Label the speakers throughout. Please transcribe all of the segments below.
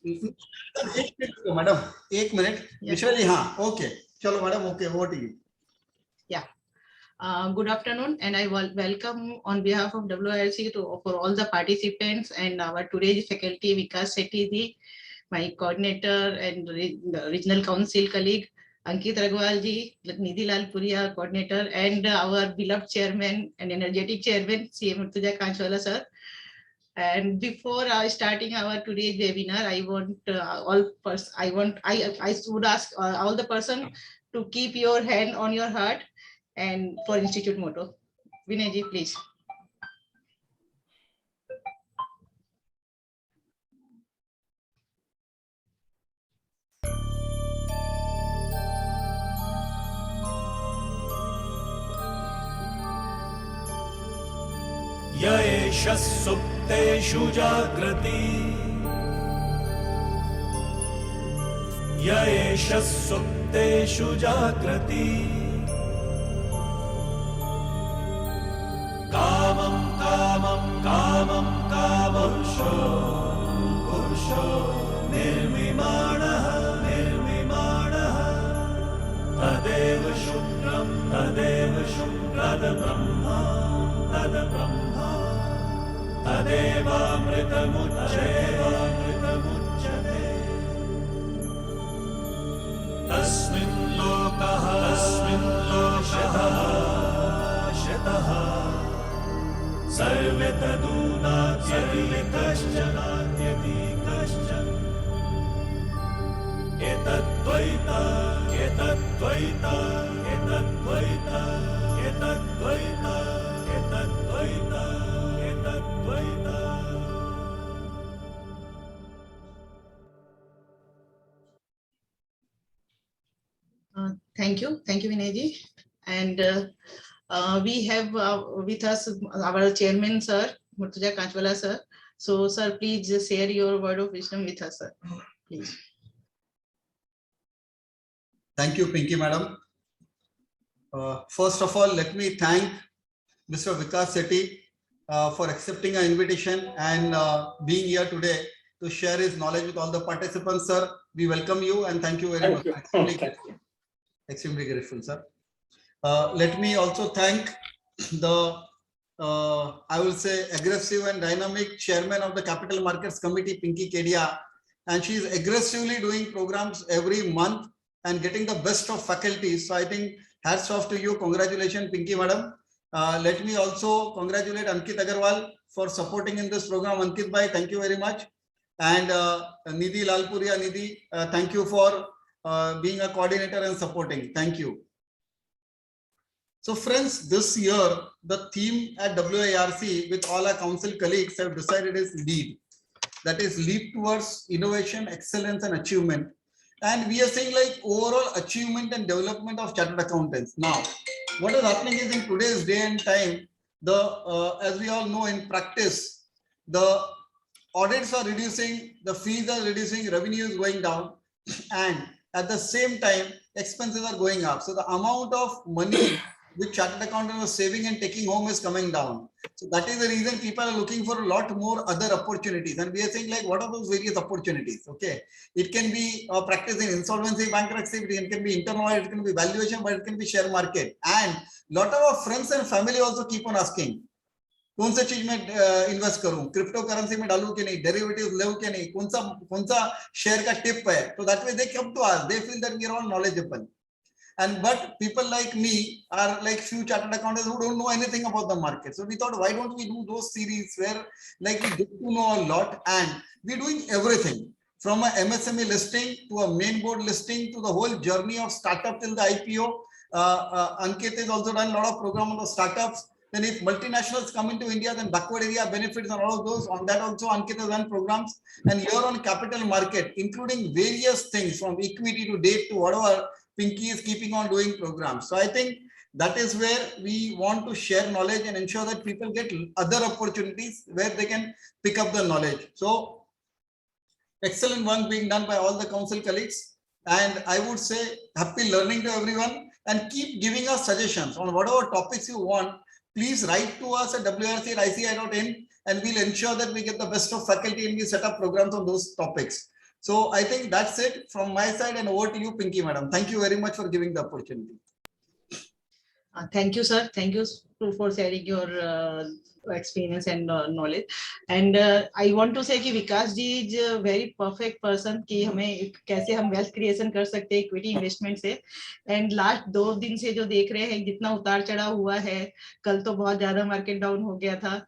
Speaker 1: एक minute madam, एक minute Vishali, हाँ ओके, चलो madam, okay, over to you.
Speaker 2: Yeah. Good afternoon, and I welcome on behalf of WIRC for all the participants and our today's faculty, Vikas, Sethi, my coordinator and regional council colleague, Ankit Ragwal ji, Nidhi Lalpuria, coordinator, and our beloved chairman and energetic chairman, CM Murtuja Kanchwala sir. And before starting our today's webinar, I want I would ask all the person to keep your hand on your heart and for institute motto. Vinay ji, please.
Speaker 3: य एष सुप्तेषु जाग्रति, य एष सुप्तेषु जाग्रति, कामं कामं कामं कामपुरुषो पुरुषो निर्मिमाणः निर्मिमाणः, तदेव शुक्रं तद्ब्रह्मा तद्ब्रह्मा, तदेवामृतमुच्यते, तस्मिन् लोकः शतः सर्वे तदूनात्यति कश्चन, एतद्द्वैता एतद्द्वैता एतद्द्वैता एतद्द्वैता एतद्द्वैता एतद्द्वैता.
Speaker 2: Thank you, Vinay ji. And we have with us our chairman, sir, Murtuja Kanchwala sir. So, sir, please share your word of wisdom with us, sir. Please.
Speaker 1: Thank you, Pinky madam. First of all, let me thank Mr. Vikas Sethi for accepting our invitation and being here today to share his knowledge with all the participants, sir. We welcome you and thank you very much. Extremely grateful, sir. Let me also thank the, I will say, aggressive and dynamic chairman of the Capital Markets Committee, Pinky Kedia, and she is aggressively doing programs every month and getting the best of faculty. So I think hats off to you. Congratulations, Pinky madam. Let me also congratulate Ankit Agarwal for supporting in this program. Ankit bhai, thank you very much. And Nidhi Lalpuria, Nidhi, thank you for being a coordinator and supporting. Thank you. So friends, this year, the theme at WIRC with all our council colleagues have decided is LEAD. That is leap towards innovation, excellence and achievement. And we are saying like overall achievement and development of chartered accountants. Now, what is happening is in today's day and time, as we all know in practice, the audits are reducing, the fees are reducing, revenue is going down, and at the same time, expenses are going up. So the amount of money which chartered accountant was saving and taking home is coming down. So that is the reason people are looking for a lot more other opportunities. And we are saying like, what are those various opportunities? Okay. It can be practice in insolvency, bankruptcy, it can be internal audit, it can be valuation, but it can be share market. And a lot of our friends and family also keep on asking, कौन सा चीज में invest करूं, crypto currency में डालूं कि नहीं, derivatives लेऊं कि नहीं, कौन सा शेयर का टिप है. So that way they come to us, they feel that we are all knowledgeable. And but people like me are like few chartered accountants who don't know anything about the market. So we thought, why don't we do those series where like we get to know a lot, and we're doing everything from a MSME listing to a main board listing to the whole journey of startup till the IPO. Ankit has also done a lot of program on the startups. Then if multinationals come into India, then backward area benefits and all of those. On that also Ankit has done programs. And here on capital market, including various things from equity to debt to whatever, Pinky is keeping on doing programs. So I think that is where we want to share knowledge and ensure that people get other opportunities where they can pick up the knowledge. So excellent work being done by all the council colleagues. And I would say happy learning to everyone, and keep giving us suggestions on whatever topics you want. Please write to us at wrc@ici.in and we'll ensure that we get the best of faculty and we set up programs on those topics. So I think that's it from my side, and over to you, Pinky madam. Thank you very much for giving the opportunity.
Speaker 2: Thank you, sir. Thank you for sharing your experience and knowledge. And I want to say कि विकास जी is a very perfect person कि हमें कैसे हम wealth creation कर सकते हैं equity investment से. And last 2 दिन से जो देख रहे हैं जितना उतार चढ़ाव हुआ है, कल तो बहुत ज्यादा मार्केट डाउन हो गया था.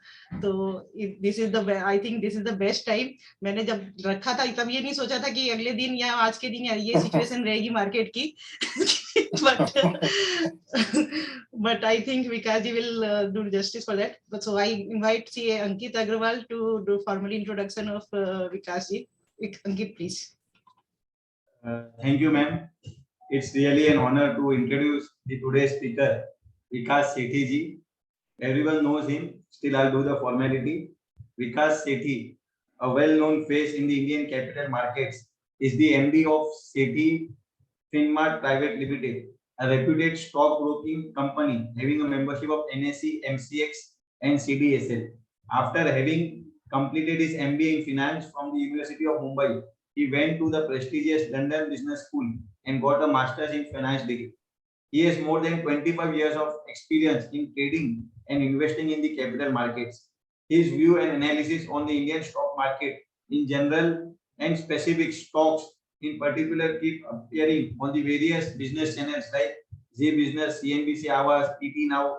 Speaker 2: तो I think this is the best time. मैंने जब रखा था तब ये नहीं सोचा था कि अगले दिन या आज के दिन ये सिचुएशन रहेगी मार्केट की. But I think Vikas ji will do justice for that. But so I invite CA Ankit Agrawal to do formal introduction of Vikas ji. Ankit, please.
Speaker 4: Thank you, ma'am. It's really an honor to introduce the today's speaker, Vikas Sethi ji. Everyone knows him. Still, I'll do the formality. Vikas Sethi, a well-known face in the Indian capital markets, is the MD of Sethi Finmart Private Limited, a reputed stockbroking company having a membership of NSE, MCX, and CDSL. After having completed his MBA in finance from the University of Mumbai, he went to the prestigious London Business School and got a master's in finance degree. He has more than 25 years of experience in trading and investing in the capital markets. His view and analysis on the Indian stock market in general and specific stocks in particular keep appearing on the various business channels like Z Business, CNBC Awas, ET Now,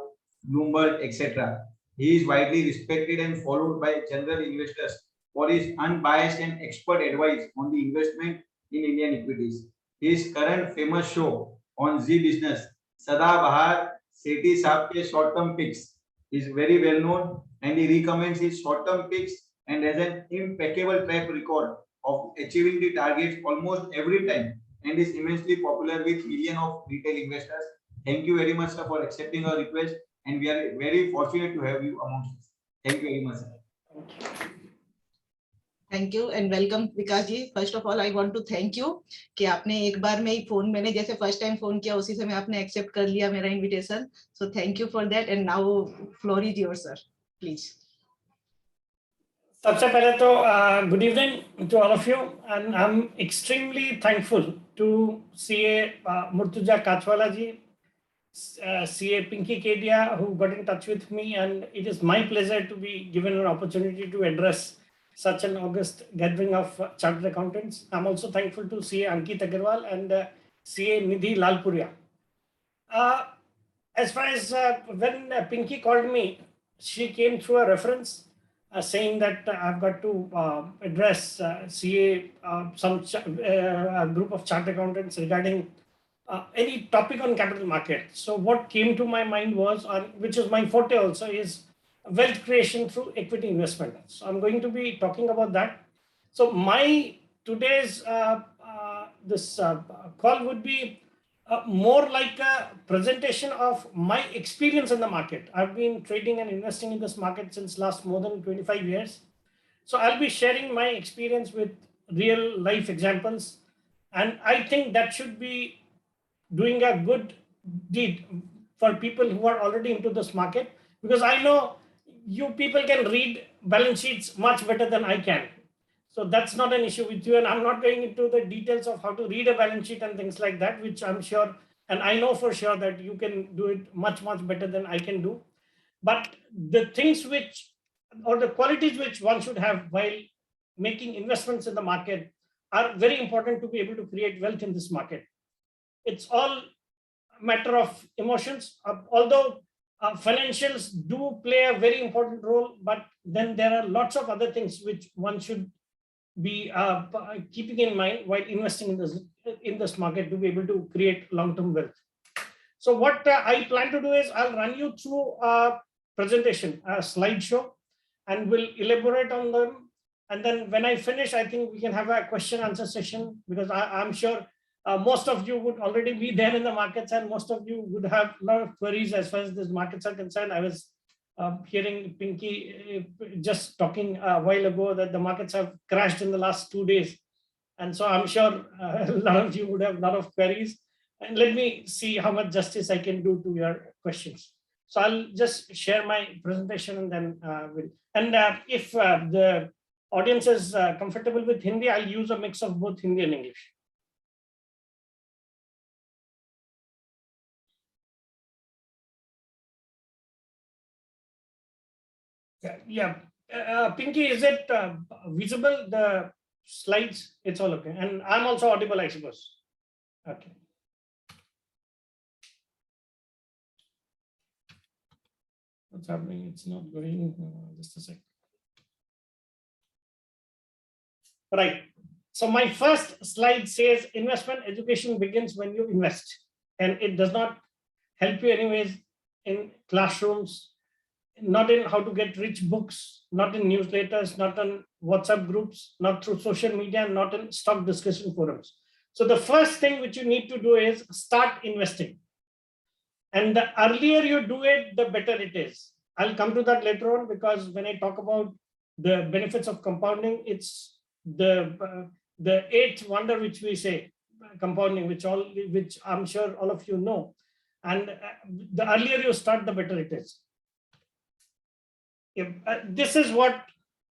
Speaker 4: Bloomberg, etc. He is widely respected and followed by general investors for his unbiased and expert advice on the investment in Indian equities. His current famous show on Z Business, Sada Bahar Sethi Saab ke short-term picks, is very well known, and he recommends his short-term picks and has an impeccable track record of achieving the targets almost every time, and is immensely popular with millions of retail investors. Thank you very much, sir, for accepting our request, and we are very fortunate to have you amongst us. Thank you very much, sir.
Speaker 2: Thank you and welcome Vikas ji. First of all, I want to thank you कि आपने एक बार में ही phone मैंने जैसे first time phone किया उसी समय आपने एक्सेप्ट कर लिया मेरा invitation. So thank you for that, and now floor is yours, sir. Please.
Speaker 5: सबसे पहले तो good evening to all of you, and I'm extremely thankful to CA Murtuza Kachwala ji, CA Pinky Kedia, who got in touch with me, and it is my pleasure to be given an opportunity to address such an august gathering of chartered accountants. I'm also thankful to CA Ankit Agarwal and CA Nidhi Lalpuria. As far as when Pinky called me, she came through a reference saying that I've got to address CA a group of chartered accountants regarding any topic on capital market. So what came to my mind was, which is my forte also, is wealth creation through equity investment. So I'm going to be talking about that. So my today's this call would be more like a presentation of my experience in the market. I've been trading and investing in this market since last more than 25 years. So I'll be sharing my experience with real life examples. And I think that should be doing a good deed for people who are already into this market, because I know you people can read balance sheets much better than I can. So that's not an issue with you. And I'm not going into the details of how to read a balance sheet and things like that, which I'm sure, and I know for sure that you can do it much, much better than I can do. But the things which, or the qualities which one should have while making investments in the market are very important to be able to create wealth in this market. It's all a matter of emotions, although financials do play a very important role, but then there are lots of other things which one should be keeping in mind while investing in this market to be able to create long-term wealth. So what I plan to do is I'll run you through a presentation, a slideshow, and we'll elaborate on them. And then when I finish, I think we can have a question answer session, because I'm sure most of you would already be there in the markets, and most of you would have a lot of queries as far as these markets are concerned. I was hearing Pinky just talking a while ago that the markets have crashed in the last 2 days. And so I'm sure a lot of you would have a lot of queries. And let me see how much justice I can do to your questions. So I'll just share my presentation and then if the audience is comfortable with Hindi, I'll use a mix of both Hindi and English. Yeah. Pinky, is it visible, the slides? It's all okay. And I'm also audible, I suppose. Okay. What's happening? It's not going. Just a sec. Right. So my first slide says investment education begins when you invest, and it does not help you anyways in classrooms, not in how to get rich books, not in newsletters, not on WhatsApp groups, not through social media, not in stock discussion forums. So the first thing which you need to do is start investing. And the earlier you do it, the better it is. I'll come to that later on, because when I talk about the benefits of compounding, it's the eighth wonder, which we say, compounding, which I'm sure all of you know. And the earlier you start, the better it is. This is what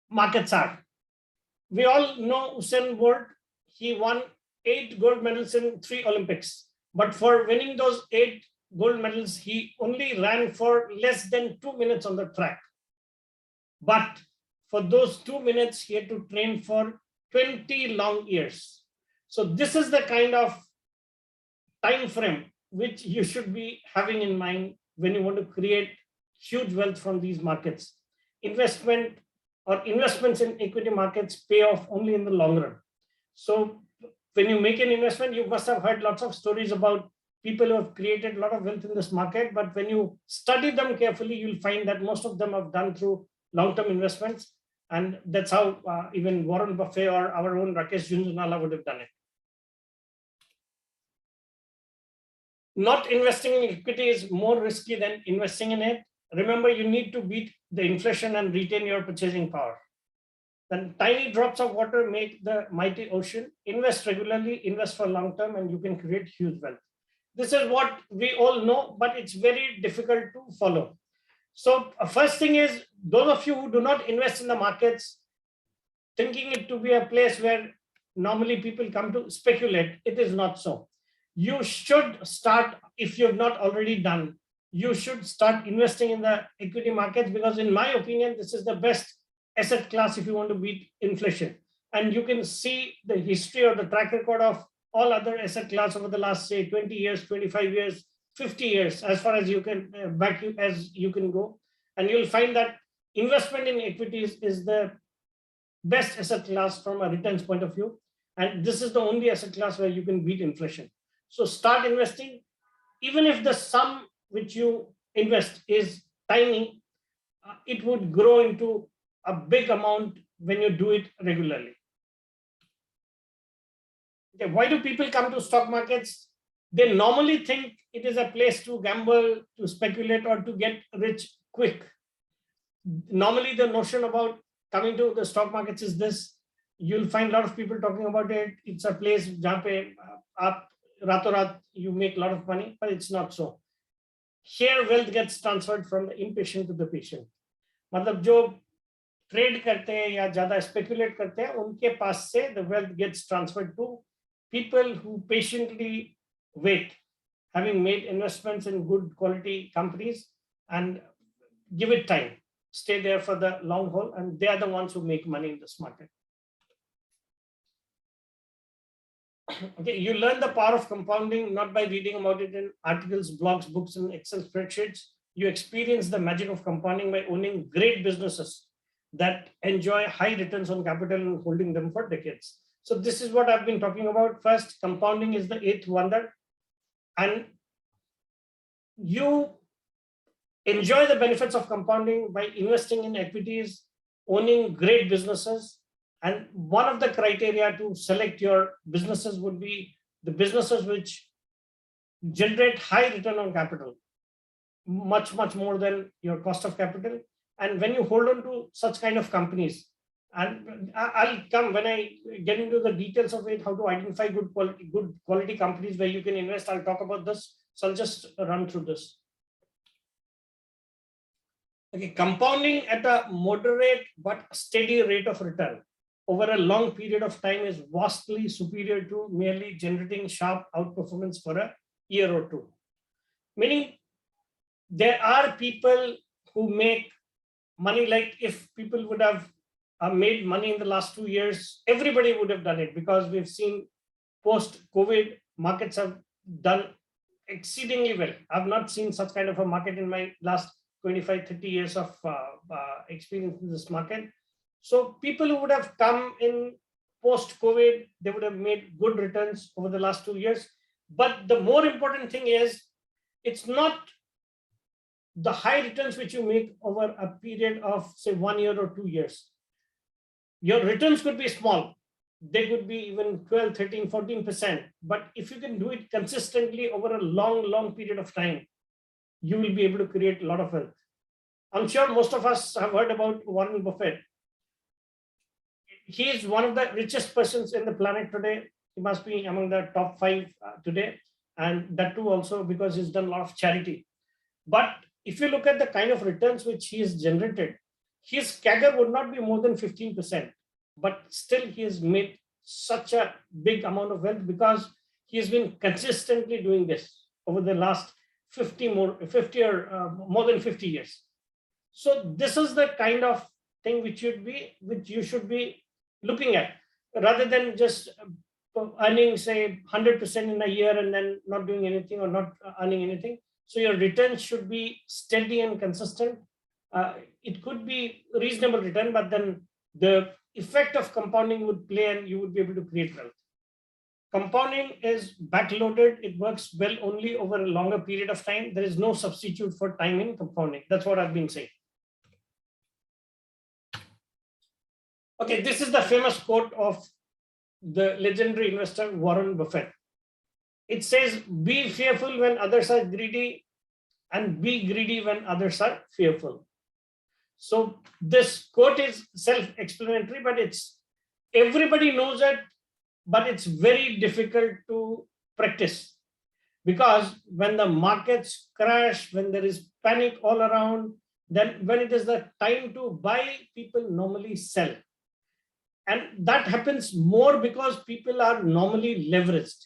Speaker 5: markets are. We all know Usain Bolt. He won 8 gold medals in 3 Olympics. But for winning those 8 gold medals, he only ran for less than 2 minutes on the track. But for those 2 minutes, he had to train for 20 long years. So this is the kind of time frame which you should be having in mind when you want to create huge wealth from these markets. Investment or investments in equity markets pay off only in the long run. So when you make an investment, you must have heard lots of stories about people who have created a lot of wealth in this market. But when you study them carefully, you'll find that most of them have done through long-term investments. And that's how even Warren Buffett or our own Rakesh Jhunjhunwala would have done it. Not investing in equity is more risky than investing in it. Remember, you need to beat the inflation and retain your purchasing power. Then tiny drops of water make the mighty ocean. Invest regularly, invest for long term, and you can create huge wealth. This is what we all know, but it's very difficult to follow. So first thing is, those of you who do not invest in the markets, thinking it to be a place where normally people come to speculate, it is not so. You should start, if you have not already done, you should start investing in the equity markets, because in my opinion, this is the best asset class if you want to beat inflation. And you can see the history or the track record of all other asset class over the last, say, 20 years, 25 years, 50 years, as far as you can as you can go. And you'll find that investment in equities is the best asset class from a returns point of view. And this is the only asset class where you can beat inflation. So start investing, even if the sum which you invest is tiny, it would grow into a big amount when you do it regularly. Okay, why do people come to stock markets? They normally think it is a place to gamble, to speculate, or to get rich quick. Normally, the notion about coming to the stock markets is this. You'll find a lot of people talking about it. It's a place where you make a lot of money, but it's not so. Here, wealth gets transferred from the impatient to the patient. मतलब जो trade करते हैं या ज़्यादा speculate करते हैं, उनके पास से the wealth gets transferred to people who patiently wait, having made investments in good quality companies, and give it time, stay there for the long haul, and they are the ones who make money in this market. Okay, you learn the power of compounding not by reading about it in articles, blogs, books, and Excel spreadsheets. You experience the magic of compounding by owning great businesses that enjoy high returns on capital and holding them for decades. So this is what I've been talking about. First, compounding is the 8th wonder, and you enjoy the benefits of compounding by investing in equities, owning great businesses. And one of the criteria to select your businesses would be the businesses which generate high return on capital, much more than your cost of capital. And when you hold on to such kind of companies, and I'll come when I get into the details of it, how to identify good quality companies where you can invest, I'll talk about this. So I'll just run through this. Okay, compounding at a moderate but steady rate of return. over a long period of time is vastly superior to merely generating sharp outperformance for a year or two. Meaning, there are people who make money, like if people would have made money in the last 2 years, everybody would have done it, because we've seen post-COVID markets have done exceedingly well. I've not seen such kind of a market in my last 25, 30 years of experience in this market. So people who would have come in post-COVID, they would have made good returns over the last 2 years. But the more important thing is, it's not the high returns which you make over a period of say 1 year or 2 years. Your returns could be small. They could be even 12, 13, 14%. But if you can do it consistently over a long period of time, you will be able to create a lot of wealth. I'm sure most of us have heard about Warren Buffett. He is one of the richest persons in the planet today. He must be among the top 5 today. And that too also because he's done a lot of charity. But if you look at the kind of returns which he has generated, his CAGR would not be more than 15%. But still he has made such a big amount of wealth because he has been consistently doing this over the last 50 or more than 50 years. So this is the kind of thing which you should be looking at, rather than just earning say 100% in a year and then not doing anything or not earning anything. So your returns should be steady and consistent. It could be reasonable return, but then the effect of compounding would play and you would be able to create wealth. Compounding is backloaded. It works well only over a longer period of time. There is no substitute for time in compounding. That's what I've been saying. Okay, this is the famous quote of the legendary investor Warren Buffett. It says, be fearful when others are greedy and be greedy when others are fearful. So this quote is self-explanatory, but everybody knows it, but it's very difficult to practice, because when the markets crash, when there is panic all around, then when it is the time to buy, people normally sell. And that happens more because people are normally leveraged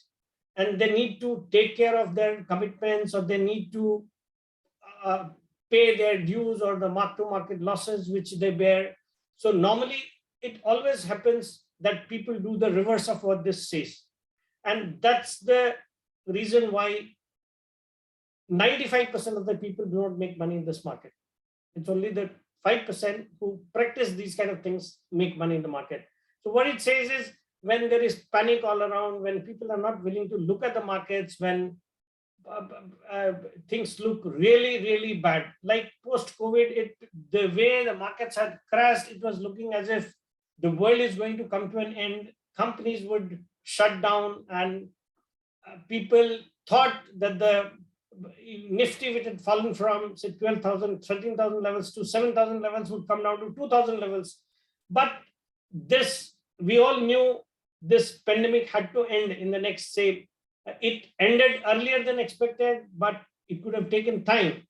Speaker 5: and they need to take care of their commitments, or they need to pay their dues or the mark-to-market losses which they bear. So normally it always happens that people do the reverse of what this says. And that's the reason why 95% of the people do not make money in this market. It's only the 5% who practice these kind of things make money in the market. So what it says is, when there is panic all around, when people are not willing to look at the markets, when things look really bad, like post-COVID, the way the markets had crashed, it was looking as if the world is going to come to an end. Companies would shut down, and people thought that the Nifty, which had fallen from say 12,000, 13,000 levels to 7,000 levels, would come down to 2,000 levels. But we all knew this pandemic had to end in the next, say, it ended earlier than expected, but it could have taken time.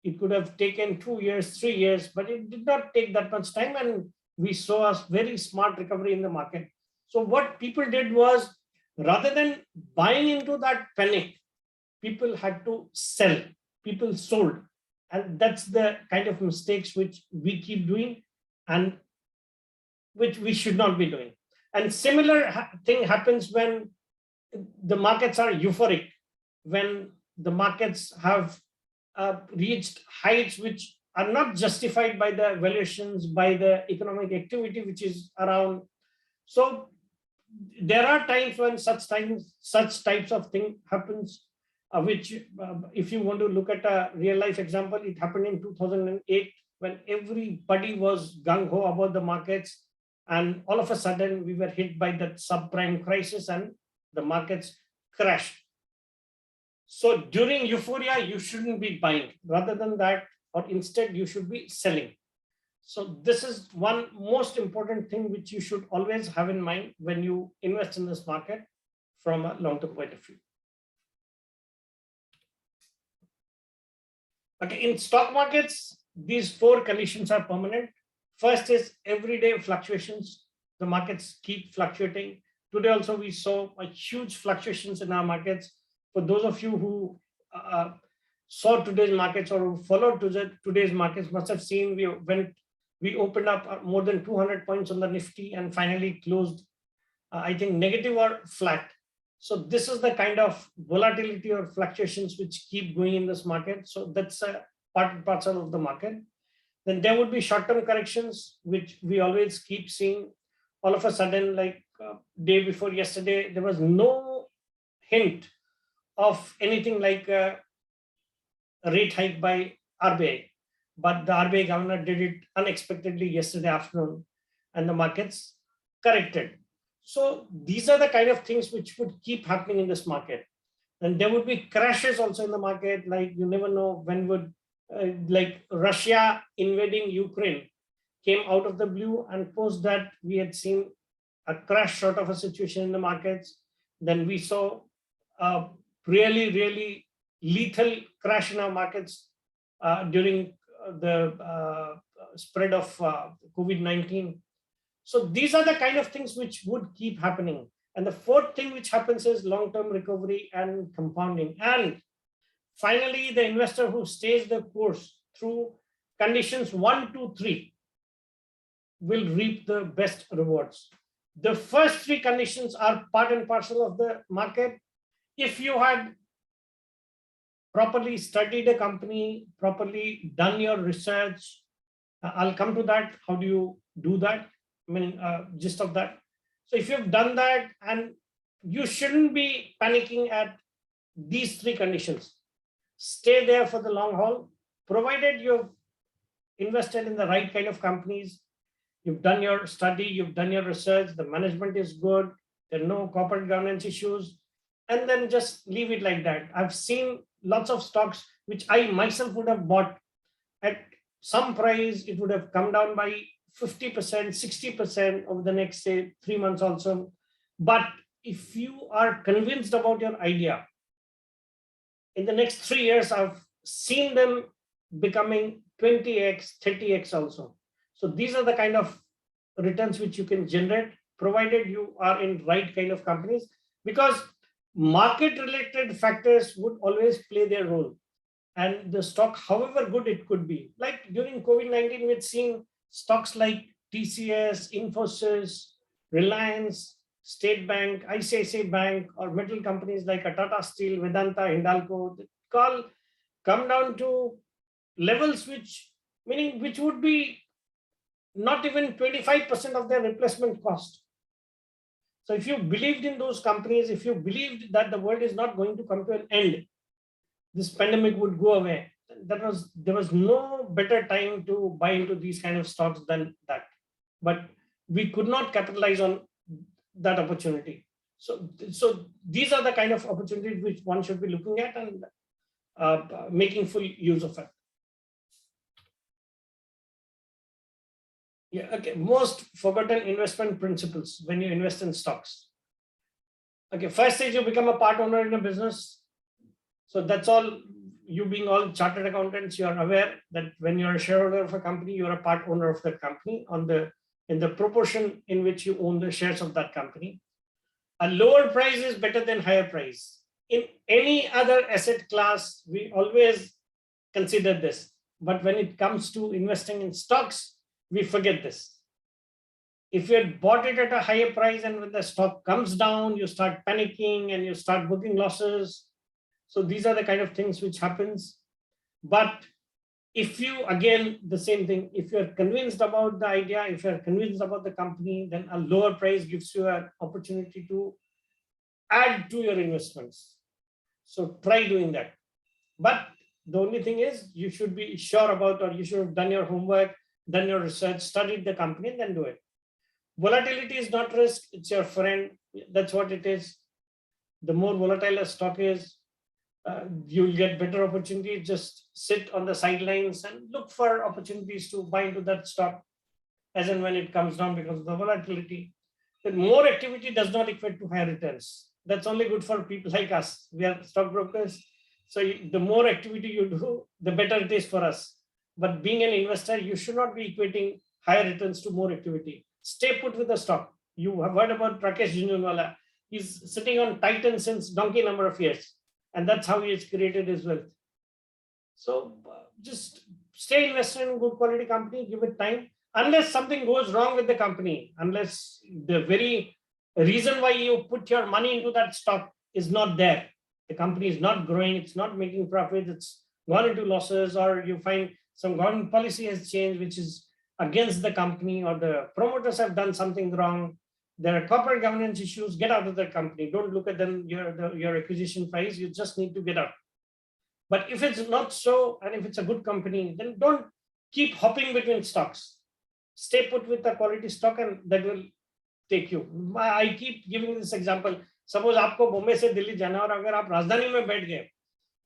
Speaker 5: It could have taken 2 years, 3 years, but it did not take that much time. And we saw a very smart recovery in the market. So what people did was, rather than buying into that panic, people had to sell. People sold. And that's the kind of mistakes which we keep doing and which we should not be doing. And similar thing happens when the markets are euphoric, when the markets have reached heights which are not justified by the valuations, by the economic activity which is around. So there are times when such types of thing happens, which if you want to look at a real life example, it happened in 2008 when everybody was gung-ho about the markets, and all of a sudden we were hit by that subprime crisis and the markets crashed. So during euphoria, you shouldn't be buying. Rather than that, or instead you should be selling. So this is one most important thing which you should always have in mind when you invest in this market from a long-term point of view. Okay, in stock markets, these 4 conditions are permanent. First is everyday fluctuations. the markets keep fluctuating. Today also we saw a huge fluctuations in our markets. For those of you who saw today's markets or who followed today's markets must have seen we opened up more than 200 points on the Nifty and finally closed, I think, negative or flat. So this is the kind of volatility or fluctuations which keep going in this market. So that's a part and parcel of the market. Then there would be short-term corrections, which we always keep seeing. All of a sudden, like day before yesterday, there was no hint of anything like a rate hike by RBI. But the RBI governor did it unexpectedly yesterday afternoon, and the markets corrected. So these are the kind of things which would keep happening in this market. And there would be crashes also in the market, like you never know when would, like Russia invading Ukraine came out of the blue, and post that we had seen a crash sort of a situation in the markets. Then we saw a really, really lethal crash in our markets during the spread of COVID-19. So these are the kind of things which would keep happening. And the fourth thing which happens is long-term recovery and compounding. And finally, the investor who stays the course through conditions 1, 2, 3 will reap the best rewards. The first three conditions are part and parcel of the market. If you had properly studied a company, properly done your research, I'll come to that. How do you do that? I mean, gist of that. So if you've done that, and you shouldn't be panicking at these three conditions. Stay there for the long haul, provided you've invested in the right kind of companies, you've done your study, you've done your research, the management is good, there are no corporate governance issues, and then just leave it like that. I've seen lots of stocks which I myself would have bought at some price. It would have come down by 50%, 60% over the next, say, 3 months also. But if you are convinced about your idea, in the next 3 years, I've seen them becoming 20x, 30x also. So these are the kind of returns which you can generate, provided you are in right kind of companies, because market related factors would always play their role. And the stock, however good it could be, like during COVID-19, we've seen stocks like TCS, Infosys, Reliance, State Bank, ICICI Bank, or metal companies like Tata Steel, Vedanta, Hindalco, come down to levels which would be not even 25% of their replacement cost. So if you believed in those companies, if you believed that the world is not going to come to an end, this pandemic would go away, there was no better time to buy into these kind of stocks than that. But we could not capitalize on that opportunity. So these are the kind of opportunities which one should be looking at and making full use of it. Yeah, okay. Most forgotten investment principles when you invest in stocks. Okay, first is you become a part owner in a business. So that's all. You being all chartered accountants, you are aware that when you're a shareholder of a company, you're a part owner of that company in the proportion in which you own the shares of that company. A lower price is better than higher price. In any other asset class, we always consider this. But when it comes to investing in stocks, we forget this. If you had bought it at a higher price and when the stock comes down, you start panicking and you start booking losses. So these are the kind of things which happens. But if you, again, the same thing, if you're convinced about the idea, if you're convinced about the company, then a lower price gives you an opportunity to add to your investments. So try doing that. But the only thing is you should be sure about, or you should have done your homework, done your research, studied the company, and then do it. Volatility is not risk, it's your friend. That's what it is. The more volatile a stock is, you'll get better opportunities. Just sit on the sidelines and look for opportunities to buy into that stock as and when it comes down because of the volatility. Then more activity does not equate to higher returns. That's only good for people like us. We are stockbrokers. So the more activity you do, the better it is for us. But being an investor, you should not be equating higher returns to more activity. stay put with the stock. You have heard about Rakesh Jhunjhunwala. He's sitting on Titan since donkey number of years, and that's how he has created his wealth. So just stay invested in good quality company, give it time. Unless something goes wrong with the company, unless the very reason why you put your money into that stock is not there, the company is not growing, it's not making profit, it's gone into losses, or you find some government policy has changed which is against the company, or the promoters have done something wrong, there are corporate governance issues, get out of the company. Don't look at them, your acquisition price, you just need to get out. But if it's not so, and if it's a good company, then don't keep hopping between stocks. Stay put with the quality stock, and that will take you. I keep giving this example. Suppose आपको बॉम्बे से दिल्ली जाना, और अगर आप राजधानी में बैठ गए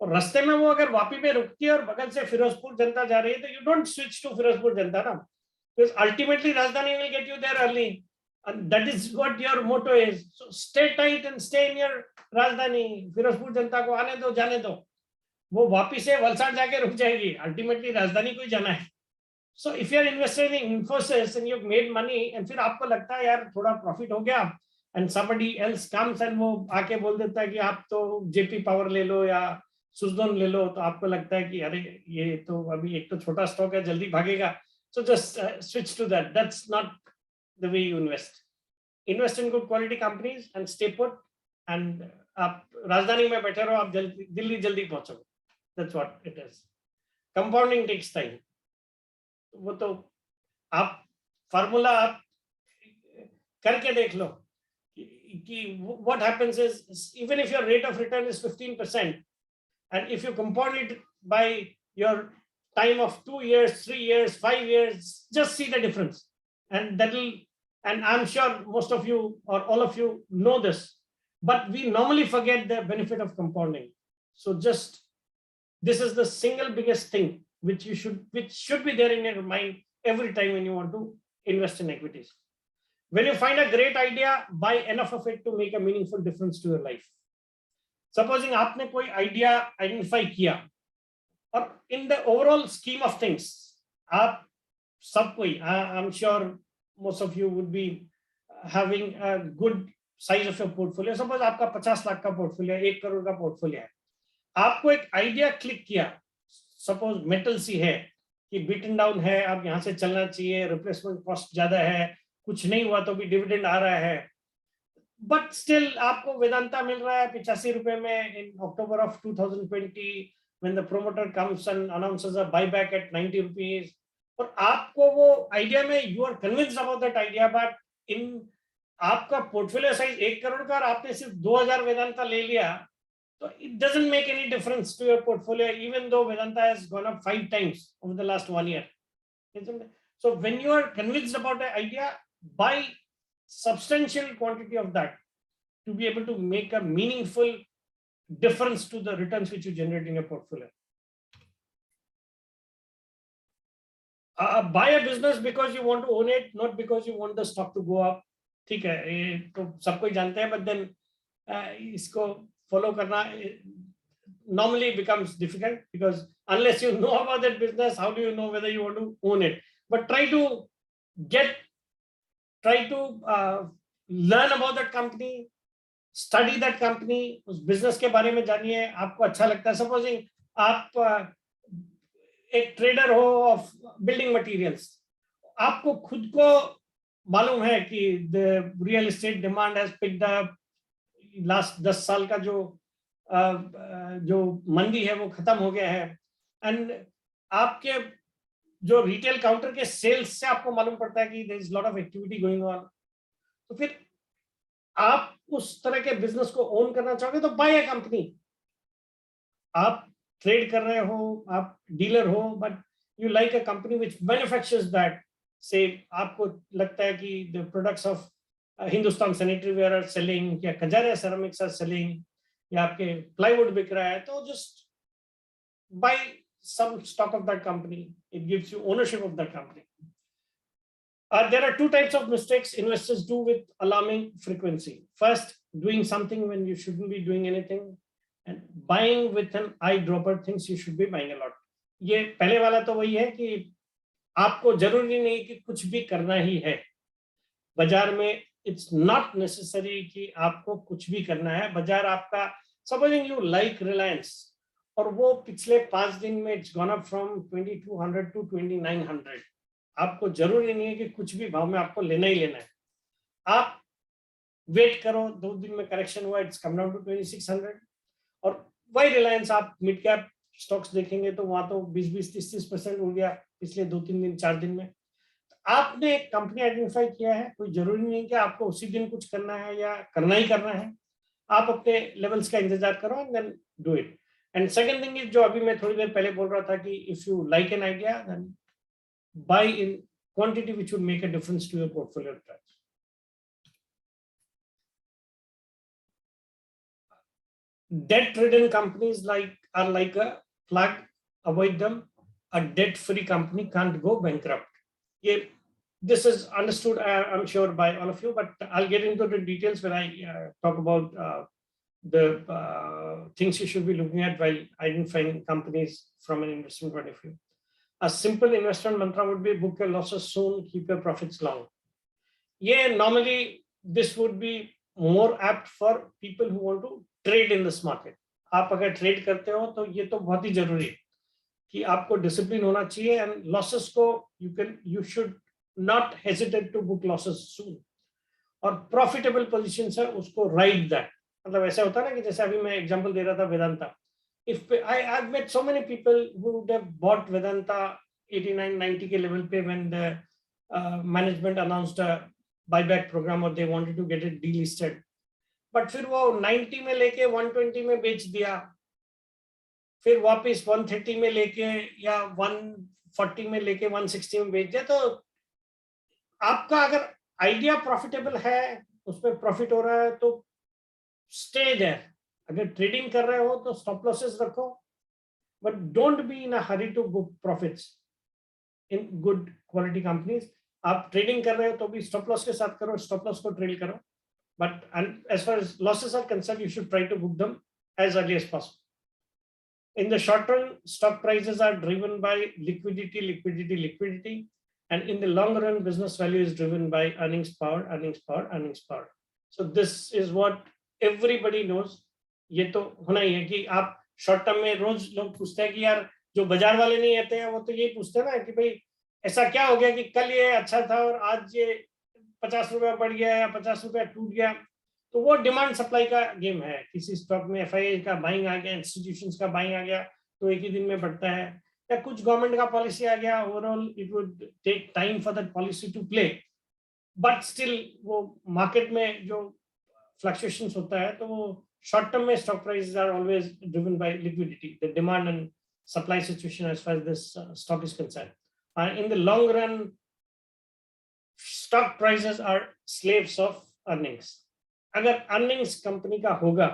Speaker 5: और रास्ते में वो अगर वापी पे रुकती है और बगल से फिरोजपुर जनता जा रही है, तो you don't switch to Firozpur Janata ना, because ultimately राजधानी will get you there early, and that is what your motto is. So stay tight and stay in your राजधानी. फिरोजपुर जनता को आने दो, जाने दो, वो वापी से वलसाड जाके रुक जाएगी, अल्टीमेटली राजधानी को ही जाना है. So if you are invested in Infosys and you've made money, and फिर आपको लगता है यार थोड़ा प्रॉफिट हो गया, and somebody else comes and वो आके बोल देता है कि आप तो जेपी पावर ले लो या सुजलोन ले लो, तो आपको लगता है कि अरे ये तो अभी एक तो छोटा स्टॉक है, जल्दी भागेगा. So just switch to that. That's not the way you invest. Invest in good quality companies and stay put, and आप राजधानी में बैठे रहो, आप दिल्ली जल्दी पहुंचोगे. That's what it is. Compounding takes time. वो तो आप फार्मूला आप करके देख लो कि what happens is, even if your rate of return is 15%, and if you compound it by your time of 2 years, 3 years, 5 years, just see the difference. And I'm sure most of you or all of you know this, but we normally forget the benefit of compounding. So just, this is the single biggest thing which should be there in your mind every time when you want to invest in equities. When you find a great idea, buy enough of it to make a meaningful difference to your life. Supposing आपने कोई idea identify किया, और in the overall scheme of things, आप सब कोई, I'm sure most of you would be having a good size of your portfolio. Suppose आपका 50 लाख का portfolio, 1 crore का portfolio है. आपको एक idea click किया, सपोज मेटल सी है कि बीटन डाउन है, अब यहाँ से चलना चाहिए, रिप्लेसमेंट कॉस्ट ज्यादा है, कुछ नहीं हुआ तो भी डिविडेंड आ रहा है, बट स्टिल आपको वेदांता मिल रहा है 85 रुपए में इन अक्टूबर of 2020 when the promoter comes and announces a buyback at 90 rupees. और आपको वो आइडिया में you are convinced about that idea, but in आपका पोर्टफोलियो साइज 1 करोड़ का और आपने सिर्फ 2000 वेदांता ले लिया, so it doesn't make any difference to your portfolio, even though Vedanta has gone up 5 times over the last 1 year. So when you are convinced about an idea, buy substantial quantity of that to be able to make a meaningful difference to the returns which you generate in your portfolio. Buy a business because you want to own it, not because you want the stock to go up. ठीक है, ये तो सब कोई जानते हैं, but then इसको follow करना normally becomes difficult, because unless you know about that business, how do you know whether you want to own it? But try to learn about that company, study that company, उस business के बारे में जानिए, आपको अच्छा लगता है. Supposing आप एक ट्रेडर हो ऑफ बिल्डिंग मटेरियल्स, आपको खुद को मालूम है कि the real estate demand has picked up, last 10 साल का जो मंदी है वो खत्म हो गया है, एंड आपके जो रिटेल काउंटर के सेल्स से आपको मालूम पड़ता है कि there is lot of activity going on. तो फिर आप उस तरह के बिजनेस को ओन करना चाहोगे तो बाय अ कंपनी. आप ट्रेड कर रहे हो, आप डीलर हो, but you like a company which manufactures that. Say आपको लगता है कि the products of Hindustan sanitary ware are selling, या कजारिया सेरामिक्स आर सेलिंग, या आपके प्लाईवुड बिक रहा है, तो just buy some stock of that company. It gives you ownership of that company. There are 2 types of mistakes investors do with alarming frequency. First, doing something when you shouldn't be doing anything, and buying with an eyedropper things you should be buying a lot. ये पहले वाला तो वही है कि आपको जरूरी नहीं कि कुछ भी करना ही है. बाजार में इट्स नॉट नेसेसरी कि आपको कुछ भी करना है. बाजार आपका, सपोजिंग यू लाइक रिलायंस और वो पिछले 5 दिन में it's gone up from 2200 to 2900. आपको जरूरी नहीं है कि कुछ भी भाव में आपको लेना ही लेना है. आप वेट करो, 2 दिन में करेक्शन हुआ, इट्स कम डाउन टू 2600. और वही रिलायंस आप मिड कैप स्टॉक्स देखेंगे तो वहां तो 20-30% हो गया पिछले 2-3 दिन 4 दिन में. आपने एक कंपनी आइडेंटिफाई किया है, कोई जरूरी नहीं कि आपको उसी दिन कुछ करना है या करना ही करना है. आप अपने लेवल्स का इंतजार करो and then do it. And second thing is, जो अभी मैं थोड़ी देर पहले बोल रहा था कि if you like an idea then buy in quantity which would make a difference to your portfolio trades. Debt-ridden companies are like a flag. Avoid them. A debt-free company can't go bankrupt. This is understood, I'm sure, by all of you, but I'll get into the details when I talk about the things you should be looking at while identifying companies from an investment point of view. A simple investment mantra would be book your losses soon, keep your profits long. Normally this would be more apt for people who want to trade in this market. आप अगर trade करते हो तो ये तो बहुत ही जरूरी है कि आपको डिसिप्लिन होना चाहिए. एंड लॉसेस को you should not hesitate to book losses soon. और प्रॉफिटेबल पोजीशंस है उसको राइड दैट. मतलब ऐसा होता है ना कि जैसे अभी मैं एग्जांपल दे रहा था Vedanta. If I have met so many people who would have bought Vedanta 89-90 के लेवल पे when the management announced a buyback program और they wanted to get it delisted. But फिर वो 90 में लेके 120 में बेच दिया, फिर वापस 130 में लेके या 140 में लेके 160 में बेच दिया. तो आपका अगर आइडिया प्रॉफिटेबल है, उसमें प्रॉफिट हो रहा है तो स्टे देयर. अगर ट्रेडिंग कर रहे हो तो स्टॉप लॉसेस रखो, but don't be in a hurry to book profits in good quality companies. आप ट्रेडिंग कर रहे हो तो भी स्टॉप लॉस के साथ करो, स्टॉप लॉस को ट्रेल करो. But as far as losses are concerned, you should try to book them as early as possible. In the short run, stock prices are driven by liquidity. And in the long run, business value is driven by earnings power. So this is what everybody knows. ये तो होना ही है कि आप short term में रोज लोग पूछते हैं कि यार जो बाजार वाले नहीं आते हैं वो तो ये पूछते हैं ना कि भाई ऐसा क्या हो गया कि कल ये अच्छा था और आज ये 50 रुपया बढ़ गया या 50 रुपया टूट गया. तो वो डिमांड सप्लाई का गेम है. किसी स्टॉक में एफआईआई का बाइंग आ गया, इंस्टीट्यूशंस का बाइंग आ गया तो एक ही दिन में बढ़ता है, या कुछ गवर्नमेंट का पॉलिसी आ गया. Overall it would take time for that policy to play, but still वो मार्केट में जो फ्लक्चुएशंस होता है तो वो शॉर्ट टर्म में stock prices are always driven by liquidity, the demand and supply situation as far as this stock is concerned. In the long run stock prices are slaves of earnings. अगर earnings company का होगा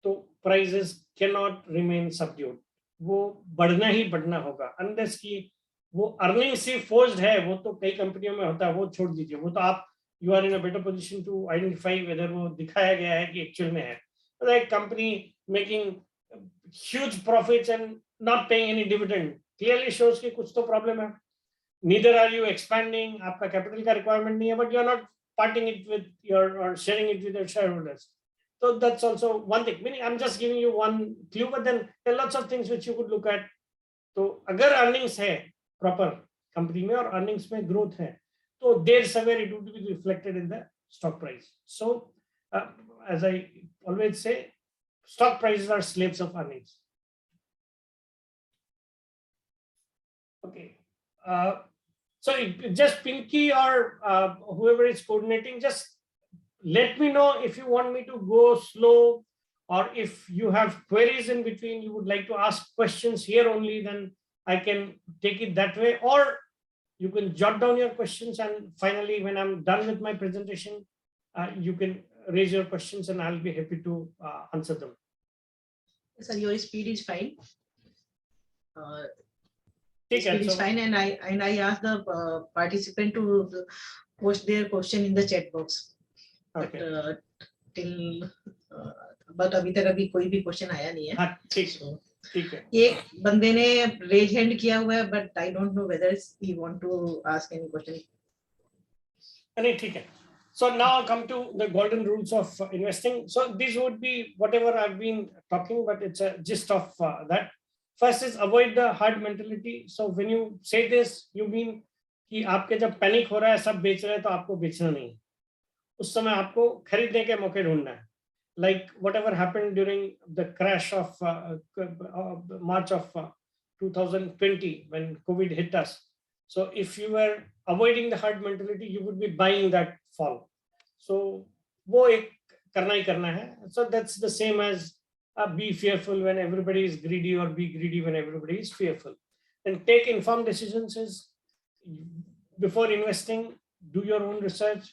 Speaker 5: तो prices cannot remain subdued. वो बढ़ना ही बढ़ना होगा unless कि वो earnings से forced है. वो तो कई कंपनियों में होता है, वो छोड़ दीजिए. वो तो आप you are in a better position to identify whether वो दिखाया गया है कि actual में है. Like company making huge profits and not paying any dividend clearly shows कि कुछ तो problem है. Neither are you expanding, आपका capital का requirement नहीं है, but you are not parting it with your or sharing it with your shareholders. So that's also one thing. Meaning, I'm just giving you one clue, but then there are lots of things which you could look at. तो अगर earnings है proper company में और earnings में growth है, तो there somewhere it would be reflected in the stock price. So as I always say, stock prices are slaves of earnings. Okay. So just Pinky or whoever is coordinating, just let me know if you want me to go slow, or if you have queries in between, you would like to ask questions here only, then I can take it that way, or you can jot down your questions and finally when I'm done with my presentation, you can raise your questions and I'll be happy to answer them.
Speaker 2: Sir, your speed is fine.
Speaker 5: Speed
Speaker 2: is fine, and I asked the participant to post their question in the chat box.
Speaker 5: Okay.
Speaker 2: But अभी तक अभी कोई भी question आया नहीं है.
Speaker 5: हाँ, ठीक है.
Speaker 2: एक बंदे ने रेज हैंड किया हुआ है, but I don't know whether he want to ask any question.
Speaker 5: नहीं, ठीक है. So now I come to the golden rules of investing. So these would be whatever I've been talking, but it's a gist of that. First is avoid the hard mentality. So when you say this, you mean कि आपके जब panic हो रहा है, सब बेच रहे हैं तो आपको बेचना नहीं, उस समय आपको खरीदने के मौके ढूंढना है. Like whatever happened during the crash of March of 2020 when COVID hit us. So if you were avoiding the hard mentality, you would be buying that fall. So वो एक करना ही करना है. So that's the same as be fearful when everybody is greedy or be greedy when everybody is fearful. And take informed decisions is before investing, do your own research.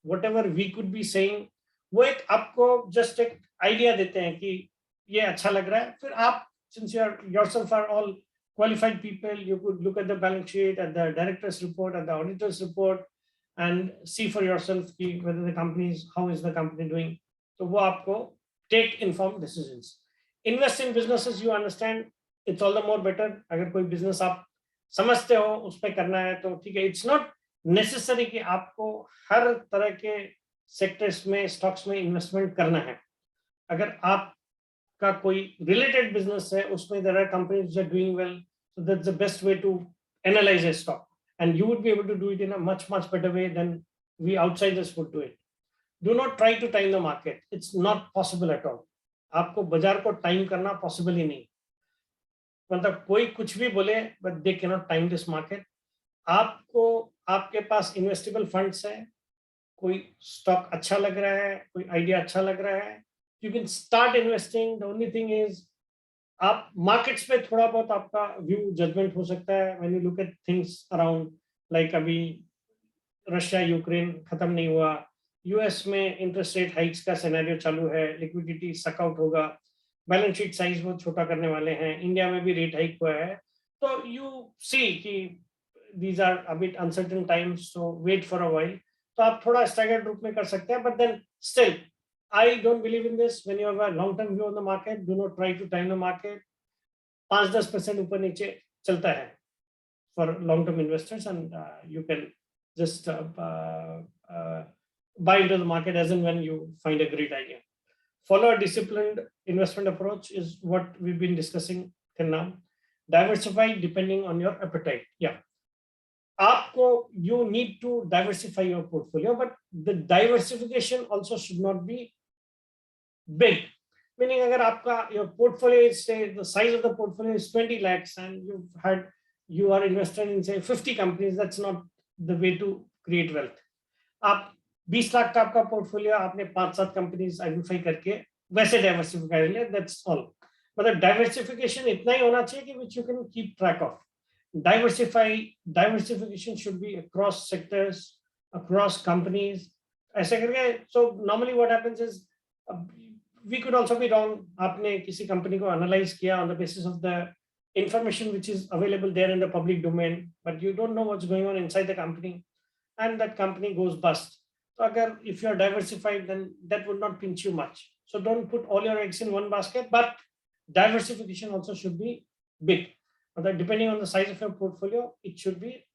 Speaker 5: Whatever we could be saying, वो एक आपको just एक idea देते हैं कि ये अच्छा लग रहा है. फिर आप, since you are yourself are all qualified people, you could look at the balance sheet, at the director's report, at the auditor's report, and see for yourself कि whether the company is, how is the company doing. So वो आपको take informed decisions. Invest in businesses you understand, it's all the more better. अगर कोई business आप समझते हो उस पे करना है तो ठीक है. It's not necessary कि आपको हर तरह के सेक्टर्स में स्टॉक्स में इन्वेस्टमेंट करना है. अगर आपका कोई रिलेटेड बिजनेस है, उसमें there are companies are doing well, so that's the best way to analyse a stock, and you would be able to do it in a much better way than we outsiders would do it. Do not try to time the market, it's not possible at all. आपको बाजार को time करना possible ही नहीं. मतलब कोई कुछ भी बोले, but they can not time this market. आपको, आपके पास इन्वेस्टेबल फंड्स है, कोई स्टॉक अच्छा लग रहा है, कोई आइडिया अच्छा लग रहा है, you can start investing. The only thing is आप मार्केट्स पे थोड़ा बहुत आपका व्यू जजमेंट हो सकता है when you look at things around. Like अभी रशिया यूक्रेन खत्म नहीं हुआ, यूएस में इंटरेस्ट रेट हाइक्स का सिनेरियो चालू है, लिक्विडिटी सक आउट होगा, बैलेंस शीट साइज बहुत छोटा करने वाले हैं, इंडिया में भी रेट हाइक हुआ है. तो यू सी कि these are a bit uncertain times, so wait for a while. तो आप थोड़ा staggered रूप में कर सकते हैं, but then still I don't believe in this. When you have a long term view on the market, do not try to time the market. 5-10% ऊपर नीचे चलता है for long term investors, and you can just buy into the market as and when you find a great idea. Follow a disciplined investment approach is what we've been discussing till now. Diversify depending on your appetite. Yeah. आपको, you need to diversify your portfolio, but the diversification also should not be big. Meaning अगर आपका your portfolio is, say the size of the portfolio is 20 lakhs and you are invested in say 50 companies, that's not the way to create wealth. आप 20 लाख का आपका portfolio, आपने 5-7 companies identify करके वैसे diversify कर लिया, that's all. मतलब diversification इतना ही होना चाहिए कि which you can keep track of. Diversification should be across sectors, across companies. ऐसे करके, so normally what happens is we could also be wrong. आपने किसी company को analyze किया on the basis of the information which is available there in the public domain, but you don't know what's going on inside the company, and that company goes bust. So अगर if you are diversified, then that would not pinch you much. So don't put all your eggs in one basket, but diversification also should be big. But depending on the size of your portfolio, it should be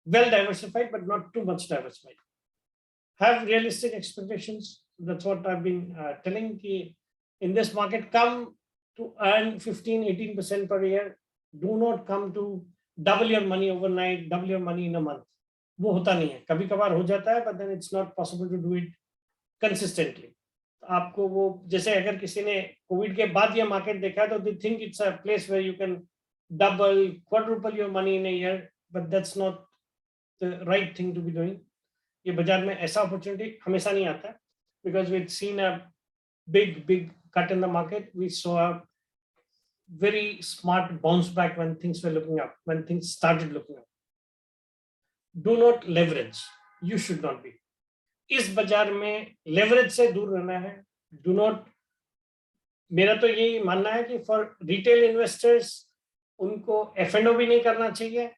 Speaker 5: well diversified, but not too much diversified. Have realistic expectations. That's what I've been telling. In this market, come to earn 15-18% per year. Do not come to double your money overnight, double your money in a month. वो होता नहीं है, कभी कभार हो जाता है, but then it's not possible to do it consistently. आपको वो, जैसे अगर किसी ने कोविड के बाद ये मार्केट देखा तो they think it's a place where you can double, quadruple your money in a year, but that's not the right thing to be doing. ये बाजार में ऐसा opportunity हमेशा नहीं आता, because we've seen a big cut in the market. We saw a very smart bounce back when things were looking up, when things started looking up. Do not leverage. You should not be. इस बाजार में leverage से दूर रहना है. Do not. मेरा तो यही मानना है कि for retail investors उनको F&O भी नहीं करना चाहिए.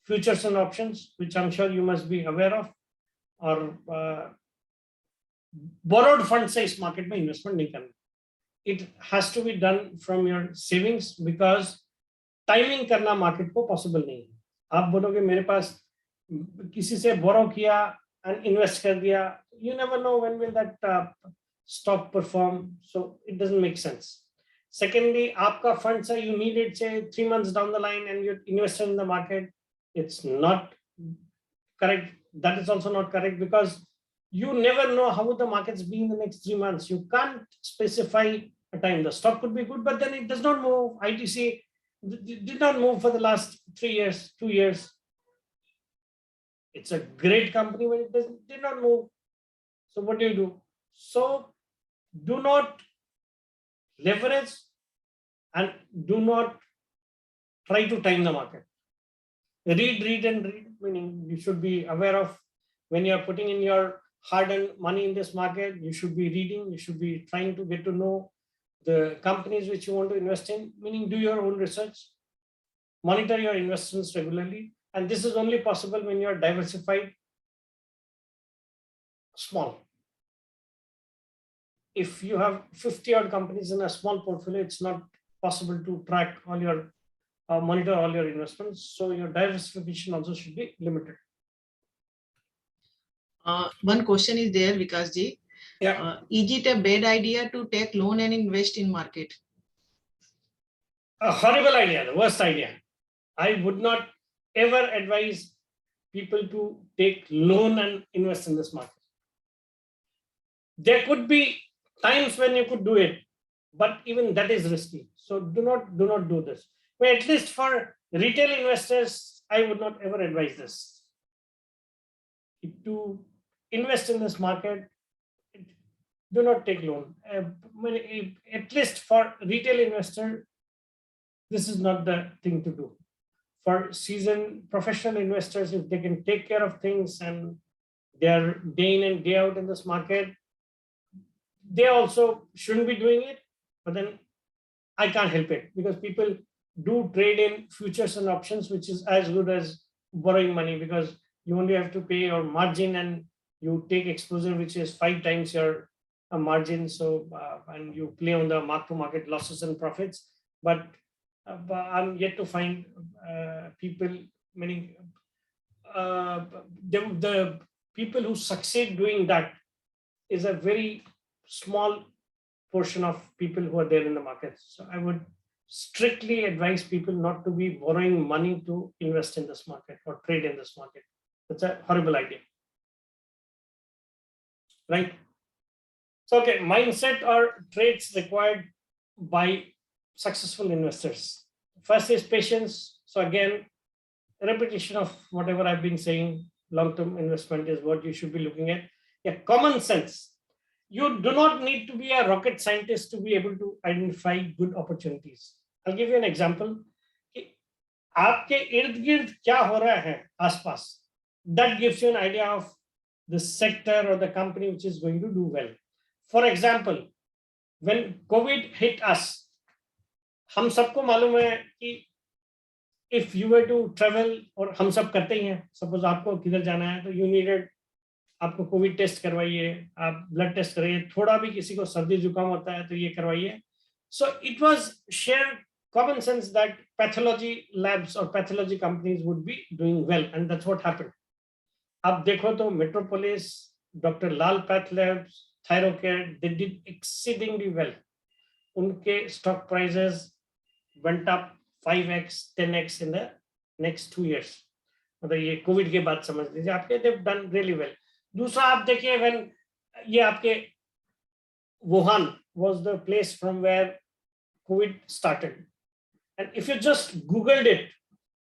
Speaker 5: Futures and options, which I'm sure you must be aware of, और borrowed funds से इस market में investment नहीं करना. It has to be done from your savings, because timing करना market को possible नहीं है. आप बोलोगे मेरे पास किसी से borrow किया and invest कर दिया, you never know when will that stock perform. So it doesn't make sense. Secondly, aapka funds are, you need it say 3 months down the line and you're invested in the market. It's not correct. That is also not correct, because you never know how the markets be in the next 3 months. You can't specify a time. The stock could be good, but then it does not move. ITC did not move for the last 3 years, 2 years. It's a great company, but it did not move. So what do? So do not leverage and do not try to time the market. Read and read, meaning you should be aware of when you're putting in your hard-earned money in this market, you should be reading, you should be trying to get to know the companies which you want to invest in, meaning do your own research, monitor your investments regularly. And this is only possible when you're diversified, small. If you have 50 odd companies in a small portfolio, it's not possible to track all your, monitor all your investments. So your diversification also should be limited.
Speaker 2: One question is there, Vikas ji.
Speaker 5: Yeah.
Speaker 2: Is it a bad idea to take loan and invest in market?
Speaker 5: A horrible idea, the worst idea. I would not ever advise people to take loan and invest in this market. There could be times when you could do it, but even that is risky. So do not do this. But at least for retail investors, I would not ever advise this. To invest in this market, do not take loan. At least for retail investor, this is not the thing to do. For seasoned professional investors, if they can take care of things and they're day in and day out in this market, they also shouldn't be doing it. But then I can't help it, because people do trade in futures and options, which is as good as borrowing money, because you only have to pay your margin and you take exposure, which is 5 times your margin. So, and you play on the mark-to-market losses and profits. But I'm yet to find people, meaning the people who succeed doing that is a very small portion of people who are there in the market. So I would strictly advise people not to be borrowing money to invest in this market or trade in this market. That's a horrible idea. Right? So, okay, mindset or traits required by successful investors. First is patience. So again, repetition of whatever I've been saying, long-term investment is what you should be looking at. Yeah, common sense. You do not need to be a rocket scientist to be able to identify good opportunities. I'll give you an example. आपके इर्द-गिर्द क्या हो रहा है आसपास? That gives you an idea of the sector or the company which is going to do well. For example, when COVID hit us, हम सबको मालूम है कि if you were to travel, और हम सब करते ही हैं, suppose आपको किधर जाना है तो you needed, आपको कोविड टेस्ट करवाइए, आप ब्लड टेस्ट कराइए, थोड़ा भी किसी को सर्दी जुकाम होता है तो ये करवाइए. So it was shared common sense that pathology labs or pathology companies would be doing well, and that's what happened. आप देखो तो Metropolis, Dr. Lal Path Labs, Thyrocare, they did exceedingly well. उनके stock prices went up 5x, 10x in the next 2 years. मतलब ये Covid के बाद समझ लीजिए आपके, they've done really well. दूसरा आप देखिए, when ये आपके Wuhan was the place from where COVID started, and if you just Googled it,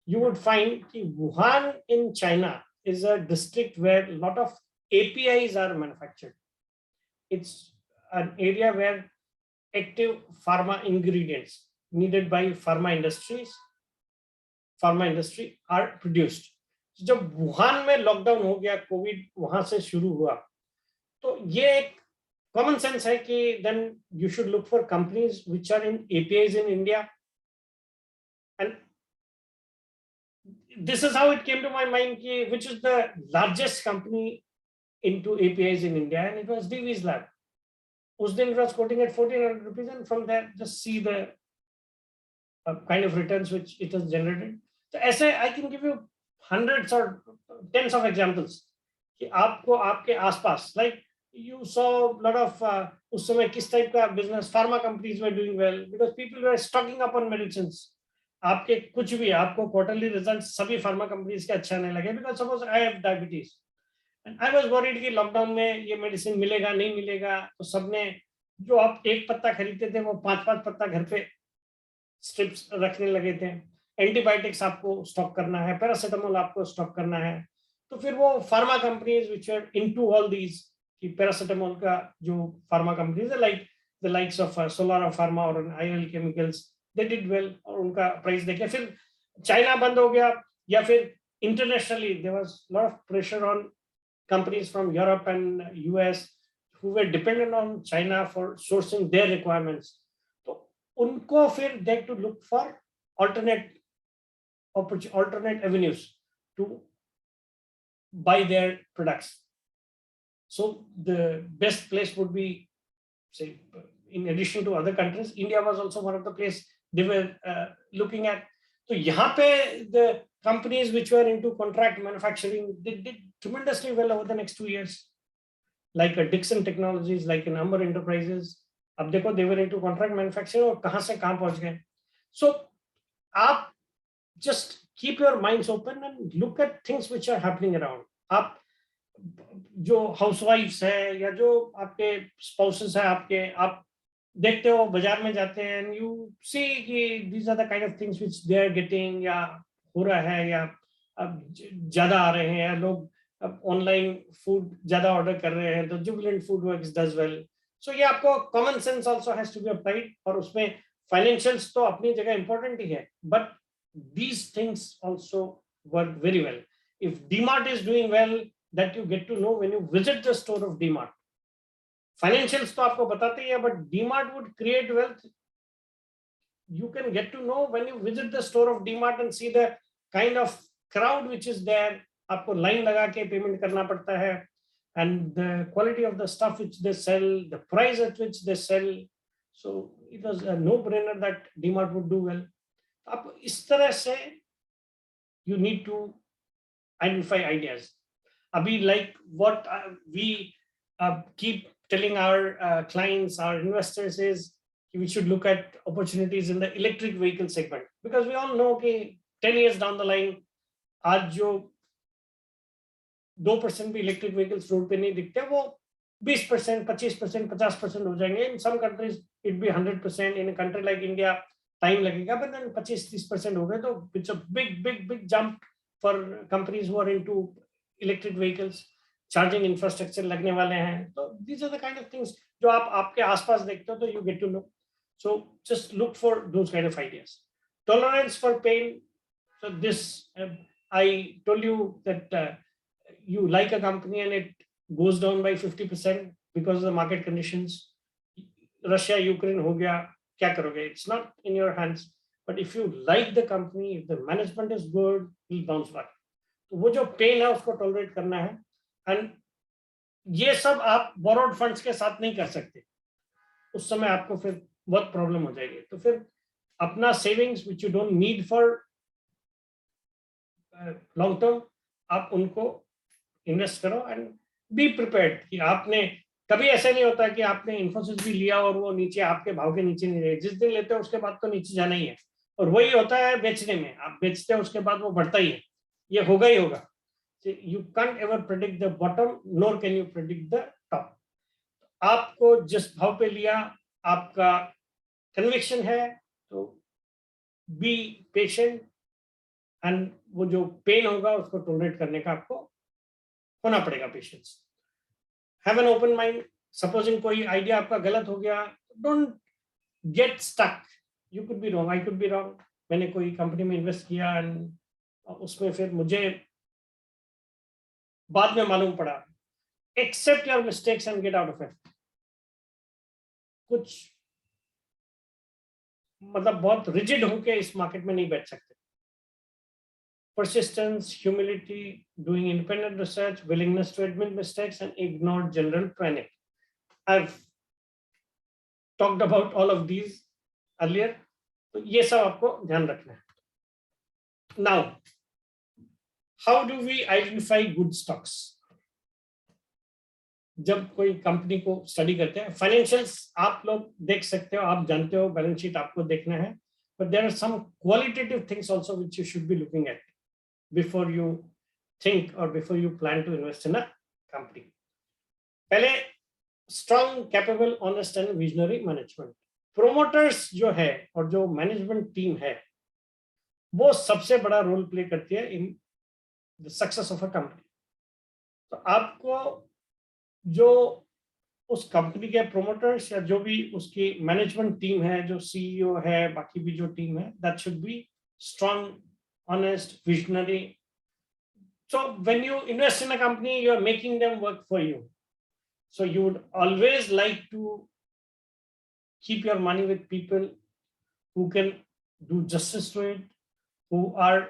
Speaker 5: you would find that Wuhan in China is a district where a lot of APIs are manufactured. It's an area where active pharma ingredients needed by pharma industry are produced. So जब Wuhan में lockdown हो गया, Covid वहां से शुरू हुआ, तो ये एक कॉमन सेंस है कि then you should look for companies which are in APIs in India. And this is how it came to my mind, which is the largest company into APIs in India, and it was Divi's Lab. Us din it was quoting at 1,400 rupees, and from there just see the kind of returns which it has generated. So as I can give you hundreds or tens of examples. कि आपको आपके आसपास, like you saw a lot of उस समय किस type का business, pharma companies were doing well because people were stocking up on medicines. आपके कुछ भी, आपको क्वार्टरली रिजल्ट सभी फार्मा कंपनीज के अच्छे आने लगे because suppose I have diabetes and I was worried कि लॉकडाउन में ये मेडिसिन मिलेगा नहीं मिलेगा, तो सबने जो आप एक पत्ता खरीदते थे वो 5-5 पत्ता घर पे स्ट्रिप्स रखने लगे थे. एंटीबायोटिक्स आपको स्टॉक करना है, पैरासिटामोल आपको स्टॉक करना है. तो फिर वो pharma companies which are into all these, कि पैरासिटामोल का जो फार्मा कंपनीज है like the likes of Solara pharma और IL chemicals, they did well और उनका प्राइस देखे. फिर चाइना बंद हो गया, या फिर internationally there was lot of pressure on companies from Europe and US who were dependent on China for sourcing their requirements. तो उनको फिर they had to look for alternate avenues to buy their products. So the best place would be, say, in addition to other countries, India was also one of the place they were looking at. So यहाँ पे the companies which were into contract manufacturing, they did tremendously well over the next 2 years. Like a Dixon Technologies, like an Amber Enterprises. अब देखो they were into contract manufacturing और कहाँ से कहाँ पहुँच गए. So आप just keep your minds open and look at things which are happening around. आप जो housewives है या जो आपके spouses है आपके, आप देखते हो बाजार में जाते हैं and you see कि these are the kind of things which they are getting, या हो रहा है, या अब ज़्यादा आ रहे हैं, या लोग अब ऑनलाइन फूड ज्यादा ऑर्डर कर रहे हैं, तो Jubilant food works does well. So ये आपको common sense also has to be applied, और उसमें फाइनेंशियल्स तो अपनी जगह इंपॉर्टेंट ही है, but these things also work very well. If DMart is doing well, that you get to know when you visit the store of DMart. Financials तो आपको बताते ही है, but DMart would create wealth. You can get to know when you visit the store of DMart and see the kind of crowd which is there. आपको line लगा के payment करना पड़ता है, and the quality of the stuff which they sell, the price at which they sell. So it was a no-brainer that DMart would do well. आप इस तरह से you need to identify ideas. अभी like what we keep telling our clients, our investors is we should look at opportunities in the electric vehicle segment, because we all know कि 10 years down the line आज जो 2% भी electric vehicles road पे नहीं दिखते, वो 20%, 25%, 50% हो जाएंगे. In some countries it be 100%. In country like India time लगेगा, बट देन 25-30% हो गए, तो it's a big jump for companies who are into electric vehicles. Charging infrastructure लगने वाले हैं, तो these are the kind of things जो आप आपके आसपास देखते हो, तो you get to know. So just look for those kind of ideas. Tolerance for pain. So this, I told you that you like a company and it goes down by 50% because of the market conditions. Russia, Ukraine हो गया, क्या करोगे? It's not in your hands. But if you like the company, if the management is good, you'll bounce back. तो वो जो pain है उसको tolerate करना है, and ये सब आप borrowed funds के साथ नहीं कर सकते. उस समय आपको फिर बहुत प्रॉब्लम हो जाएगी. तो फिर अपना savings which you don't need for long term, आप उनको इन्वेस्ट करो एंड बी प्रिपेयर्ड. कि आपने कभी ऐसा नहीं होता कि आपने इन्फोसिस भी लिया और वो नीचे आपके भाव के नीचे नहीं रहे. जिस दिन लेते हो उसके बाद तो नीचे जाना ही है, और वही होता है बेचने में. आप बेचते हो उसके बाद वो बढ़ता ही है, ये होगा ही होगा. You can't ever predict the bottom, NOR can you predict the top. आपको जिस भाव पे लिया, आपका कन्विक्शन है, तो बी पेशेंट, एंड वो जो पेन होगा उसको टॉलरेट करने का आपको होना पड़ेगा patience. Have an open mind. Supposing कोई आइडिया आपका गलत हो गया, don't get stuck. You could be wrong, I could be wrong. मैंने कोई कंपनी में इन्वेस्ट किया एंड उसमें फिर मुझे बाद में मालूम पड़ा. Accept your mistakes and get out of it. कुछ मतलब बहुत रिजिड होके इस मार्केट में नहीं बैठ सकते. Persistence, humility, doing independent research, willingness to admit mistakes, and ignore general panic. I've talked about all of these earlier. तो ये सब आपको ध्यान रखना है. Now, how do we identify good stocks? जब कोई कंपनी को स्टडी करते हैं. फाइनेंशियल्स आप लोग देख सकते हो, आप जानते हो, बैलेंस शीट आपको देखना है, but there are some qualitative things also which you should be looking at before you think or before you plan to invest in a company. पहले strong, capable, honest and visionary management. Promoters जो है और जो management team है वो सबसे बड़ा role play करती है in the success of a company. तो आपको जो उस कंपनी के प्रोमोटर्स या जो भी उसकी मैनेजमेंट टीम है, जो सीईओ है, बाकी भी जो टीम है, that should be strong, honest, visionary. So when you invest in a company, you are making them work for you. So you would always like to keep your money with people who can do justice to it, who are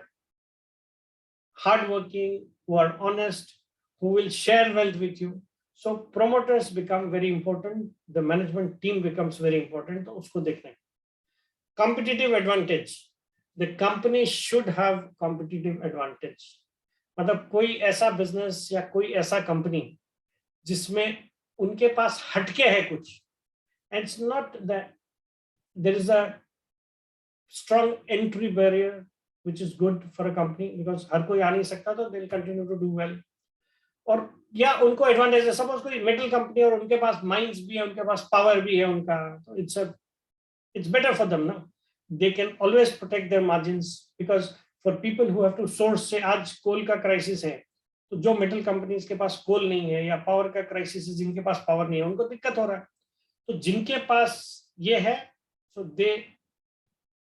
Speaker 5: hardworking, who are honest, who will share wealth with you. So promoters become very important. The management team becomes very important. तो उसको देखना है. Competitive advantage. The company should have competitive advantage. मतलब कोई ऐसा business या कोई ऐसा company जिसमें उनके पास हटके है कुछ. And it's not that there is a strong entry barrier which is good for a company because हर कोई आ नहीं सकता, तो they'll continue to do well. और या उनको एडवांटेज है, सपोज कोई मेटल कंपनी और उनके पास माइंस भी है, उनके पास पावर भी है उनका, तो इट्स बेटर फॉर देम ना. They can always protect their margins because for people who have to source. Say आज कोल का क्राइसिस है, तो जो मेटल कंपनीज के पास कोल नहीं है, या पावर का क्राइसिस है, जिनके पास पावर नहीं है, उनको दिक्कत हो रहा है. तो जिनके पास ये है, सो दे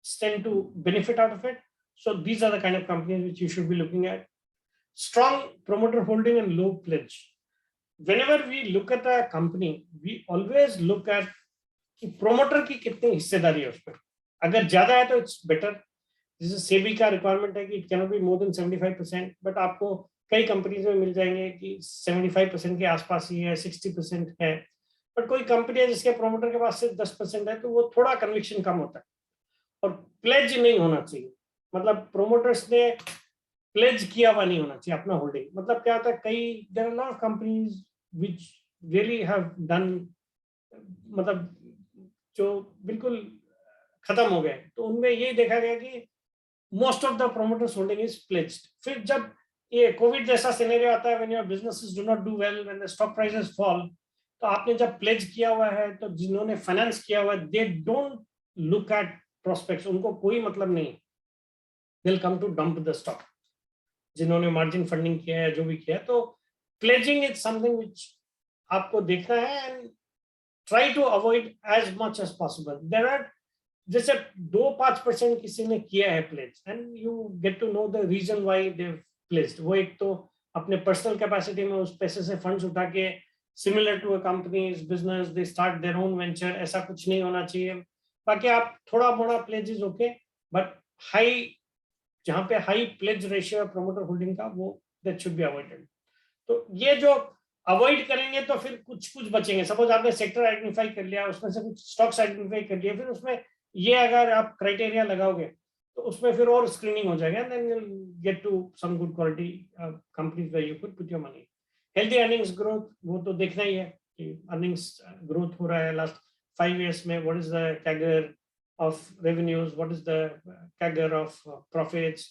Speaker 5: stand to benefit out of it. So these are the kind of companies which you should be looking at. Strong promoter holding and low pledge. Whenever we look at a company, we always look at कि promoter की कितनी हिस्सेदारी है उसमें. अगर ज्यादा है तो it's better. जैसे सेबी का रिक्वायरमेंट है कि it cannot be more than 75%, but आपको कई कंपनीज में मिल जाएंगे कि 75% के आसपास ही है, 60% है. बट कोई कंपनी है जिसके प्रोमोटर के पास सिर्फ 10% है, तो वो थोड़ा कन्विक्शन कम होता है. और प्लेज नहीं होना चाहिए, मतलब प्रोमोटर्स ने प्लेज किया हुआ नहीं होना चाहिए अपना होल्डिंग. मतलब क्या होता है, कई there are lot of companies which really have done, मतलब जो बिल्कुल खत्म हो गए, तो उनमें ये देखा गया कि most of the promoters holding is pledged. फिर जब ये कोविड जैसा सिनेरियो आता है, when your businesses do not do well, when the stock prices fall, तो आपने जब प्लेज किया हुआ है, तो जिन्होंने फाइनेंस किया हुआ है, they don't look at prospects. उनको कोई मतलब नहीं, they'll come to dump the stock. जिन्होंने मार्जिन फंडिंग किया है, जो भी किया है, तो pledging is something which आपको देखना है and try to avoid as much as possible. There are जैसे 2-5% किसी ने किया है pledge and you get to know the reason why they've pledged. वो एक तो अपने पर्सनल कैपेसिटी में उस पैसे से फंड्स उठा के similar to a company's business they start their own venture, ऐसा कुछ नहीं होना चाहिए. बाकी आप थोड़ा मोड़ा प्लेजेस ओके, बट हाई, जहां पे हाई प्लेज रेशियो है प्रोमोटर होल्डिंग का, वो दैट शुड बी अवॉइडेड. तो ये जो अवॉइड करेंगे तो फिर कुछ बचेंगे. सपोज आपने सेक्टर आइडेंटिफाई कर लिया, उसमें से कुछ स्टॉक्स आइडेंटिफाई कर लिया, फिर उसमें ये अगर आप क्राइटेरिया लगाओगे तो उसमें फिर और स्क्रीनिंग हो जाएगा, then you will get to some good quality companies where you could put your money. Healthy earnings growth, वो तो देखना ही है कि अर्निंग्स ग्रोथ हो रहा है लास्ट 5 years में. what is the CAGR of revenues, what is the CAGR of profits,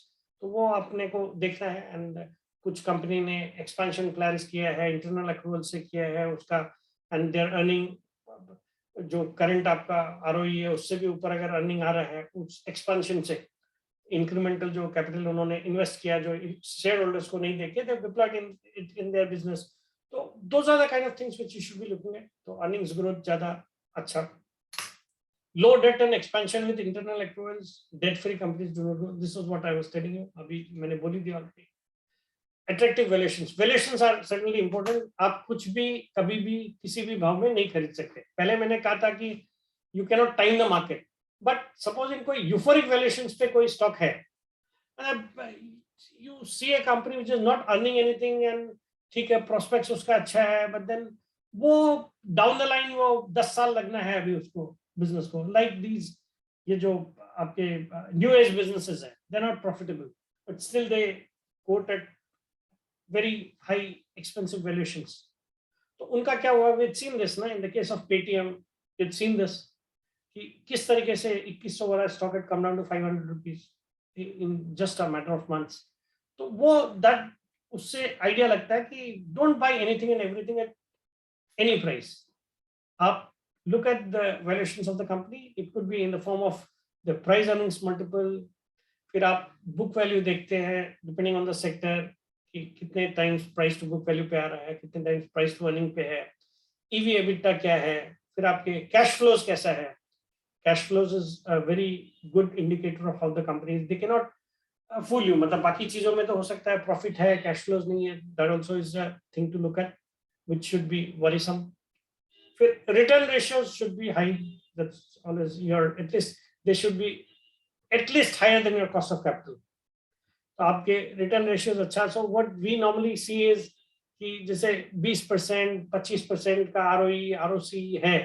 Speaker 5: तो वो अपने को देखना है. एंड कुछ कंपनी ने एक्सपेंशन प्लान्स किया है, इंटरनल अक्रूवल से किया है उसका, एंड देयर अर्निंग, जो करंट आपका ROE है उससे भी ऊपर अगर अर्निंग आ रहा है उस एक्सपेंशन से, इंक्रीमेंटल जो कैपिटल उन्होंने इन्वेस्ट किया जो शेयर होल्डर्स को नहीं देके, they deployed in their business. तो those are the kind of things which you should be looking at. तो अर्निंग्स ग्रोथ ज्यादा अच्छा. Low debt and expansion with internal accruals. Debt free companies do not do. This is what I was telling you. अभी मैंने बोली थी already. Attractive valuations. Valuations are certainly important. आप कुछ भी कभी भी किसी भी भाव में नहीं खरीद सकते. पहले मैंने कहा था कि you cannot time the market. But suppose in कोई euphoric valuations पे कोई stock है, you see a company which is not earning anything and ठीक है prospects उसका अच्छा है, but then वो डाउन द लाइन वो 10 साल लगना है अभी उसको बिजनेस को. लाइक दीज, ये जो आपके न्यू एज बिजनेसेस है, they are not profitable but still they quote at very high expensive valuations. तो उनका क्या हुआ, we've seen this ना, in the case of Paytm, we've seen this कि किस तरीके से 2100 वाला stock had come down to 500 rupees in just a matter of months. तो वो that उससे आइडिया लगता है कि don't buy anything and everything at any price. आप look at the valuations of the company, it could be in the form of the price earnings multiple, फिर आप book value देखते हैं depending on the sector कि कितने times price to book value पे आ रहा है, कितने टाइम्स प्राइस टू अर्निंग पे है, ईवी एबिटा क्या है, फिर आपके कैश फ्लोज कैसा है. Cash flows is a very good indicator of how the company is. They can not fool you, मतलब बाकी चीजों में तो हो सकता है प्रॉफिट है, कैश फ्लोज नहीं है, that also is a thing to look at which should be worrisome. फिर return ratios should be high, that's always your, at least they should be at least higher than your cost of capital. तो आपके return ratios अच्छा. So what we normally C is कि जैसे 20%, 25% का ROE, ROC है,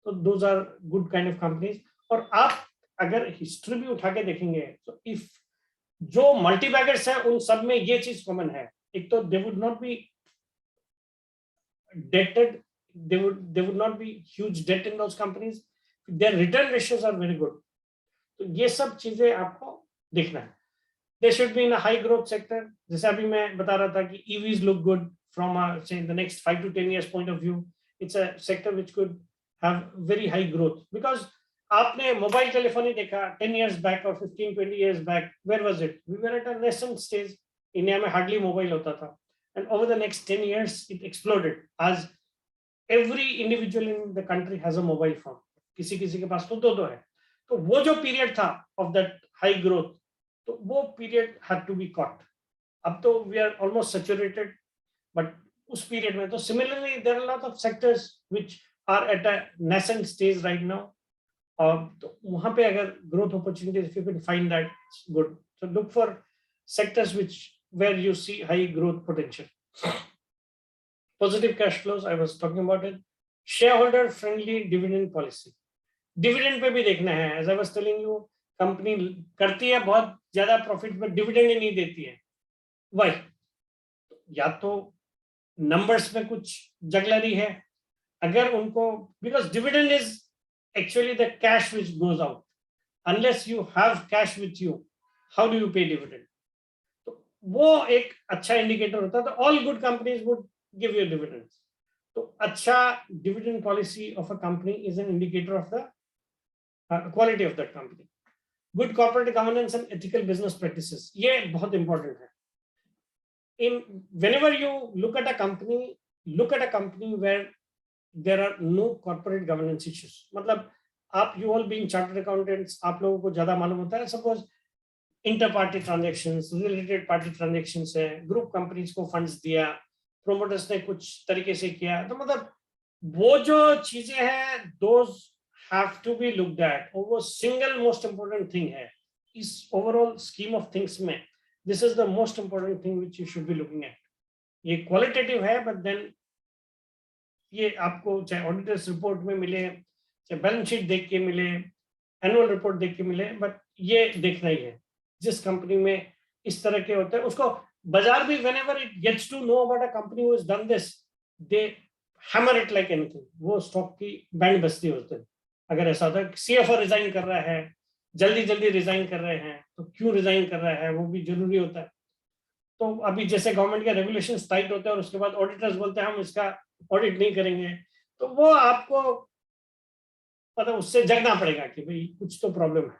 Speaker 5: तो those are good kind of companies. और आप अगर हिस्ट्री भी उठा के देखेंगे तो इफ जो मल्टी बैगर्स है उन सब में ये चीज कॉमन है. एक तो they would not be debted, they would not be huge debt in those companies, their return ratios are very good. तो ये सब चीजें आपको देखना है. They should be in a high growth sector. जैसे अभी मैं बता रहा था कि EVs look good from say the next 5 to 10 years point of view. It's a sector which could have very high growth because आपने मोबाइल टेलीफोनी देखा 10 years back or 15-20 years back. Where was it? We were at a nascent stage. India में hardly mobile होता था. And over the next 10 years it exploded as every individual in the country has a mobile phone. किसी किसी के पास तो दो है. तो वो जो पीरियड था of that high growth, तो वो period had to be caught. अब तो we are almost saturated, but उस पीरियड में तो similarly there are lot of sectors which are at a nascent stage right now. और तो वहां पे अगर growth opportunities, if you can find that, good. So look for sectors which where you see high growth potential. Positive cash flows, I was talking about it. Share holder friendly dividend policy, dividend पे भी देखना है. As I was telling you, company करती है बहुत ज्यादा profit में, dividend ही नहीं देती है. वाई? या तो नंबर्स में कुछ जगलरी है, अगर उनको, because dividend is actually the cash which goes out. Unless you have cash with you, how do you पे डिविडेंड? तो वो एक अच्छा इंडिकेटर होता है. तो all good companies would give you dividends. तो अच्छा dividend policy of a company is an indicator of the quality of that company. Good corporate governance and ethical business practices, ये बहुत important है. Whenever you look at a company where there are no corporate governance issues. मतलब आप, you all being chartered accountants, आप लोगों को ज्यादा मालूम होता है. Suppose inter-party transactions, related party transactions है, group companies को funds दिया, promoters ने कुछ तरीके से किया, तो मतलब वो जो चीजें हैं, those have to be looked at. वो single most important thing है इस overall scheme of things में. This is the most important thing which you should be looking at. ये qualitative है, but then ये आपको चाहे ऑडिटर्स रिपोर्ट में मिले, चाहे बैलेंस शीट देख के मिले, एनुअल रिपोर्ट देख के मिले, बट ये देखना ही है. जिस कंपनी में इस तरह के होते हैं, उसको बाजार भी whenever it gets to know about a company who has done this, they hammer it like anything. वो स्टॉक की बैंड बजती होते हैं. अगर ऐसा होता है सीएफओ रिजाइन कर रहा है, जल्दी रिजाइन कर रहे हैं, तो क्यों रिजाइन कर रहा है वो भी जरूरी होता है. तो अभी जैसे गवर्नमेंट के रेगुलेशंस टाइट होते हैं और उसके बाद ऑडिटर्स बोलते हैं हम इसका ऑडिट नहीं करेंगे, तो वो आपको पता, उससे जगना पड़ेगा कि भाई कुछ तो प्रॉब्लम है.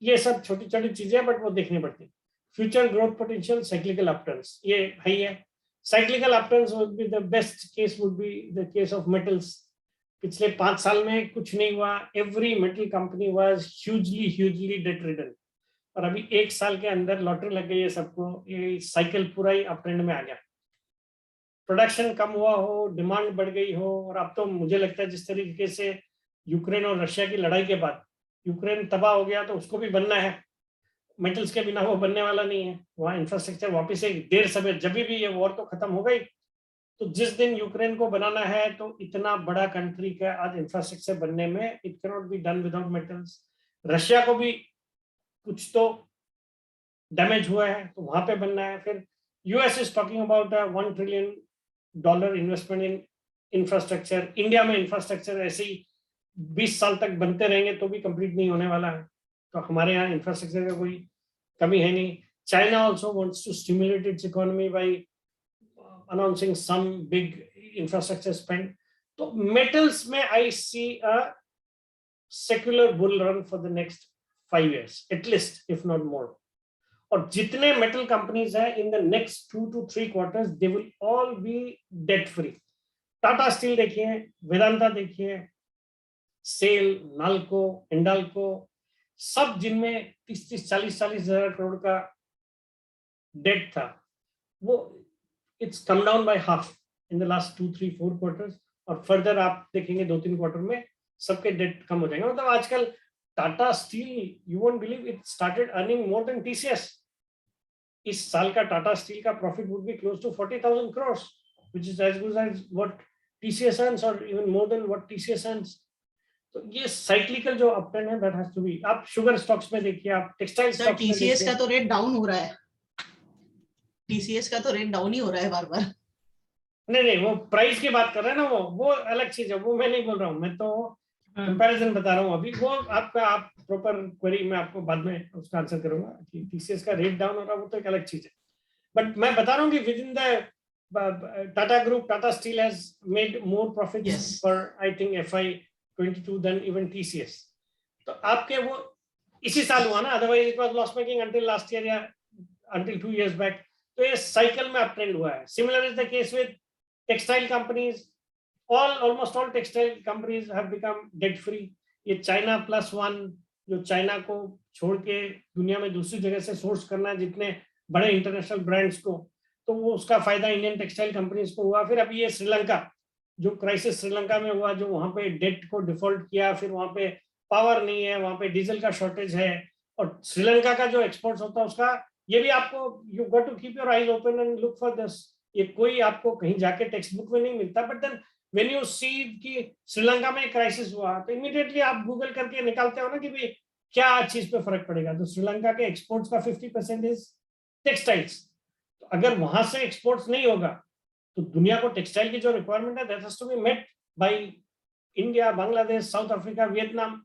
Speaker 5: ये सब छोटी छोटी चीजें, बट वो देखनी पड़ती है. Future growth potential, cyclical upturns, ये है ही है. Cyclical upturns would be the best case, would be the case of metals. पिछले 5 साल में कुछ नहीं हुआ. Every metal company was hugely debt ridden, और अभी 1 साल के अंदर लॉटरी लग गई है सबको. ये साइकिल पूरा ही अप ट्रेंड में आ गया. प्रोडक्शन कम हुआ हो, डिमांड बढ़ गई हो, और अब तो मुझे लगता है जिस तरीके से यूक्रेन और रशिया की लड़ाई के बाद यूक्रेन तबाह हो गया, तो उसको भी बनना है. मेटल्स के बिना वो बनने वाला नहीं है. वहाँ इंफ्रास्ट्रक्चर वापिस एक देर समय, जब भी ये वॉर तो खत्म हो गई, तो जिस दिन यूक्रेन को बनाना है, तो इतना बड़ा कंट्री का आज इंफ्रास्ट्रक्चर बनने में, it can not be done without metals. Russia को भी कुछ तो डैमेज हुआ है, तो वहां पे बनना है. फिर US is talking about $1 trillion dollar investment in infrastructure. India में इंफ्रास्ट्रक्चर ऐसे ही 20 साल तक बनते रहेंगे तो भी कंप्लीट नहीं होने वाला है, तो हमारे यहाँ इंफ्रास्ट्रक्चर का कोई कमी है नहीं। China also wants to stimulate its economy by announcing some big infrastructure spend. तो मेटल्स में I see a secular bull run for the next 5 years at least, if not more. और जितने मेटल कंपनीज हैं in the next 2 to 3 quarters they will all be debt free. Tata steel देखिए, वेदांता देखिए, cell, NALCO, Hindalco, सब जिनमें 30-40 हजार करोड़ का डेट था, वो it's come down by half in the last 2, 3, 4 quarters। और फर्दर आप देखेंगे 2-3 क्वार्टर में सबके डेट कम हो जाएंगे। मतलब आजकल Tata steel, you won't believe, it started earning more than TCS. इस साल का टाटा स्टील का profit would be close to 40,000 crores, which is as good as what TCS earns or even more than what TCS earns। तो ये cyclical जो uptrend है, that has to B. आप sugar stocks में देखिए, आप टेक्सटाइल
Speaker 2: सर
Speaker 5: स्टॉक्स में
Speaker 2: TCS
Speaker 5: देखिए।
Speaker 2: का तो रेट डाउन हो रहा है, टीसीएस का तो रेट डाउन ही हो रहा है बार बार।
Speaker 5: नहीं, वो प्राइस की बात कर रहे हैं ना, वो अलग चीज है, वो मैं नहीं बोल रहा हूँ, मैं तो कंपैरिजन बता रहा हूँ अभी। वो आपका, आप प्रॉपर क्वेरी में आपको बाद में उसका आंसर करूंगा कि टीसीएस का रेट डाउन हो रहा है, वो तो एक अलग चीज है। बट मैं बता रहा हूँ कि within the Tata group, Tata steel has made more profits for I think FY22 than even TCS. तो आपके वो इसी साल हुआ ना, otherwise it was loss making until last year या अंटिल 2 years बैक। तो ये साइकिल में अपट्रेंड हुआ है। Similar is the case with textile companies. almost all textile companies have become debt free। ये चाइना +1, जो चाइना को छोड़ के दुनिया में दूसरी जगह से सोर्स करना है जितने बड़े इंटरनेशनल ब्रांड्स को, तो वो उसका फायदा इंडियन टेक्सटाइल कंपनीज को हुआ। फिर अब ये श्रीलंका, जो क्राइसिस श्रीलंका में हुआ, जो वहां पे डेट को डिफॉल्ट किया, फिर वहां पे पावर नहीं है, वहां पे डीजल का शॉर्टेज है, और श्रीलंका का जो एक्सपोर्ट्स होता है उसका, ये भी आपको, you got to keep your eyes open and look for this. ये कोई आपको कहीं जाके टेक्स्ट बुक में नहीं मिलता, but then when you see कि श्रीलंका में क्राइसिस हुआ, तो इमीडिएटली आप गूगल करके निकालते हो ना कि भाई क्या चीज पे फर्क पड़ेगा। तो श्रीलंका के एक्सपोर्ट्स का 50% इज टेक्सटाइल्स। तो अगर वहां से एक्सपोर्ट्स नहीं होगा तो दुनिया को टेक्सटाइल की जो रिक्वायरमेंट है, that has to be met by India, Bangladesh, South Africa, Vietnam.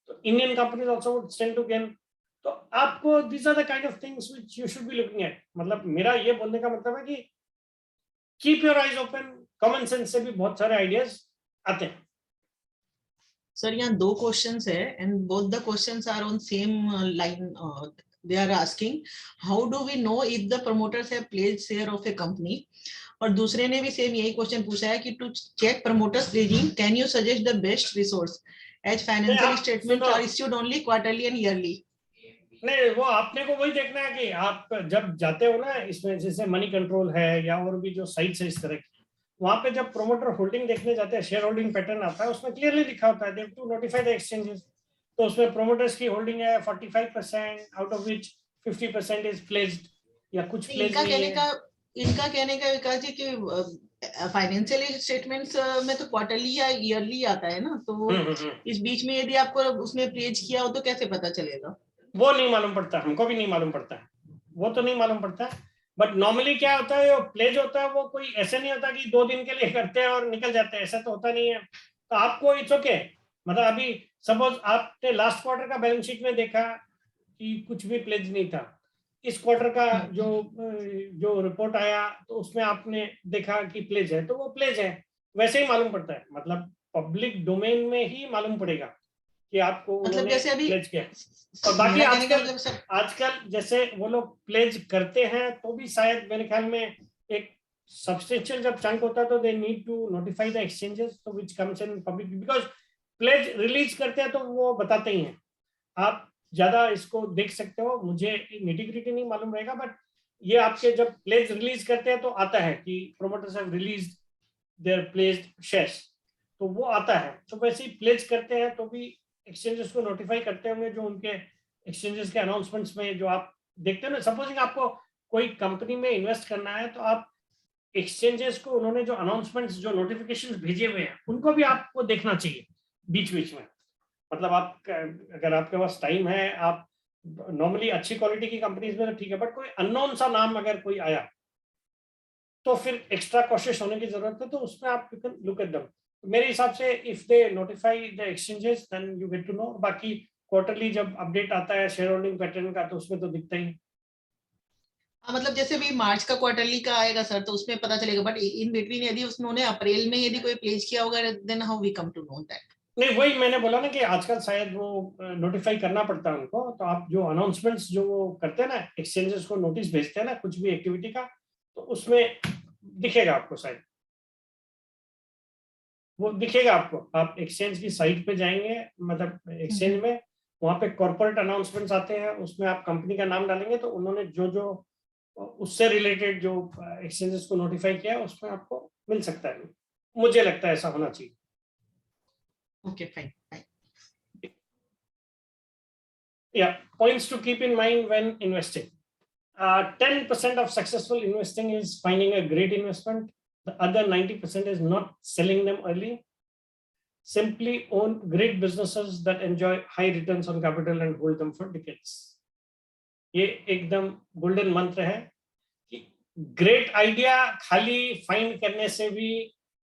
Speaker 5: तो Indian companies also would stand to gain. तो आपको these are the kind of things which you should be looking at. मतलब मेरा ये बोलने का मतलब है कि keep your eyes open. Common sense से भी बहुत सारे आइडियाज आते हैं।
Speaker 2: सर यहाँ 2 क्वेश्चंस है and both the questions are on same line. They are asking how do we know if the promoters have pledged share of a company. और दूसरे ने भी सेम यही क्वेश्चन पूछा है कि to check promoters pledging can you suggest the best resource as financial statements are issued only quarterly and yearly.
Speaker 5: नहीं, वो आपने को वही देखना है कि आप जब जाते हो ना इसमें, जैसे मनी कंट्रोल है या और भी जो साइट्स है इस तरह की, वहां पे जब प्रोमोटर होल्डिंग देखने जाते हैं, शेयर होल्डिंग पैटर्न आता है, उसमें क्लियरली लिखा होता है they have to notify the exchanges. तो उसमें प्रोमोटर्स की होल्डिंग है 45%, out of which 50% is pledged या कुछ प्लेज नहीं है।
Speaker 2: इनका कहने का विकास जी कि फाइनेंशियल स्टेटमेंट्स में तो क्वार्टरली या ईयरली आता है ना, तो इस बीच में यदि आपको उसमें प्लेज किया हो तो कैसे पता चलेगा?
Speaker 5: वो नहीं मालूम पड़ता, हमको भी नहीं मालूम पड़ता है, वो तो नहीं मालूम पड़ता। बट नॉर्मली क्या होता है, प्लेज होता है वो कोई ऐसे नहीं होता कि 2 दिन के लिए करते हैं और निकल जाते हैं, ऐसा तो होता नहीं है। तो आपको इट्स ओके। मतलब अभी सपोज आपने लास्ट क्वार्टर का बैलेंस शीट में देखा कि कुछ भी प्लेज नहीं था, इस क्वार्टर का जो रिपोर्ट आया तो उसमें आपने देखा कि प्लेज है, तो वो प्लेज है, वैसे ही मालूम पड़ता है। मतलब पब्लिक डोमेन में ही मालूम पड़ेगा कि आपको
Speaker 2: मतलब जैसे अभी
Speaker 5: प्लेज किया। और बाकी आजकल जैसे वो लोग प्लेज करते हैं तो भी शायद मेरे ख्याल में एक सब्सटेंशियल जब चंक होता है तो they need to notify the exchanges, तो which comes in public, because pledge release करते हैं तो वो बताते ही हैं। आप ज्यादा इसको देख सकते हो, मुझे निटी-ग्रिटी नहीं मालूम रहेगा, बट ये आपके जब प्लेज रिलीज करते हैं तो आता है कि promoters have released their pledged shares, तो वो आता है। तो वैसे ही प्लेज करते हैं तो भी एक्सचेंजेस को नोटिफाई करते होंगे, जो उनके एक्सचेंजेस के अनाउंसमेंट्स में जो आप देखते हो ना। सपोजिंग आपको कोई कंपनी में इन्वेस्ट करना है तो आप एक्सचेंजेस को, उन्होंने जो अनाउंसमेंट्स, जो नोटिफिकेशंस भेजे हुए हैं, उनको भी आपको देखना चाहिए बीच बीच में। मतलब आप, अगर आपके पास टाइम है, आप नॉर्मली अच्छी क्वालिटी की कंपनीज में तो ठीक है, बट कोई अननोन सा नाम अगर कोई आया तो फिर एक्स्ट्रा कॉशियस होने की जरूरत है, तो उसमें आप you can look at them. मेरे हिसाब से if they notify the exchanges then you get to know. बाकी क्वार्टरली जब अपडेट आता है शेयर होल्डिंग पैटर्न का तो उसमें तो दिखता ही।
Speaker 2: मतलब जैसे भी मार्च का क्वार्टरली का आएगा सर तो उसमें पता चलेगा, बट इन बिटवीन यदि उन्होंने अप्रैल में यदि कोई प्लेस किया होगा then how we come to know that?
Speaker 5: नहीं, वही मैंने बोला ना कि आजकल शायद वो नोटिफाई करना पड़ता है उनको, तो आप जो अनाउंसमेंट्स जो वो करते हैं ना, एक्सचेंजेस को नोटिस भेजते हैं ना कुछ भी एक्टिविटी का, तो उसमें दिखेगा आपको, शायद वो दिखेगा आपको। आप एक्सचेंज की साइट पे जाएंगे, मतलब एक्सचेंज में, वहां पे कॉर्पोरेट अनाउंसमेंट्स आते हैं, उसमें आप कंपनी का नाम डालेंगे तो उन्होंने जो जो उससे रिलेटेड जो एक्सचेंजेस को नोटिफाई किया है उसमें आपको मिल सकता है। मुझे लगता है ऐसा होना चाहिए।
Speaker 2: Okay, fine.
Speaker 5: Yeah, points to keep in mind when investing. 10% of successful investing is finding a great investment. The other 90% is not selling them early. Simply own great businesses that enjoy high returns on capital and hold them for decades. ये एकदम golden मंत्र है कि great idea खाली find करने से भी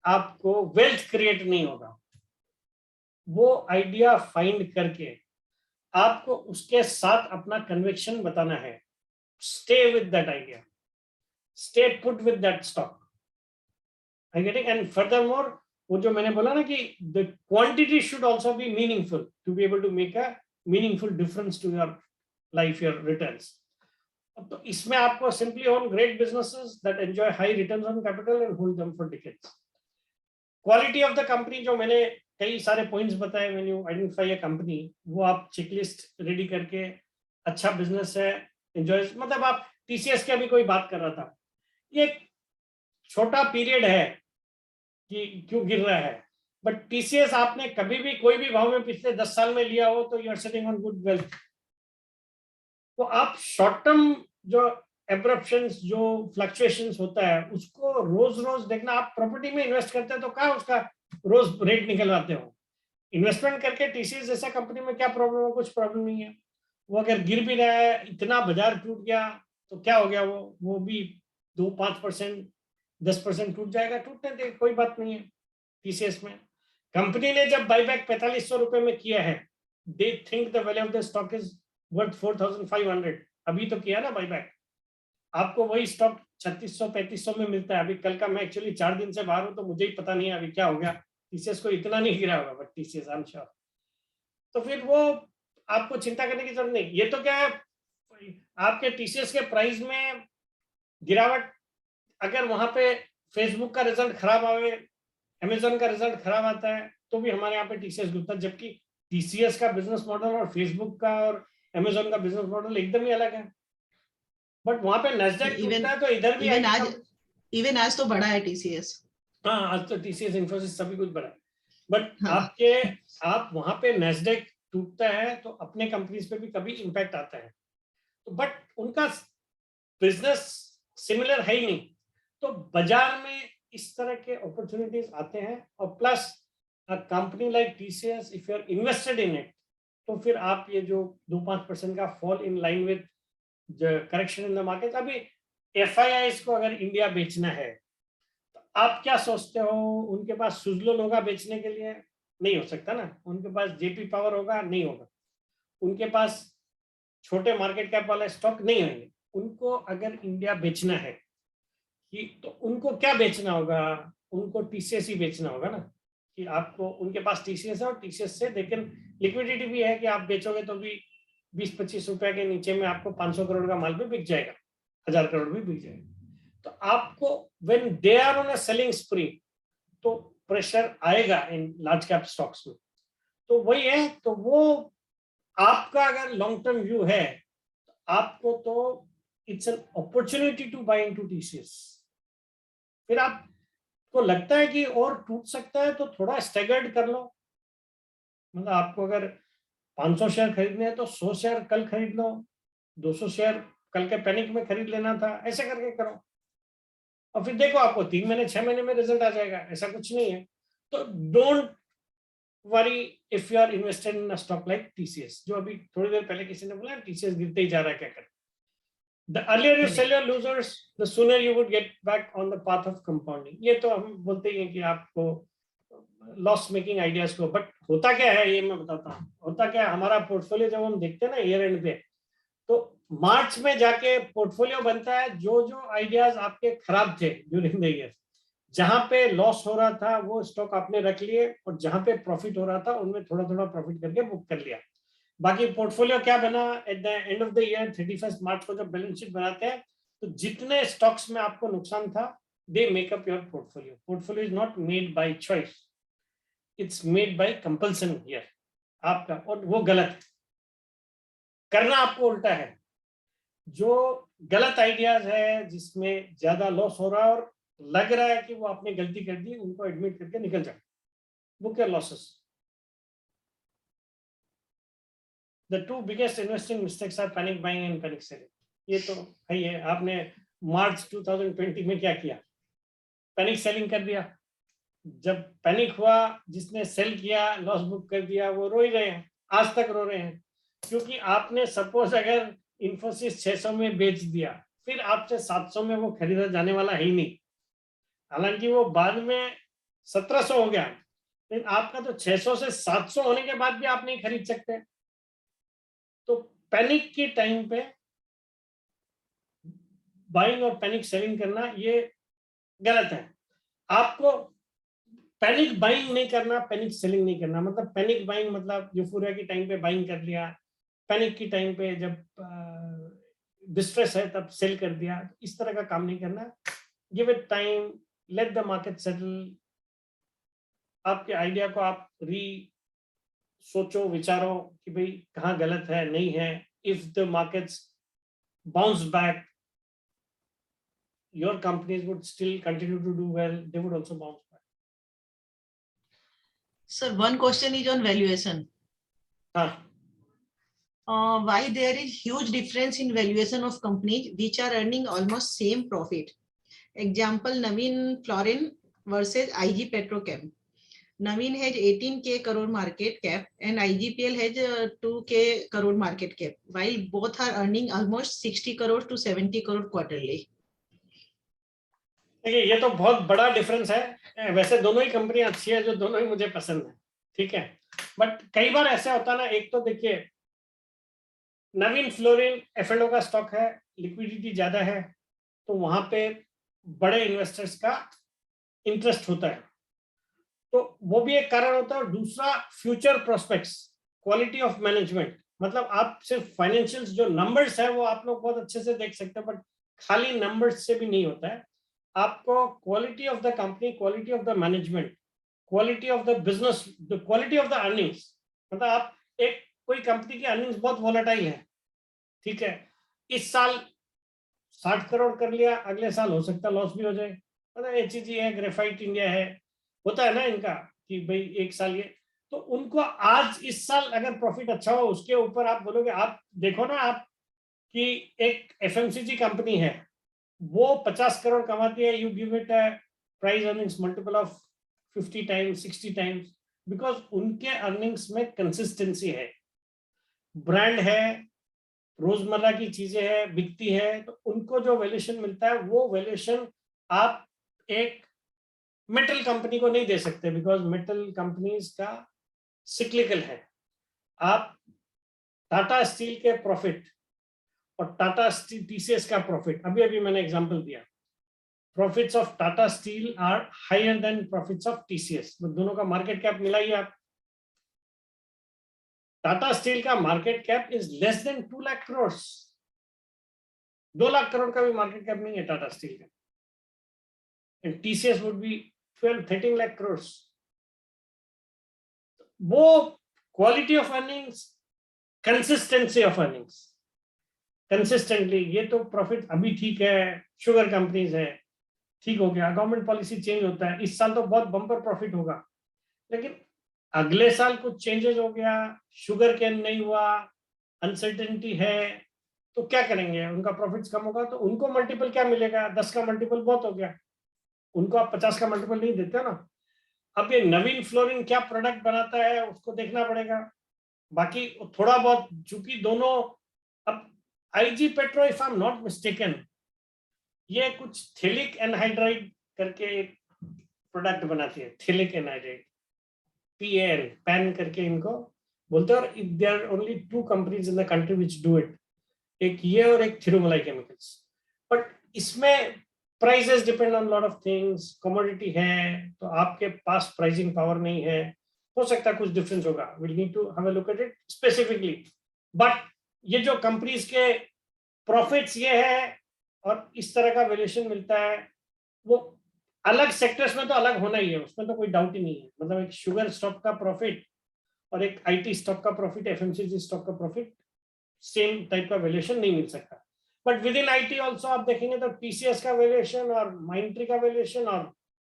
Speaker 5: आपको वेल्थ क्रिएट नहीं होगा। वो आइडिया फाइंड करके आपको उसके साथ अपना कन्विक्शन बताना है। Stay with that idea. Stay put with that stock. I'm getting, and furthermore, वो जो मैंने बोला ना कि the quantity should also be meaningful to be able to make a meaningful difference to your life, your returns. तो इसमें आपको simply own great businesses that enjoy high returns on capital and hold them for decades. Quality of the company जो मैंने कई सारे points बताए, when you identify a company, वो आप चेकलिस्ट रेडी करके अच्छा बिजनेस है, एंजॉय, मतलब आप टीसीएस की अभी कोई बात कर रहा था, ये छोटा पीरियड है कि क्यों गिर रहा है, बट टीसीएस आपने कभी भी कोई भी भाव में पिछले 10 साल में लिया हो तो you are sitting on good wealth. तो आप शॉर्ट टर्म जो एब्रप्शंस, जो फ्लक्चुएशंस होता है उसको रोज रोज देखना। आप प्रॉपर्टी में इन्वेस्ट करते हैं तो क्या उसका रोज रेट निकलवाते हो? इन्वेस्टमेंट करके टीसीएस जैसा कंपनी में क्या प्रॉब्लम है? कुछ प्रॉब्लम नहीं है। वो अगर गिर भी रहा है, इतना बाजार टूट गया तो क्या हो गया, वो भी 2-5% 10% टूट जाएगा, टूटने दे, कोई बात नहीं है। टीसीएस में कंपनी ने जब बाईबैक 4500 रुपए में किया है, they think the value of the stock is worth 4500, अभी तो किया ना बाईबैक, आपको वही स्टॉक 3600-3500 में मिलता है। अभी कल का मैं एक्चुअली 4 दिन से बाहर हूं तो मुझे ही पता नहीं है अभी क्या हो गया। टीसीएस को इतना नहीं गिरा होगा, but TCS I am sure. तो फिर वो आपको चिंता करने की जरूरत नहीं। ये तो क्या है, आपके टीसीएस के प्राइस में गिरावट, अगर वहां पे फेसबुक का रिजल्ट खराब आवे, अमेजोन का रिजल्ट खराब आता है तो भी हमारे यहाँ पे टीसीएस गिरता है, जबकि टीसीएस का बिजनेस मॉडल और फेसबुक का और अमेजोन का बिजनेस मॉडल एकदम ही अलग है। बट वहां पे नैस्डैक टूटता है तो इधर भी
Speaker 2: इवन आज तो बड़ा है टीसीएस।
Speaker 5: हाँ, आज तो टीसीएस, इन्फोसिस सभी कुछ बड़ा है, बट
Speaker 2: हाँ।
Speaker 5: आप वहां पे नैस्डैक टूटता है तो अपने कंपनीज पे भी कभी इंपैक्ट आता है, तो बट उनका बिजनेस सिमिलर है ही नहीं। तो बाजार में इस तरह के अपॉर्चुनिटीज आते हैं, और plus company like TCS, if you are invested in it, तो फिर आप ये जो 2-5% का fall in line with correction in the market. अभी एफआईआईस को अगर इंडिया बेचना है तो आप क्या सोचते हो, उनके पास सुजलोन होगा बेचने के लिए? नहीं हो सकता ना। उनके पास जेपी पावर होगा? नहीं होगा। उनके पास छोटे मार्केट कैप वाले स्टॉक नहीं होंगे। उनको अगर इंडिया बेचना है कि तो उनको क्या बेचना होगा? उनको टीसीएस ही बेचना होगा ना, कि आपको उनके पास टीसीएस है और टीसीएस से, लेकिन लिक्विडिटी भी है कि आप बेचोगे तो भी 20-25 रुपए के नीचे में आपको 500 करोड़ का माल भी बिक जाएगा, 1000 करोड़ भी बिक जाएगा। तो आपको when they are on a selling spree तो प्रेशर आएगा इन लार्ज कैप स्टॉक्स में। तो वही है, तो वो आपका अगर लॉन्ग टर्म व्यू है तो आपको तो it's an opportunity to buy into TCS. फिर आपको लगता है कि और टूट सकता है तो थोड़ा स्टैगर्ड कर लो, मतलब आपको अगर 500 शेयर खरीदने हैं तो 100 शेयर कल खरीद लो, 200 शेयर कल के पैनिक में खरीद लेना था, ऐसे करके करो, और फिर देखो आपको 3 महीने 6 महीने में रिजल्ट आ जाएगा। ऐसा कुछ नहीं है। तो don't worry if you are invested in a stock like TCS, जो अभी थोड़ी देर पहले किसी ने बोला टीसीएस गिरते ही जा रहा है, क्या करें? The earlier you sell your losers, the sooner you would get back on the path of compounding. ये तो हम बोलते हैं कि आपको लॉस मेकिंग आइडियाज को, बट होता क्या है ये मैं बताता हूँ. होता क्या है, हमारा पोर्टफोलियो जब हम देखते हैं ना ईयर एंड पे, तो मार्च में जाके पोर्टफोलियो बनता है. जो जो आइडियाज आपके खराब थे ड्यूरिंग द ईयर, जहां पे लॉस हो रहा था वो स्टॉक आपने रख लिए, और जहां पे प्रॉफिट हो रहा था उनमें थोड़ा थोड़ा प्रॉफिट करके बुक कर लिया. बाकी पोर्टफोलियो क्या बना at the end of the year 31 मार्च को जब बैलेंस शीट बनाते हैं, तो जितने स्टॉक्स में आपको नुकसान था, they make up your portfolio. Portfolio is not made by choice, it's made by compulsion here आपका, और वो गलत है. करना आपको उल्टा है. जो गलत आइडियाज है, जिसमें ज्यादा लॉस हो रहा है और लग रहा है कि वो आपने गलती कर दी, उनको एडमिट करके निकल जाए. Book your losses. The two biggest investing mistakes are panic buying and panic selling. ये तो है. आपने मार्च 2020 में क्या किया? पैनिक सेलिंग कर दिया. जब पैनिक हुआ, जिसने सेल किया, लॉस बुक कर दिया, वो रो ही रहे हैं, आज तक रो रहे हैं. क्योंकि आपने सपोज अगर इन्फोसिस 600 में बेच दिया, फिर आपसे 700 में वो खरीदा जाने वाला है ही नहीं. हालांकि वो बाद में 1700 हो गया, लेकिन आपका तो 600 से 700 होने के बाद भी आप नहीं खरीद सकते. तो पैनिक के टाइम पे बाइंग और पैनिक सेलिंग करना ये गलत है. आपको पैनिक बाइंग नहीं करना, पैनिक सेलिंग नहीं करना. मतलब पैनिक बाइंग मतलब यूफोरिया के टाइम पे बाइंग कर लिया, पैनिक की टाइम पे जब डिस्ट्रेस है तब सेल कर दिया. इस तरह का काम नहीं करना. Give it time, let the market settle. आपके आइडिया को आप सोचो, विचारो कि भाई कहाँ गलत है, नहीं है. If the markets bounce back, your companies would still continue to do well, they would also bounce back.
Speaker 2: Sir, one question is on valuation. Why there is huge difference in valuation of companies which are earning almost same profit? Example, Navin Florin versus IG Petrochem. Navin has 18K crore market cap and IGPL has 2K crore market cap, while both are earning almost 60 crore to 70 crore quarterly.
Speaker 5: देखिए, ये तो बहुत बड़ा difference है. वैसे दोनों ही company अच्छी है, जो दोनों ही मुझे पसंद है, ठीक है. बट कई बार ऐसा होता है ना, एक तो देखिए नवीन फ्लोरिन एफएलओ का स्टॉक है, लिक्विडिटी ज्यादा है, तो वहां पे बड़े इन्वेस्टर्स का इंटरेस्ट होता है, तो वो भी एक कारण होता है. और दूसरा, future prospects, quality of management. मतलब आप सिर्फ फाइनेंशियल्स जो नंबर्स है वो आप लोग बहुत अच्छे से देख सकते हैं, बट खाली नंबर्स से भी नहीं होता है. आपको quality of the company, quality of the management, quality of the business, the quality of the earnings. मतलब आप एक कोई कंपनी की अर्निंग्स बहुत वोलेटाइल है, ठीक है. इस साल 60 करोड़ कर लिया, अगले साल हो सकता है लॉस भी हो जाए. मतलब एचईजी है, ग्रेफाइट इंडिया है, होता है ना इनका कि भाई एक साल ये, तो उनको आज इस साल अगर प्रॉफिट अच्छा हो, उसके ऊपर आप बोलोगे. आप देखो ना, आप कि एक एफएमसीजी कंपनी है, वो 50 करोड़ कमाती है, you give it a price earnings multiple of 50 times, 60 times, because उनके अर्निंग्स में कंसिस्टेंसी है, ब्रांड है, रोजमर्रा की चीजें है, बिकती है, तो उनको जो वैल्यूएशन मिलता है वो वैल्यूएशन आप एक मेटल कंपनी को नहीं दे सकते, बिकॉज मेटल कंपनीज का सिक्लिकल है. आप टाटा स्टील के प्रॉफिट और टाटा स्टील टीसीएस का प्रॉफिट, अभी अभी मैंने एग्जांपल दिया, profits of Tata steel are higher than profits of TCS. दोनों का मार्केट कैप मिलाइए आप. टाटा स्टील का market cap is less than 2 lakh crore. 2 lakh crore का भी मार्केट कैप नहीं है टाटा स्टील का. And TCS would be 12-13 lakh crore. वो quality of earnings, consistency of earnings, consistently. ये तो प्रॉफिट अभी ठीक है, शुगर कंपनीज है, ठीक हो गया, गवर्नमेंट पॉलिसी चेंज होता है, इस साल तो बहुत बम्पर प्रॉफिट होगा, लेकिन अगले साल कुछ चेंजेस हो गया, शुगर कैन नहीं हुआ, अनसर्टेनिटी है, तो क्या करेंगे? उनका प्रॉफिट्स कम होगा, तो उनको मल्टीपल क्या मिलेगा? 10 का मल्टीपल बहुत हो गया, उनको आप 50 का मल्टीपल नहीं देते ना. अब ये नवीन फ्लोरिन क्या प्रोडक्ट बनाता है उसको देखना पड़ेगा. बाकी थोड़ा बहुत, चूंकि दोनों, अब IG Petro, if I'm not mistaken, ये कुछ थिलिक एनहाइड्राइड करके एक प्रोडक्ट बनाती है, थिलिक एनहाइड्राइड, PAN, पैन करके इनको बोलते हैं, और there are only 2 companies in the country which do it, एक ये और एक थिरुमलाई केमिकल्स. बट इसमें prices depend on lot of things, commodity है तो आपके पास प्राइसिंग पावर नहीं है, हो सकता है कुछ डिफरेंस होगा. We need to have a look at it specifically. But ये जो कंपनीज के प्रॉफिट्स ये है और इस तरह का वैल्यूएशन मिलता है, वो अलग सेक्टर्स में तो अलग होना ही है, उसमें तो कोई डाउट ही नहीं है. मतलब एक शुगर स्टॉक का प्रॉफिट और एक IT स्टॉक का प्रॉफिट, FMCG स्टॉक का प्रॉफिट, सेम टाइप का वैल्यूएशन नहीं मिल सकता. But with in IT also आप देखेंगे तो TCS का वैल्यूएशन और माइंट्री का वैल्यूएशन और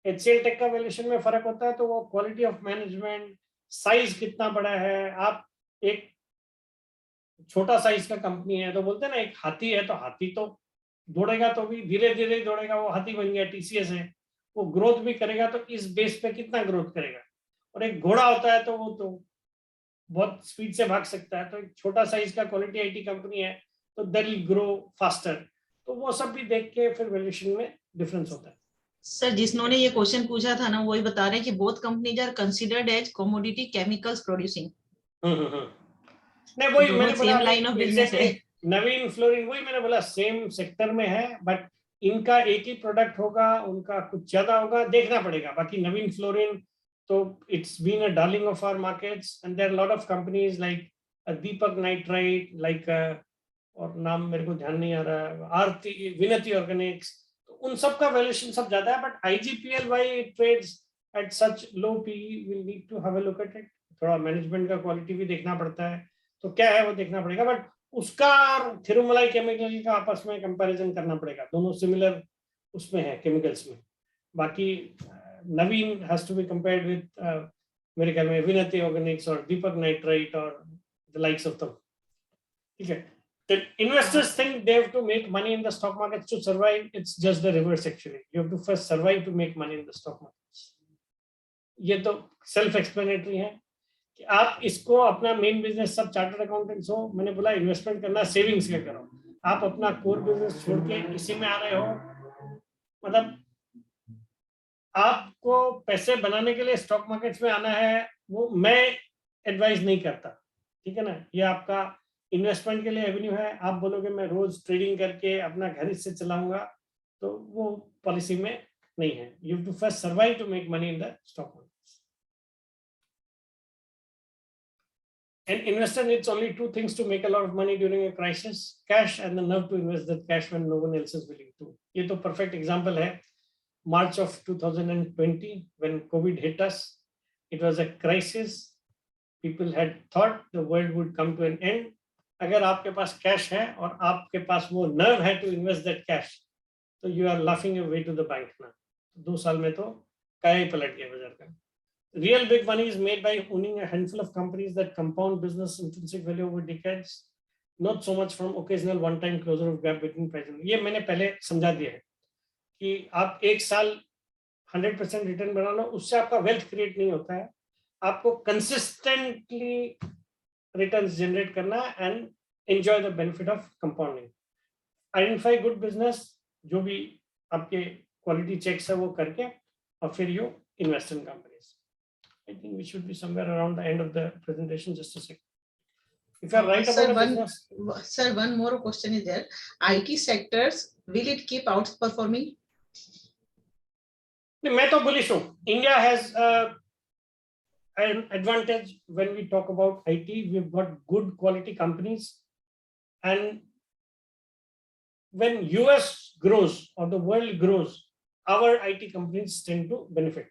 Speaker 5: HCL टेक का वैल्यूएशन में फर्क होता है. तो वो क्वालिटी ऑफ मैनेजमेंट, साइज कितना बड़ा है. आप एक छोटा साइज का कंपनी है तो बोलते हैं ना, एक हाथी है तो हाथी तो दौड़ेगा तो भी धीरे धीरे दौड़ेगा, वो हाथी बन गया. TCS है, वो ग्रोथ भी करेगा तो इस बेस पे कितना ग्रोथ करेगा. और एक घोड़ा होता है तो वो तो बहुत स्पीड से भाग सकता है. तो एक छोटा साइज का क्वालिटी IT कंपनी है तो दे विल ग्रो फास्टर. तो वो सब भी देख के फिर वैल्यूएशन में डिफरेंस होता है.
Speaker 2: सर, जिन्होंने ये क्वेश्चन पूछा था ना, वही बता रहे हैं कि both companies are considered as commodity chemicals producing.
Speaker 5: नहीं, वही
Speaker 2: दोनों
Speaker 5: मैंने बोला
Speaker 2: same line of business है.
Speaker 5: नवीन फ्लोरिन, वही मैंने बोला सेम सेक्टर में है, बट इनका एक ही प्रोडक्ट होगा, उनका कुछ ज्यादा होगा, देखना पड़ेगा. बाकी नवीन फ्लोरिन तो it's been a darling of our markets and there are lot of companies like Deepak nitrite, like और नाम मेरे को ध्यान नहीं आ रहा है, आरती, विनती ऑर्गेनिक्स. तो उन सब का वैल्यूएशन सब ज्यादा है. But IGPL why trades at such low PE, will need to have a look at it. थोड़ा मैनेजमेंट का क्वालिटी भी देखना पड़ता है, तो क्या है वो देखना पड़ेगा. बट उसका और थिरुमलाई केमिकल का आपस में कंपैरिजन करना पड़ेगा, दोनों सिमिलर उसमें है केमिकल्स में. बाकी Navin has to be compared with मेरे ख्याल में विनती ऑर्गेनिक्स और दीपक नाइट्राइट और द लाइक्स ऑफ दम. ठीक है. The investors think they have to make money in the stock markets to survive. It's just the reverse actually. You have to first survive to make money in the stock markets. ये तो self explanatory है कि आप इसको अपना main business, सब chartered accountants हो, मैंने बोला इन्वेस्टमेंट करना सेविंग्स का करो. आप अपना कोर बिजनेस छोड़ के इसी में आ रहे हो, मतलब आपको पैसे बनाने के लिए स्टॉक मार्केट्स में आना है, वो मैं एडवाइज नहीं करता. ठीक है ना. ये आपका इन्वेस्टमेंट के लिए एवेन्यू है. आप बोलोगे मैं रोज ट्रेडिंग करके अपना घर इससे चलाऊंगा, तो वो पॉलिसी में नहीं है. You have to first survive to make money in the stock market. An investor needs only 2 things to make a lot of money during a crisis: cash and the nerve to invest that cash when no one else is willing to. ये तो perfect example है. March of 2020, when COVID hit us, it was a crisis. People had thought the world would come to an end. अगर आपके पास cash है और आपके पास वो nerve है टू इन्वेस्ट दैट कैश, तो you are laughing your way to the bank ना. 2 साल में तो काया ही पलट गया बाजार का. Real big money is made by owning a handful of companies that compound business intrinsic value over decades, not so much from occasional one-time closure of gap between prices. ये मैंने पहले समझा दिया है कि आप एक साल 100% रिटर्न बना लो, उससे आपका वेल्थ क्रिएट नहीं होता है. आपको कंसिस्टेंटली रिटर्न्स जनरेट करना and enjoy the benefit of compounding. Identify good business, जो भी आपके क्वालिटी चेक्स है वो करके, और फिर you invest in companies. I think we should be somewhere around the end of the presentation. Just a second. If you are right
Speaker 2: Sir,
Speaker 5: about a business.
Speaker 2: Sir, one more question is there. IT sectors, will it keep outperforming?
Speaker 5: मैं तो bullish हूँ. India has an advantage when we talk about IT. We've got good quality companies, and when US grows or the world grows, our IT companies tend to benefit.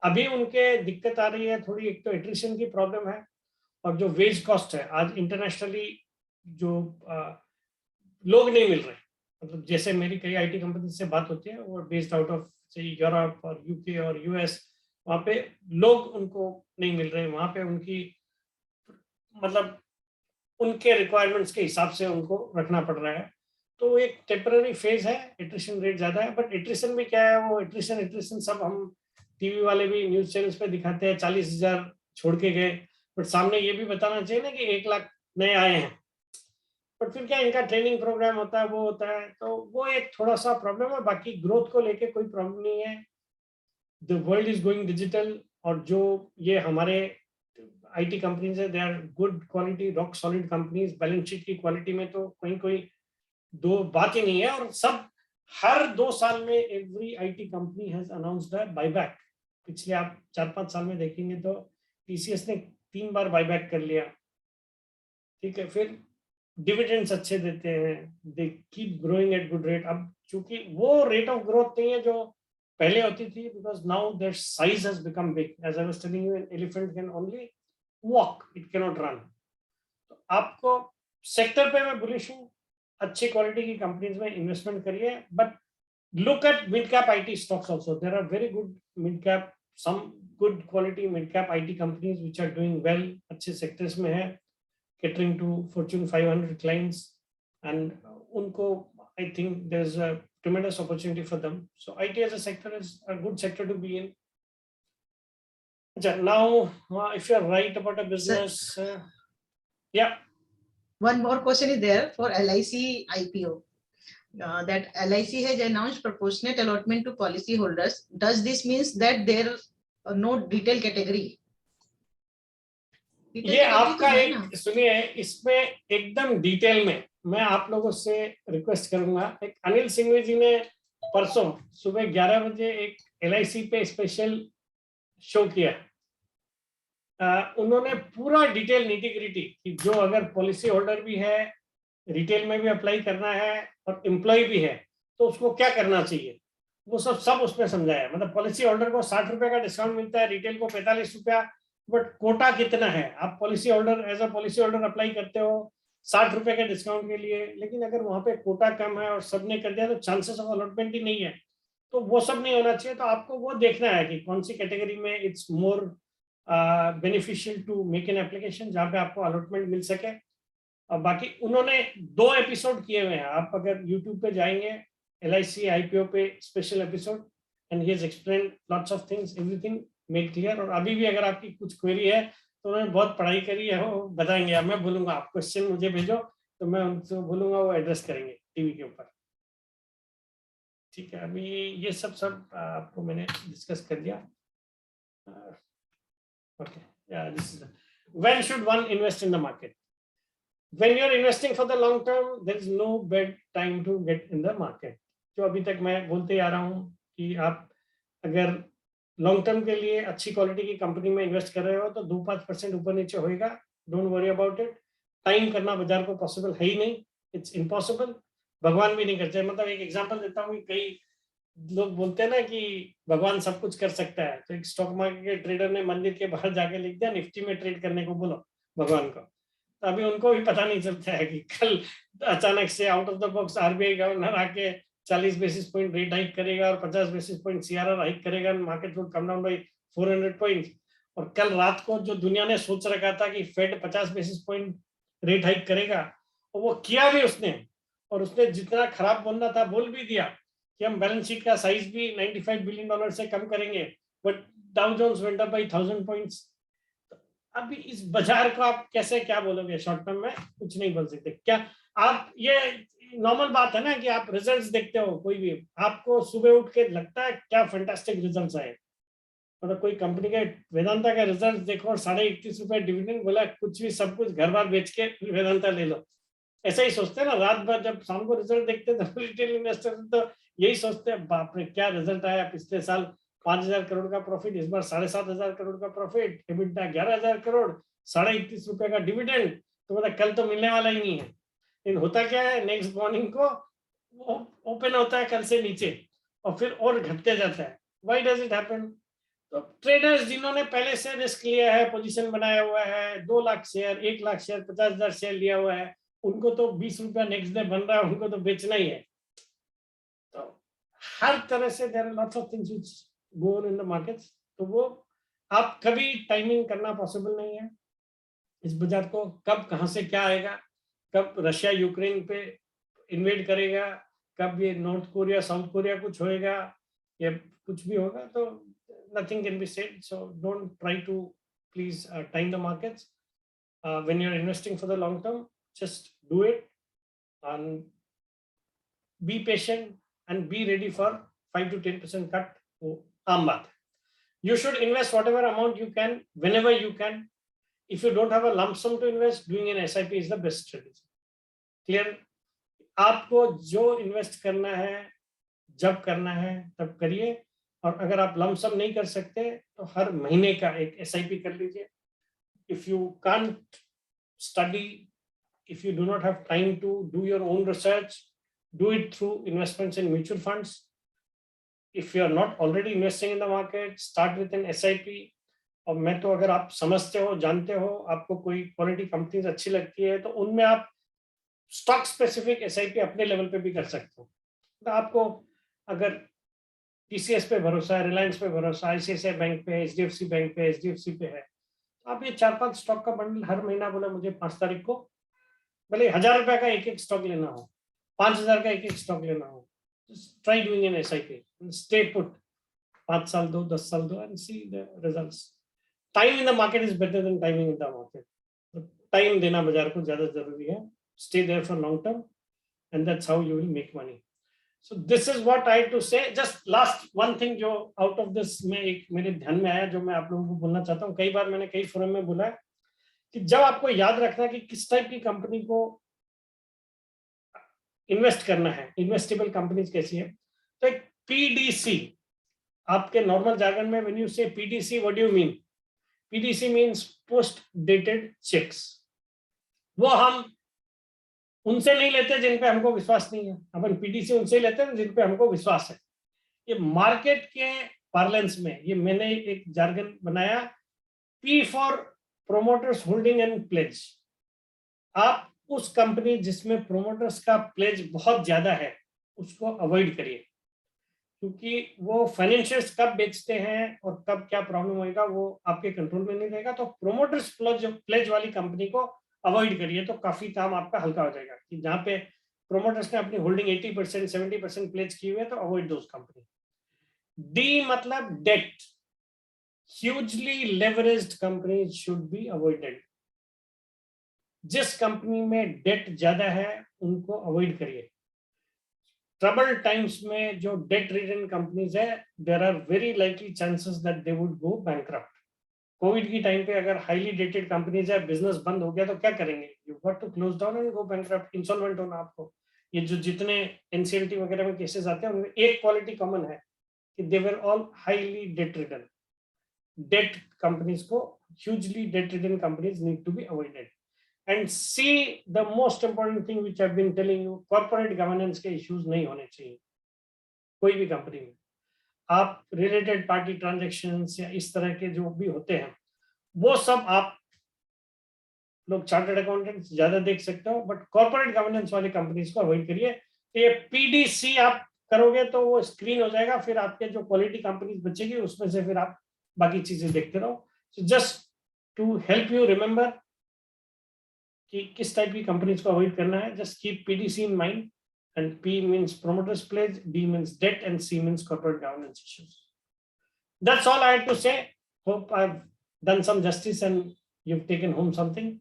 Speaker 5: अभी उनके दिक्कत आ रही है थोड़ी, एक तो एट्रिशन की प्रॉब्लम है, और जो वेज कॉस्ट है, आज इंटरनेशनली जो लोग नहीं मिल रहे. मतलब जैसे मेरी कई IT कंपनी से बात होती है, वो बेस्ड आउट ऑफ यूरोप और UK और US, वहाँ पे लोग उनको नहीं मिल रहे. वहाँ पे उनकी मतलब उनके रिक्वायरमेंट्स के हिसाब से उनको रखना पड़ रहा है. तो एक टेम्पररी फेज है. एट्रिशन रेट ज्यादा है, बट एट्रिशन भी क्या है, वो एट्रिशन सब हम टीवी वाले भी न्यूज चैनल्स पे दिखाते हैं, 40,000 छोड़ के गए, बट सामने ये भी बताना चाहिए ना कि 1 लाख नए आए हैं. बट फिर क्या इनका ट्रेनिंग प्रोग्राम होता है, वो होता है, तो वो एक थोड़ा सा प्रॉब्लम है। बाकी ग्रोथ को लेके कोई प्रॉब्लम नहीं है। The world is going digital, और जो ये हमारे आईटी कंपनीज है, they are good quality, rock solid companies. Balance sheet की क्वालिटी में तो कोई दो बात ही नहीं है। और सब हर 2 साल में every IT company has announced a buyback. पिछले आप 4-5 साल में देखेंगे तो टीसीएस ने 3 बार बायबैक कर लिया, ठीक है। फिर डिविडेंड्स अच्छे देते हैं, they keep growing at good rate. अब चूंकि वो रेट ऑफ ग्रोथ नहीं है जो पहले होती थी, because now their size has become big. As I was telling you, an elephant can only walk, it can not run. तो आपको सेक्टर पे मैं बुलिश हूँ, अच्छी क्वालिटी की कंपनीज में इन्वेस्टमेंट करिए, but look at mid-cap IT stocks also. There are very good mid-cap, some good quality mid-cap IT companies which are doing well. अच्छे sectors में है, catering to Fortune 500 clients, and उनको I think there's a tremendous opportunity for them. So IT as a sector is a good sector to be in. Now, if you're right about a business, yeah.
Speaker 2: One more question is there for LIC IPO. That LIC has announced proportionate allotment to policy holders. Does this means that there are no retail category?
Speaker 5: ये आपका एक, सुनिए, इसमें एकदम detail में मैं आप लोगों से रिक्वेस्ट करूंगा। एक अनिल सिंघवी जी ने परसों सुबह 11 बजे एक LIC पे स्पेशल शो किया। उन्होंने पूरा डिटेल नीटी-ग्रिटी कि जो अगर पॉलिसी होल्डर भी है, रिटेल में भी अप्लाई करना है और एम्प्लॉय भी है, तो उसको क्या करना चाहिए, वो सब उसमें समझाया। मतलब पॉलिसी होल्डर को 60 रुपए का डिस्काउंट मिलता है, रिटेल को 45 रुपया, बट कोटा कितना है। आप policy holder, as a policy holder apply करते हो 60 रुपए के डिस्काउंट के लिए, लेकिन अगर वहां पे कोटा कम है और सबने कर दिया तो चांसेस ऑफ अलॉटमेंट ही नहीं है। तो वो सब नहीं होना चाहिए। तो आपको वो देखना है कि कौन सी कैटेगरी में it's more beneficial to make an application, जहाँ पे आपको अलॉटमेंट मिल सके। और बाकी उन्होंने 2 एपिसोड किए हुए हैं, आप अगर यूट्यूब पे जाएंगे LIC IPO पे special episode, and he has explained lots of things, everything made clear. और अभी भी अगर आपकी कुछ क्वेरी है तो उन्होंने बहुत पढ़ाई करी है, वो बताएंगे। अब मैं बोलूंगा आप क्वेश्चन मुझे भेजो तो मैं उनसे बोलूंगा, वो एड्रेस करेंगे टीवी के ऊपर, ठीक है। अभी ये सब आपको मैंने डिस्कस कर दिया। Okay, this is when should one invest in the market. When you're investing for the long term, there is no bad time to get in the market. जो अभी तक मैं बोलते आ रहा हूँ कि आप अगर लॉन्ग टर्म के लिए अच्छी क्वालिटी की कंपनी में इन्वेस्ट कर रहे हो तो 2-5% ऊपर नीचे होएगा, don't worry about it. Time करना बाजार को पॉसिबल है ही नहीं, इट्स इम्पॉसिबल, भगवान भी नहीं करते। मतलब एक एग्जांपल देता हूँ, कई लोग बोलते हैं ना कि भगवान सब कुछ कर सकता है, तो एक स्टॉक मार्केट के ट्रेडर ने मंदिर के बाहर जाके लिख दिया निफ्टी में ट्रेड करने को बोलो भगवान को। तो अभी उनको भी पता नहीं चलता है कि कल अचानक से out of the box RBI governor आके 40 बेसिस पॉइंट रेट हाइक करेगा और 50 बेसिस पॉइंट CRR हाइक करेगा, market would come down by 400 points. और कल रात को जो दुनिया ने सोच रखा था कि Fed 50 basis point rate hike करेगा, और वो किया भी उसने। और उसने जितना खराब बोलना था बोल भी दिया कि हम बैलेंस शीट का साइज भी $95 बिलियन से कम करेंगे, but Dow Jones went up by 1000 points. अभी इस बाजार को आप कैसे क्या बोलोगे शॉर्ट टर्म में, कुछ नहीं बोल सकते। क्या आप, ये नॉर्मल बात है ना कि आप रिजल्ट्स देखते हो, कोई भी आपको सुबह उठ के लगता है क्या फैंटास्टिक रिजल्ट्स आए। मतलब कोई कंपनी के वेदांता का रिजल्ट देखो और 31.5 रुपए डिविडेंड बोला, कुछ भी सब कुछ घर बार बेच के वेदांता ले लो, ऐसा ही सोचते हैं ना। रात भर जब शाम को रिजल्ट देखते हैं तो रिटेल इन्वेस्टर तो यही सोचते हैं, बाप रे क्या रिजल्ट आया, पिछले साल 5,000 करोड़ का प्रॉफिट, इस बार 7,500 करोड़ का प्रॉफिट, EBITDA 11,000 करोड़, 31.5 रुपए का डिविडेंड। तो मतलब कल तो मिलने वाला ही नहीं है। लेकिन होता क्या है, नेक्स्ट मॉर्निंग को ओपन होता है कल से नीचे और फिर और घटते जाता है। Why does it happen? तो ट्रेडर्स जिन्होंने पहले से रिस्क लिया है, पोजीशन बनाया हुआ है, 2 lakh share, 1 lakh share, 50,000 share लिया हुआ है, उनको तो 20 रुपया नेक्स्ट डे बन रहा है, उनको तो बेचना ही है। तो हर तरह से there are lots of things which go on in the markets. तो वो आप कभी टाइमिंग करना पॉसिबल नहीं है इस बाजार को, कब कहां से क्या आएगा, कब रशिया यूक्रेन पे इन्वेड करेगा, कब ये नॉर्थ कोरिया साउथ कोरिया कुछ होएगा या कुछ भी होगा, तो nothing can be said. So don't try to please time the markets when you're investing for the long term. Just do it. and be patient and be ready for 5 to 10% cut. वो आम बात है. You should invest whatever amount you can, whenever you can. If you don't have a lump sum to invest, doing an SIP is the best strategy. Clear? आपको जो invest करना है, जब करना है तब करिए, और अगर आप लम सम नहीं कर सकते तो हर महीने का एक SIP कर लीजिए. If you can't study, if you do not have time to do your own research, do it through investments in mutual funds. If you are not already investing in the market, start with an SIP. और मैं तो, अगर आप समझते हो, जानते हो, आपको कोई क्वालिटी कंपनीज अच्छी लगती है, तो उनमें आप स्टॉक स्पेसिफिक SIP अपने लेवल पे भी कर सकते हो. तो आपको अगर TCS पे भरोसा है, रिलायंस पे भरोसा, ICICI बैंक पे, HDFC बैंक पे, HDFC पे है, तो आप ये 4-5 स्टॉक का बंडल हर महीना, बोला मुझे 5 तारीख को भले 1000 रुपए का एक स्टॉक लेना हो, 5000 का एक स्टॉक लेना हो, try doing an SIP, stay put, 5 साल दो, 10 साल दो, and see the results. Time in the market is better than timing in the market. Time देना बाजार को ज्यादा जरूरी है. Stay there for long term, and that's how you will make money. So this is what I had to say. Just last one thing जो out of this में एक मेरे ध्यान में आया, जो मैं आप लोगों को बोलना चाहता हूँ. कई बार मैंने कई फोरम में बोला है कि जब आपको याद रखना है कि किस टाइप की कंपनी को इन्वेस्ट करना है, इन्वेस्टेबल कंपनीज कैसी है, तो एक PDC, आपके नॉर्मल जार्गन में when you say PDC, what do you mean? PDC means post dated cheques. वो हम उनसे नहीं लेते जिन पे हमको विश्वास नहीं है. अपन PDC उनसे ही लेते हैं जिन पे हमको विश्वास है. ये मार्केट के पार्लेंस में ये मैंने एक जार्गन बनाया, P for promoters holding and pledge. आप उस कंपनी जिसमें प्रोमोटर्स का प्लेज बहुत ज्यादा है उसको अवॉइड करिए, क्योंकि वो फाइनेंशियल्स कब बेचते हैं और कब क्या प्रॉब्लम होएगा वो आपके कंट्रोल में नहीं रहेगा. तो प्रोमोटर्स प्लेज वाली कंपनी को अवॉइड करिए, तो काफी काम आपका हल्का हो जाएगा. कि जहां पे प्रोमोटर्स ने अपनी होल्डिंग 80%, 70% प्लेज की हुई है, तो अवॉइड दोस कंपनी. D मतलब debt. Hugely leveraged companies should be avoided. जिस कंपनी में डेट ज्यादा है उनको अवॉइड करिए. ट्रबल टाइम्स में जो डेट रिडन कंपनीज है, there are very likely chances that they would go bankrupt. Covid की टाइम पे अगर हाईली डेटेड कंपनीज है, बिजनेस बंद हो गया तो क्या करेंगे? You got to close down and go bankrupt, insolvent होना आपको. ये जो जितने NCLT वगैरह में केसेस आते हैं उनमें एक क्वालिटी कॉमन है कि they were all highly debt ridden. Debt companies को, hugely debt ridden companies need to be avoided. And see the most important thing which I have been telling you, corporate governance के issues नहीं होने चाहिए कोई भी company में. आप related party transactions या इस तरह के जो भी होते हैं वो सब आप लोग चार्टर्ड अकाउंटेंट्स ज्यादा देख सकते हो, बट कॉर्पोरेट गवर्नेंस वाली कंपनीज को अवॉइड करिए. तो ये PDC आप करोगे तो वो स्क्रीन हो जाएगा, फिर आपके जो क्वालिटी कंपनीज बचेगी उसमें से फिर आप बाकी चीजें देखते रहो. So just to help you remember कि किस टाइप की कंपनीज को अवॉइड करना है, just keep PDC in mind. And P means promoters pledge, D means debt, and C means corporate governance issues. That's all I had to say. Hope I've done some justice and you've taken home something.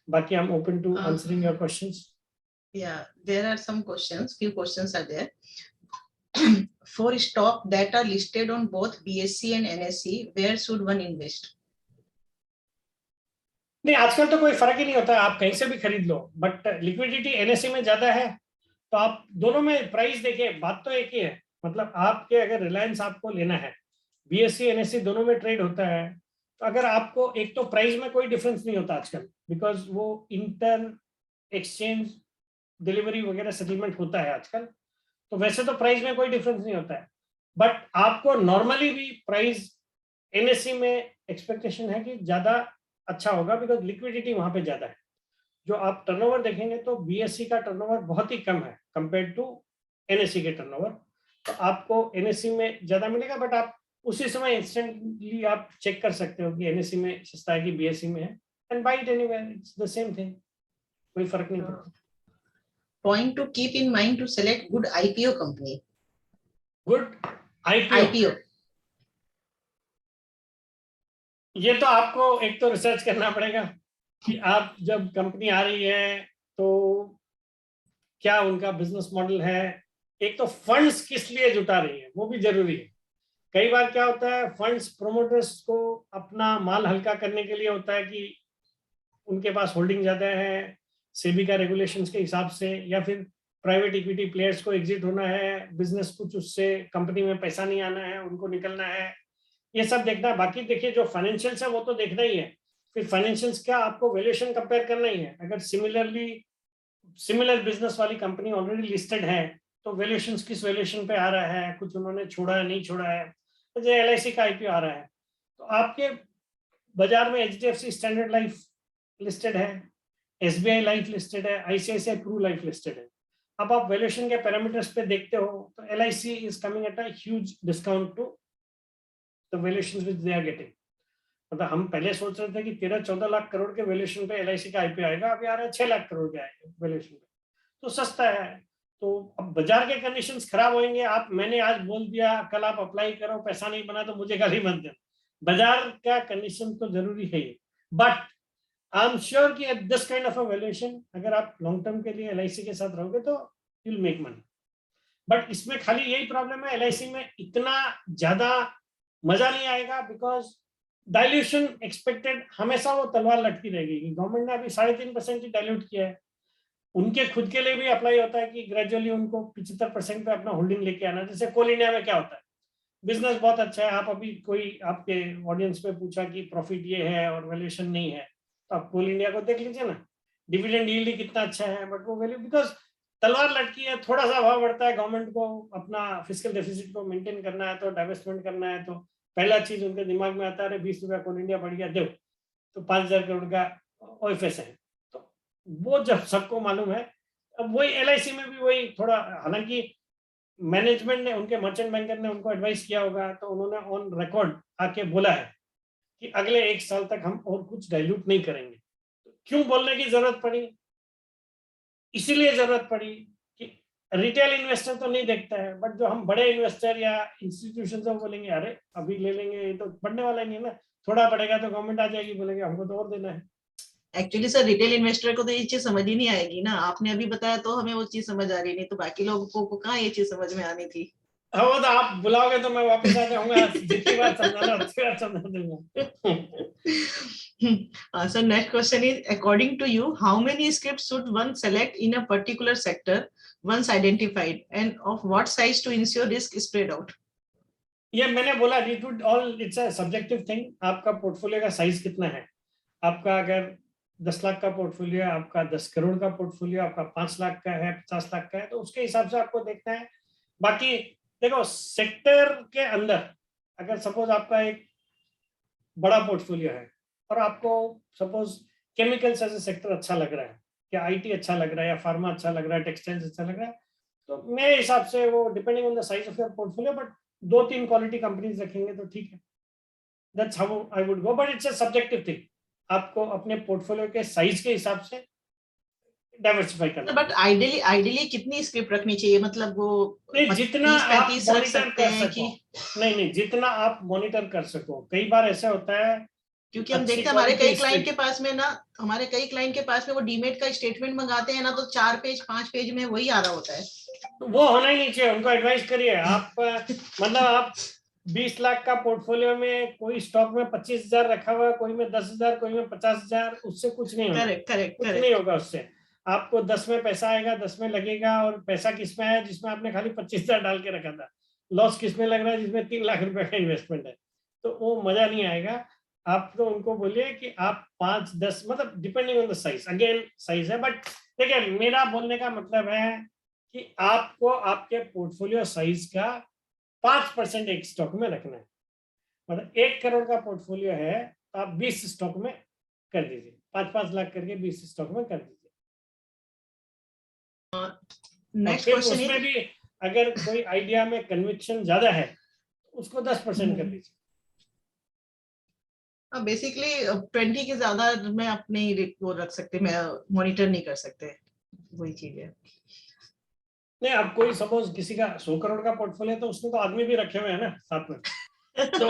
Speaker 5: Baki, I'm open to answering your questions.
Speaker 2: Yeah, there are some questions. Few questions are there. For stock that are listed on both BSE and NSE, where should one invest?
Speaker 5: नहीं, आजकल तो कोई फर्क ही नहीं होता, आप कहीं से भी खरीद लो, बट लिक्विडिटी NSE में ज्यादा है तो आप दोनों में प्राइस देखिए. बात तो एक ही है, मतलब आपके अगर रिलायंस आपको लेना है, BSE NSE दोनों में ट्रेड होता है, तो अगर आपको, एक तो प्राइस में कोई डिफरेंस नहीं होता आजकल, बिकॉज वो इंटर एक्सचेंज डिलीवरी वगैरह सेटलमेंट होता है आजकल, तो वैसे तो प्राइस में कोई डिफरेंस नहीं होता है. बट आपको नॉर्मली भी प्राइस NSE में एक्सपेक्टेशन है कि ज्यादा अच्छा होगा, बिकॉज लिक्विडिटी वहां पे ज्यादा है. जो आप टर्नओवर देखेंगे तो BSE का टर्नओवर बहुत ही कम है कंपेयर टू NSE के टर्नओवर, तो आपको NSE में ज्यादा मिलेगा, बट आप उसी समय इंस्टेंटली आप चेक कर सकते हो कि NSE में सस्ता है कि BSE में है, and buy it anywhere, it's the same thing, कोई फर्क नहीं पड़ता.
Speaker 2: Point to keep in mind to select good IPO company.
Speaker 5: Good IPO. ये तो आपको एक तो रिसर्च करना पड़ेगा कि आप जब कंपनी आ रही है तो क्या उनका बिजनेस मॉडल है, एक तो फंड्स किस लिए जुटा रही है वो भी जरूरी है। कई बार क्या होता है, फंड्स प्रोमोटर्स को अपना माल हल्का करने के लिए होता है कि उनके पास होल्डिंग ज्यादा है सेबी का रेगुलेशंस के हिसाब से, या फिर प्राइवेट इक्विटी प्लेयर्स को एग्जिट होना है, बिजनेस कुछ उससे कंपनी में पैसा नहीं आना है, उनको निकलना है, ये सब देखना है। बाकी देखिए जो फाइनेंशियल्स है वो तो देखना ही है। फिर फाइनेंशियल्स क्या, आपको वैल्यूएशन कंपेयर करना ही है। अगर सिमिलर बिजनेस वाली कंपनी ऑलरेडी लिस्टेड है तो वैल्यूएशन किस वैल्यूएशन पे आ रहा है, कुछ उन्होंने छोड़ा है नहीं छोड़ा है। तो LIC का IPO आ रहा है तो आपके बाजार में HDFC स्टैंडर्ड लाइफ लिस्टेड है, SBI लाइफ लिस्टेड है, ICICI प्रू लाइफ लिस्टेड है। अब आप वैल्यूएशन के पैरामीटर्स पे देखते हो तो LIC is coming at a huge discount to the valuations which they are getting. मतलब हम पहले सोच रहे थे कि 13-14 लाख करोड़ के वैल्यूएशन पे LIC का IPO आएगा, अभी आ रहा है 6 लाख करोड़ के वैल्यूएशन पे, तो सस्ता है। तो अब बाजार के कंडीशंस खराब होंगे। आप मैंने आज बोल दिया, कल आप अप्लाई करो, पैसा नहीं बना तो मुझे गाली मत देना। बाजार का कंडीशन तो जरूरी है, बट आई एम श्योर कि at this kind of a valuation अगर आप लॉन्ग टर्म के लिए LIC के साथ रहोगे तो you will make money. But इसमें खाली यही प्रॉब्लम है, LIC में इतना ज्यादा मजा नहीं आएगा बिकॉज डाइल्यूशन एक्सपेक्टेड, हमेशा वो तलवार लटकी रहेगी। गवर्नमेंट ने अभी 3.5% ही डाइल्यूट किया है, उनके खुद के लिए भी अप्लाई होता है कि ग्रेजुअली उनको 75% पे अपना होल्डिंग लेके आना। जैसे कोल इंडिया में क्या होता है, बिजनेस बहुत अच्छा है, आप अभी कोई आपके ऑडियंस में पूछा कि प्रॉफिट ये है और वैल्यूएशन नहीं है, तो आप कोल इंडिया को देख लीजिए ना, डिविडेंड यील्ड ही कितना अच्छा है, बट वो वैल्यू बिकॉज तलवार लटकी है, थोड़ा सा भाव बढ़ता है, गवर्नमेंट को अपना फिस्कल डेफिसिट को मेंटेन करना है, तो डाइवेस्टमेंट करना है, तो पहला चीज उनके दिमाग में आता है 20 रुपया कोल इंडिया बढ़ गया दो, तो 5,000 करोड़ का OFS है। तो वो जब सबको मालूम है, अब वही LIC में भी वही थोड़ा, हालांकि मैनेजमेंट ने, उनके मर्चेंट बैंकर ने उनको एडवाइस किया होगा, तो उन्होंने ऑन रिकॉर्ड आके बोला है कि अगले 1 साल तक हम और कुछ डाइल्यूट नहीं करेंगे। क्यों बोलने की जरूरत पड़ी, इसीलिए जरूरत पड़ी कि रिटेल इन्वेस्टर तो नहीं देखता है, बट जो हम बड़े इन्वेस्टर या इंस्टीट्यूशन से बोलेंगे अरे अभी ले लेंगे, ये तो बढ़ने वाला नहीं है ना, थोड़ा बढ़ेगा तो गवर्नमेंट आ जाएगी, बोलेंगे हमको तो और देना है।
Speaker 2: एक्चुअली सर रिटेल इन्वेस्टर को तो ये चीज समझ ही नहीं आएगी ना, आपने अभी बताया तो हमें वो चीज समझ आ रही, नहीं तो बाकी लोगों को कहाँ ये चीज समझ में आनी थी।
Speaker 5: हाँ वो तो आप बुलाओगे तो मैं वापस आ जाऊंगा, जितनी बार समझाना उतनी बार समझा दूंगा।
Speaker 2: So next question is, according to you, how many scripts should one select in a particular sector once identified, and of what size to ensure risk spread out?
Speaker 5: ये मैंने बोला, इट्स अ सब्जेक्टिव थिंग। आपका portfolio का size कितना है, आपका अगर 10 लाख का पोर्टफोलियो है, आपका 10 करोड़ का पोर्टफोलियो, आपका 5 लाख का है, 50 लाख का है, तो उसके हिसाब से आपको देखना है। बाकी देखो सेक्टर के अंदर अगर सपोज आपका एक बड़ा पोर्टफोलियो है और आपको suppose chemicals as a sector अच्छा लग रहा है, या IT अच्छा लग रहा है, या फार्मा अच्छा लग रहा है, टेक्सटाइल्स अच्छा लग रहा है, तो मेरे हिसाब से वो depending on the size of your portfolio, but 2-3 quality companies रखेंगे तो ठीक है। That's how I would go, but it's a subjective thing. आपको अपने पोर्टफोलियो के साइज के हिसाब से डाइवर्सिफाई करना।
Speaker 2: बट आइडियली कितनी स्क्रिप्ट रखनी चाहिए, मतलब वो
Speaker 5: जितना आप
Speaker 2: 35 रख
Speaker 5: मॉनिटर
Speaker 2: सकते
Speaker 5: कर
Speaker 2: हैं
Speaker 5: सको,
Speaker 2: कि
Speaker 5: नहीं जितना आप मॉनिटर कर सको। कई बार ऐसा होता है,
Speaker 2: क्योंकि हम देखते हैं हमारे कई क्लाइंट के पास में ना, हमारे कई क्लाइंट के पास में वो डीमेट का स्टेटमेंट मंगाते हैं ना, तो 4 पेज 5 पेज में वही आ रहा होता है।
Speaker 5: तो वो होना ही नहीं चाहिए, उनको एडवाइस करिए आप। मतलब आप 20 लाख का पोर्टफोलियो में कोई स्टॉक में 25,000 रखा हुआ है, कोई में 10,000, कोई में 50,000, उससे कुछ नहीं होगा।
Speaker 2: करेक्ट
Speaker 5: नहीं होगा उससे। आपको 10 में पैसा आएगा, 10 में लगेगा, और पैसा किसमें आया जिसमें आपने खाली 25,000 डाल के रखा था, लॉस किसमें लग रहा है जिसमें 3 लाख रुपए का इन्वेस्टमेंट है, तो वो मजा नहीं आएगा। आप तो उनको बोलिए कि आप 5-10, मतलब depending on the size, again size है, बट देखिए मेरा बोलने का मतलब है कि आपको आपके पोर्टफोलियो साइज का 5% एक स्टॉक में रखना है। मतलब 1 करोड़ का पोर्टफोलियो है तो आप 20 स्टॉक में कर दीजिए, 5-5 लाख करके 20 स्टॉक में कर दीजिए।
Speaker 2: नेक्स्ट क्वेश्चन
Speaker 5: उसमें भी अगर कोई आइडिया में कन्विक्शन ज्यादा है उसको 10% कर दीजिए।
Speaker 2: बेसिकली 20 के ज्यादा में अपने वो रख सकते, मैं मॉनिटर नहीं कर सकते, वही चीज है।
Speaker 5: नहीं, अब कोई सपोज किसी का 100 करोड़ का पोर्टफोलियो, तो उसमें तो आदमी भी रखे हुए हैं ना साथ में, तो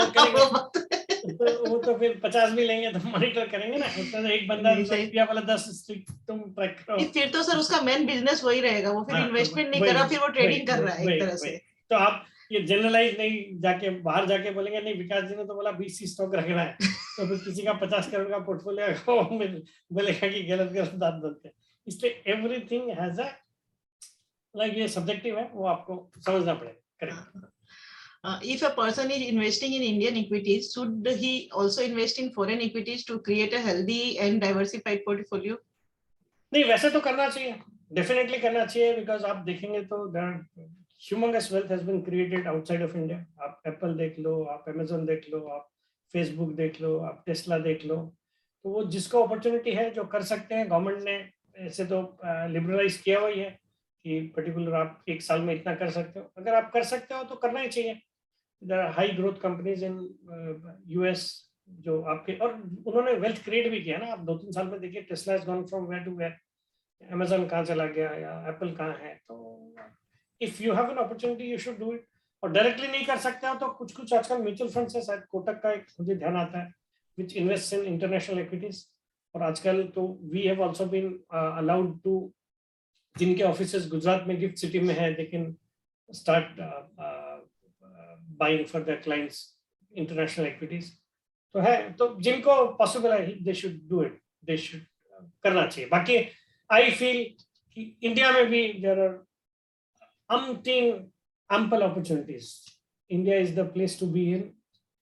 Speaker 5: तो वो तो फिर 50 भी लेंगे तो मॉनिटर करेंगे ना, उसमें एक बंदा
Speaker 2: नहीं, सही।
Speaker 5: इंडिया वाला 10 स्ट्रिक्ट तुम ट्रैक करो।
Speaker 2: फिर तो सर उसका मेन बिजनेस वही रहेगा, वो फिर
Speaker 5: हाँ, तो
Speaker 2: इन्वेस्टमेंट नहीं
Speaker 5: वही-
Speaker 2: कर रहा, फिर वो ट्रेडिंग
Speaker 5: वही-
Speaker 2: कर रहा है एक
Speaker 5: वही-
Speaker 2: तरह
Speaker 5: वही।
Speaker 2: से।
Speaker 5: तो आप ये जनरलाइज नहीं जाके बाहर जाके बोलेंगे नहीं विकास जी ने तो बोला 20 स्टॉक रखना है, तो फिर किसी का 50 करोड़ का पोर्टफोलियो बोलेगा कि गलत गलत बात बोलते हैं। इसलिए एवरीथिंग हैज अ लाइक, ये सब्जेक्टिव है, वो आपको समझना पड़ेगा। Correct.
Speaker 2: If a person is investing in Indian equities, should he also invest in foreign equities to create a healthy and diversified portfolio?
Speaker 5: नहीं, वैसे तो करना चाहिए, डेफिनेटली करना चाहिए, बिकॉज आप देखेंगे तो humongous wealth has been created outside of India. आप एप्पल देख लो, आप अमेजोन देख लो, आप फेसबुक देख लो, आप टेस्ला देख लो, तो वो जिसको अपॉर्चुनिटी है जो कर सकते हैं, गवर्नमेंट ने ऐसे तो लिबरलाइज किया हुआ ही है कि पर्टिकुलर आप एक साल में इतना कर सकते हो। अगर आप कर सकते हो तो करना ही चाहिए। There are high growth companies in US जो आपके, और उन्होंने वेल्थ क्रिएट भी किया ना। आप 2-3 साल में देखिए Tesla has gone from where to where, Amazon कहाँ चला गया या एप्पल कहाँ है। तो if you have an opportunity you should do it. और डायरेक्टली नहीं कर सकते हो तो कुछ कुछ आजकल म्यूचुअल फंड्स है, शायद कोटक का एक मुझे ध्यान आता है, which invest in international equities. और आजकल तो we have also been allowed to, जिनके ऑफिसेस गुजरात में गिफ्ट सिटी में है, they can start buying for their clients international equities. तो है, तो जिनको पॉसिबल है they should do it, they should करना चाहिए। बाकी आई फील कि इंडिया में भी there are ample opportunities. India is the place to be in.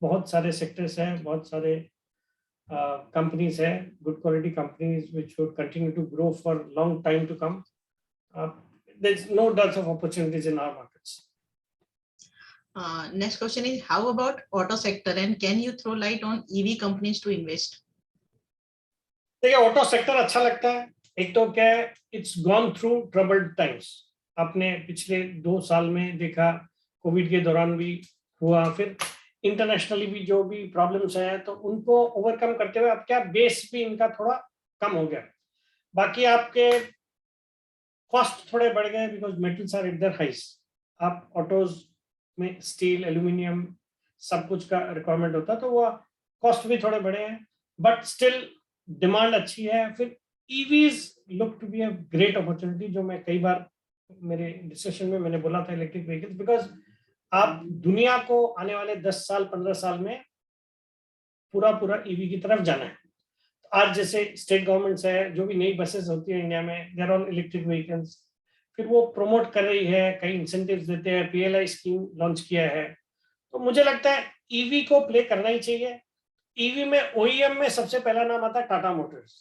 Speaker 5: बहुत सारे सेक्टर्स हैं, बहुत सारे कंपनीज हैं, good quality companies which would continue to grow for long time to come. There's no dearth of opportunities in our markets.
Speaker 2: Next question is, how about auto sector, and can you throw light on EV companies to invest?
Speaker 5: देखिए, auto sector अच्छा लगता है। एक तो क्या है, it's gone through troubled times. आपने पिछले 2 साल में देखा, कोविड के दौरान भी हुआ, फिर इंटरनेशनली भी जो भी प्रॉब्लम्स हैं, तो उनको ओवरकम करते हुए अब क्या बेस भी इनका थोड़ा कम हो गया। बाकी आपके कॉस्ट थोड़े बढ़ गए because metals are at their highs. आप ऑटोज में स्टील, एल्यूमिनियम सब कुछ का रिक्वायरमेंट होता है, तो वो कॉस्ट भी थोड़े बढ़े हैं, बट स्टिल डिमांड अच्छी है। फिर EVs look to be a great opportunity, जो मैं कई बार मेरे डिस्कशन में मैंने बोला था, इलेक्ट्रिक व्हीकल्स, बिकॉज आप दुनिया को आने वाले 10 साल 15 साल में पूरा EV की तरफ जाना है। आज जैसे स्टेट गवर्नमेंट्स है, जो भी नई बसेस होती है इंडिया में, देयर ऑन इलेक्ट्रिक व्हीकल्स, फिर वो प्रमोट कर रही है, कई इंसेंटिव्स देते हैं, PLI स्कीम लॉन्च किया है। तो मुझे लगता है EV को प्ले करना ही चाहिए। EV में OEM में सबसे पहला नाम आता है टाटा मोटर्स।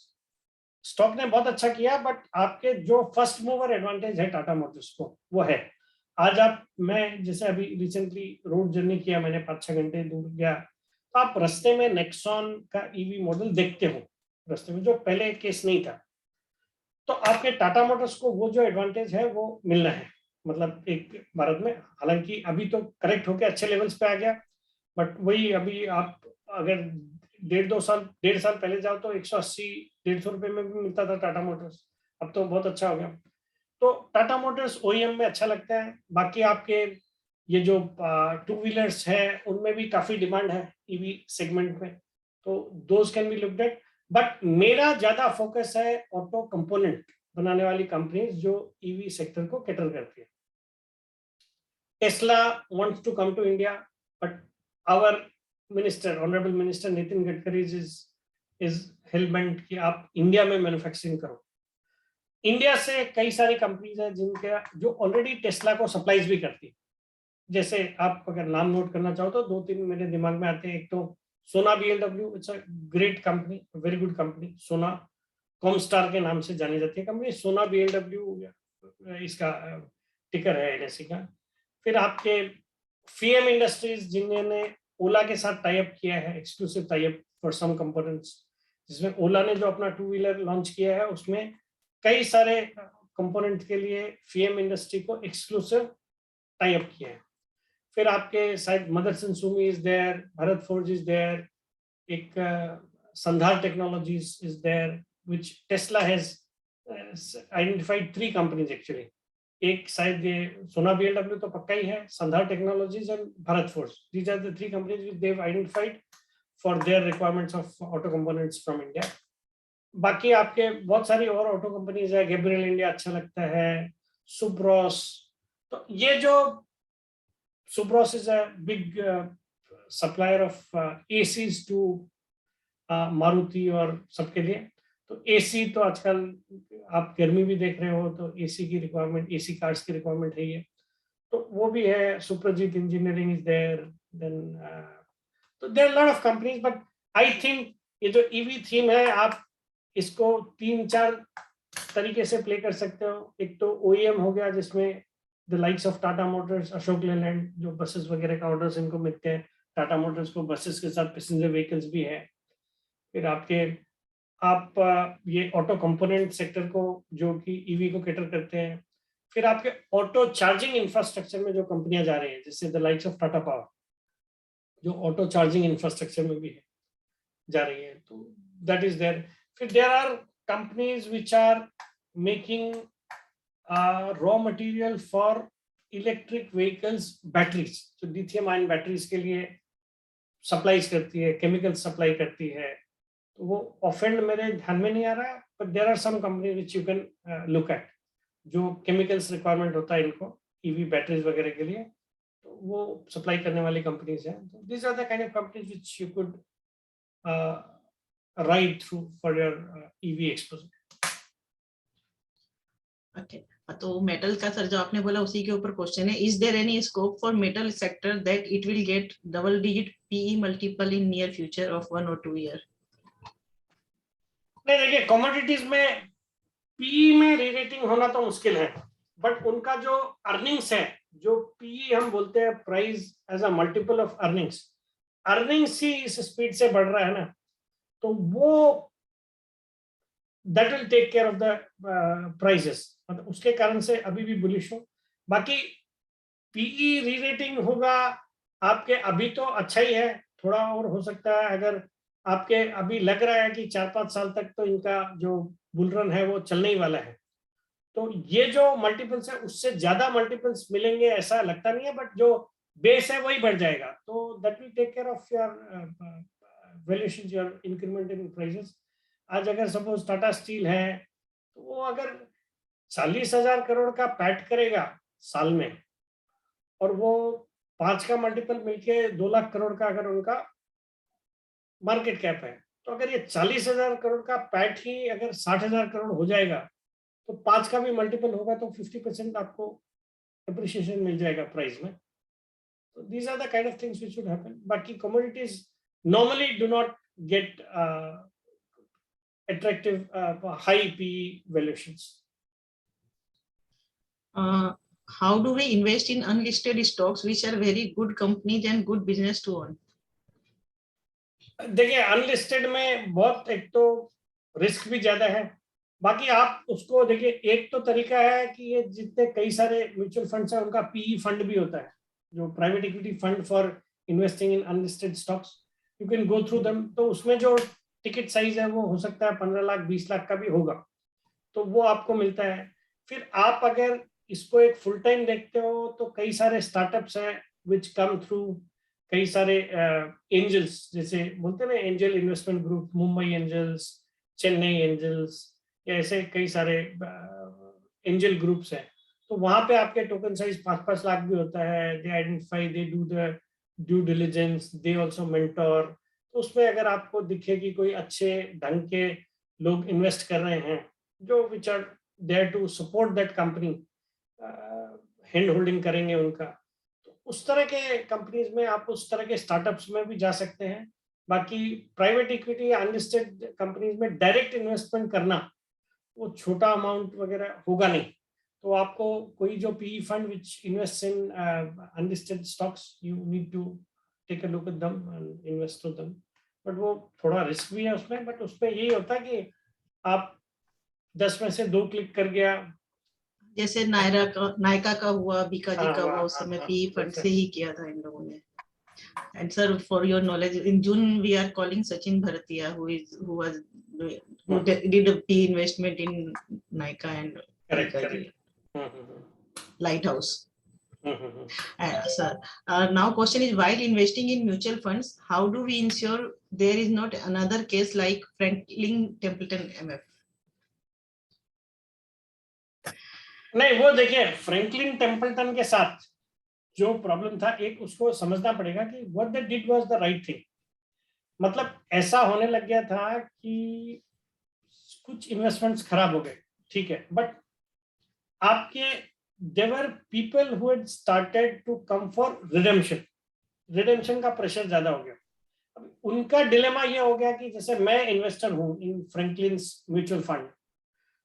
Speaker 5: स्टॉक ने बहुत अच्छा किया, बट आपके जो फर्स्ट मूवर एडवांटेज है टाटा मोटर्स को, वो है। आज मैं जैसे अभी रिसेंटली रोड जर्नी किया मैंने, 5-6 घंटे दूर गया, तो आप रास्ते में नेक्सॉन का EV मॉडल देखते हो रास्ते में, जो पहले केस नहीं था। तो आपके टाटा मोटर्स को वो जो एडवांटेज है वो मिलना है, मतलब एक भारत में। हालांकि अभी तो करेक्ट होकर अच्छे लेवल्स पे आ गया, बट वही अभी आप अगर 1.5 साल पहले जाओ तो 180-150 रुपए में भी मिलता था टाटा मोटर्स, अब तो बहुत अच्छा हो गया। तो टाटा मोटर्स OEM में अच्छा लगता है। बाकी आपके ये जो 2 व्हीलर्स है, उनमें भी काफी डिमांड है EV सेगमेंट में, तो those can be looked at. But मेरा ज्यादा फोकस है ऑटो कंपोनेंट बनाने वाली कंपनीज जो EV सेक्टर को कैटर करती है। Tesla wants to come to India, but our minister, honourable minister Nitin Gadkari is hellbent कि आप इंडिया में मैन्युफैक्चरिंग करो। इंडिया से कई सारी कंपनीज है जिनके जो ऑलरेडी टेस्ला को सप्लाईज भी करती है। जैसे आप अगर नाम नोट करना चाहो तो 2-3 मेरे दिमाग में आते हैं। एक तो सोना BMW, it's a great company, very good company. सोना कॉमस्टार के नाम से जानी जाती है कंपनी। सोना BMW इसका टिकर है NSE का। फिर आपके FEM इंडस्ट्रीज, जिन्होंने ओला के साथ टाई अप किया है, exclusive tie up for some components, जिसमें ओला ने जो अपना 2 व्हीलर लॉन्च किया है, उसमें कई सारे कंपोनेंट के लिए FEM इंडस्ट्री को एक्सक्लूसिव टाई अप किया है। फिर आपके शायद Motherson Sumi is there, Bharat Forge is there, एक Sandhar technologies is there, which Tesla has identified 3 companies actually. एक शायद ये सोना BMW तो पक्का ही है, Sandhar technologies and Bharat Forge, these are the 3 companies which they have identified for their requirements of auto components from India. बाकी आपके बहुत सारी और ऑटो कंपनीज है, गैब्रियल इंडिया अच्छा लगता है, सुब्रॉस. तो ये जो Subros is a big supplier of ACs to Maruti और सबके लिए. तो एसी तो आजकल आप गर्मी भी देख रहे हो, तो एसी की रिक्वायरमेंट, एसी कार्स की रिक्वायरमेंट है ये, तो वो भी है. Suprajit engineering is there. Then तो there are lot of companies, but I think ये जो ईवी थीम है, आप इसको 3-4 तरीके से प्ले कर सकते हो. एक तो ओईएम हो गया, जिसमें the likes of Tata Motors, Ashok Leyland, जो बसेस वगैरह का ऑर्डर्स इनको मिलते हैं. टाटा मोटर्स को बसेस के साथ पैसेंजर व्हीकल्स भी है. फिर आप ये ऑटो कंपोनेंट सेक्टर को, जो कि ईवी को कैटर करते हैं. फिर आपके ऑटो चार्जिंग इंफ्रास्ट्रक्चर में जो कंपनियां जा रही हैं, जैसे the likes of Tata power, जो ऑटो चार्जिंग इंफ्रास्ट्रक्चर में भी है, जा रही है. तो दैट इज देयर. फिर there are companies which are making raw material for electric vehicles batteries, जो लिथियम आयन बैटरीज के लिए सप्लाईज करती है, केमिकल सप्लाई करती है. तो वो ऑफेंड मेरे ध्यान में नहीं आ रहा है, but there are some company which you can look at, जो केमिकल्स रिक्वायरमेंट होता है इनको ईवी बैटरीज वगैरह के लिए, तो वो सप्लाई करने वाली कंपनीज हैं. तो this are the kind of companies which you could ride through for your EV exposure.
Speaker 2: Okay, तो मेटल का सर जो आपने बोला उसी के ऊपर क्वेश्चन है. Is there any scope for metal sector that it will get double digit PE multiple in near future of 1 or 2 year?
Speaker 5: नहीं, देखिए कमोडिटीज में पीई में रीरेटिंग होना तो मुश्किल है, बट उनका जो अर्निंग्स है, जो पीई हम बोलते हैं price as a multiple of earnings ही इस स्पीड से बढ़ रहा है ना, तो वो that will take care of the prices. मतलब उसके कारण से अभी भी बुलिश हो. बाकी पीई रीरेटिंग होगा आपके, अभी तो अच्छा ही है, थोड़ा और हो सकता है. अगर आपके अभी लग रहा है कि 4-5 साल तक तो इनका जो बुल रन है वो चलने ही वाला है, तो ये जो मल्टीपल्स है उससे ज्यादा मल्टीपल्स मिलेंगे ऐसा लगता नहीं है, बट जो बेस है वही बढ़ जाएगा. तो that will take care of your valuation, your increment in prices. आज अगर सपोज टाटा स्टील है, तो वो अगर 40,000 करोड़ का पैट करेगा साल में, और वो 5 का मल्टीपल मिलके 2 लाख करोड़ का अगर उनका मार्केट कैप है, तो अगर ये 40,000 करोड़ का पैट ही अगर 60,000 करोड़ हो जाएगा, तो 5 का भी मल्टीपल होगा, तो 50% आपको अप्रिशिएशन मिल जाएगा प्राइस में. तो these are the kind of things which should happen. बाकी commodities normally do not get attractive high PE valuations.
Speaker 2: How do we invest in unlisted stocks which are very good companies and good business to own?
Speaker 5: देखिए unlisted में बहुत, एक तो risk भी ज्यादा है. बाकी आप उसको देखिए, एक तो तरीका है कि ये जितने कई सारे म्यूचुअल फंड्स हैं उनका पीई फंड भी होता है, जो private equity fund for investing in unlisted stocks. You can go through them. तो उसमें जो टिकट साइज है वो हो सकता है 15 लाख 20 लाख का भी होगा, तो वो आपको मिलता है. फिर आप अगर इसको एक फुल टाइम देखते हो, तो कई सारे स्टार्टअप्स हैं विच कम थ्रू कई सारे एंजल्स, जैसे बोलते हैं ना angel investment group, Mumbai angels, Chennai angels, या ऐसे कई सारे एंजल ग्रुप्स हैं. तो वहां पे आपके टोकन साइज 5-5 लाख भी होता है. They identify, they do the due diligence, they also mentor. तो उसमें अगर आपको दिखे कि कोई अच्छे ढंग के लोग इन्वेस्ट कर रहे हैं, जो which are there to support that company, hand holding करेंगे उनका, तो उस तरह के कंपनीज में आप, उस तरह के स्टार्टअप्स में भी जा सकते हैं. बाकी प्राइवेट इक्विटी या अनलिस्टेड कंपनीज में डायरेक्ट इन्वेस्टमेंट करना, वो छोटा अमाउंट वगैरह होगा नहीं. तो आपको कोई जो PE fund which invest in unlisted stocks, you need to take a look at them and invest through them. But वो थोड़ा रिस्क भी है उसमें, बट उसमें यही होता है कि आप 10 में से 2 क्लिक कर गया,
Speaker 2: जैसे नायका का हुआ, बीका जी का हुआ, उस समय पीई फंड से ही किया था इन लोगों ने. And sir, for your knowledge, in June we are calling Sachin Bharatiya, who did a P investment in Nykaa and
Speaker 5: correct.
Speaker 2: Lighthouse. Sir, now question is, while investing in mutual funds, how do we ensure there is not another case like Franklin Templeton MF?
Speaker 5: नहीं, वो देखिए Franklin Templeton के साथ जो problem था, एक उसको समझना पड़ेगा कि what they did was the right thing. मतलब ऐसा होने लग गया था कि कुछ इन्वेस्टमेंट्स खराब हो गए, ठीक है, बट आपके there were people who had started to come for redemption का प्रेशर ज्यादा हो गया। अब उनका डिलेमा ये हो गया कि जैसे मैं इन्वेस्टर हूं इन फ्रैंकलिन्स म्यूचुअल फंड,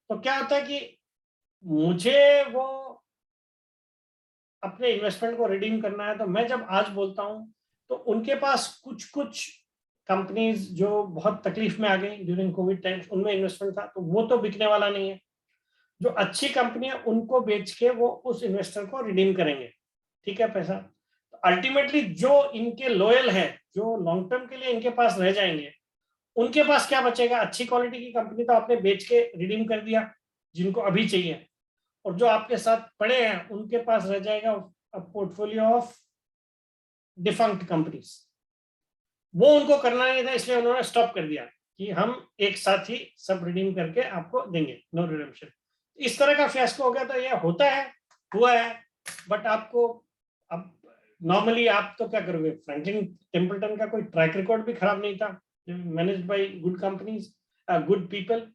Speaker 5: तो क्या होता है कि मुझे वो अपने इन्वेस्टमेंट को रिडीम करना है, तो मैं जब आज बोलता हूं तो उनके पास कुछ कंपनीज जो बहुत तकलीफ में आ गई ड्यूरिंग कोविड टाइम्स, उनमें इन्वेस्टमेंट था, तो वो तो बिकने वाला नहीं है। जो अच्छी कंपनी है उनको बेच के वो उस इन्वेस्टर को रिडीम करेंगे, ठीक है, पैसा। तो अल्टीमेटली जो इनके लॉयल है, जो लॉन्ग टर्म के लिए इनके पास रह जाएंगे, उनके पास क्या बचेगा? अच्छी क्वालिटी की कंपनी तो आपने बेच के रिडीम कर दिया जिनको अभी चाहिए, और जो आपके साथ पड़े हैं उनके पास रह जाएगा पोर्टफोलियो ऑफ डिफंक्ट कंपनीज। वो उनको करना नहीं था, इसलिए उन्होंने स्टॉप कर दिया कि हम एक साथ ही सब रिडीम करके आपको देंगे, नो रिडेम्पशन। इस तरह का फियास्को हो गया। तो ये होता है, हुआ है, बट आपको अब नॉर्मली आप तो क्या करोगे? फ्रैंकलिन टेम्पल्टन का कोई ट्रैक रिकॉर्ड भी खराब नहीं था, managed by good companies, good people,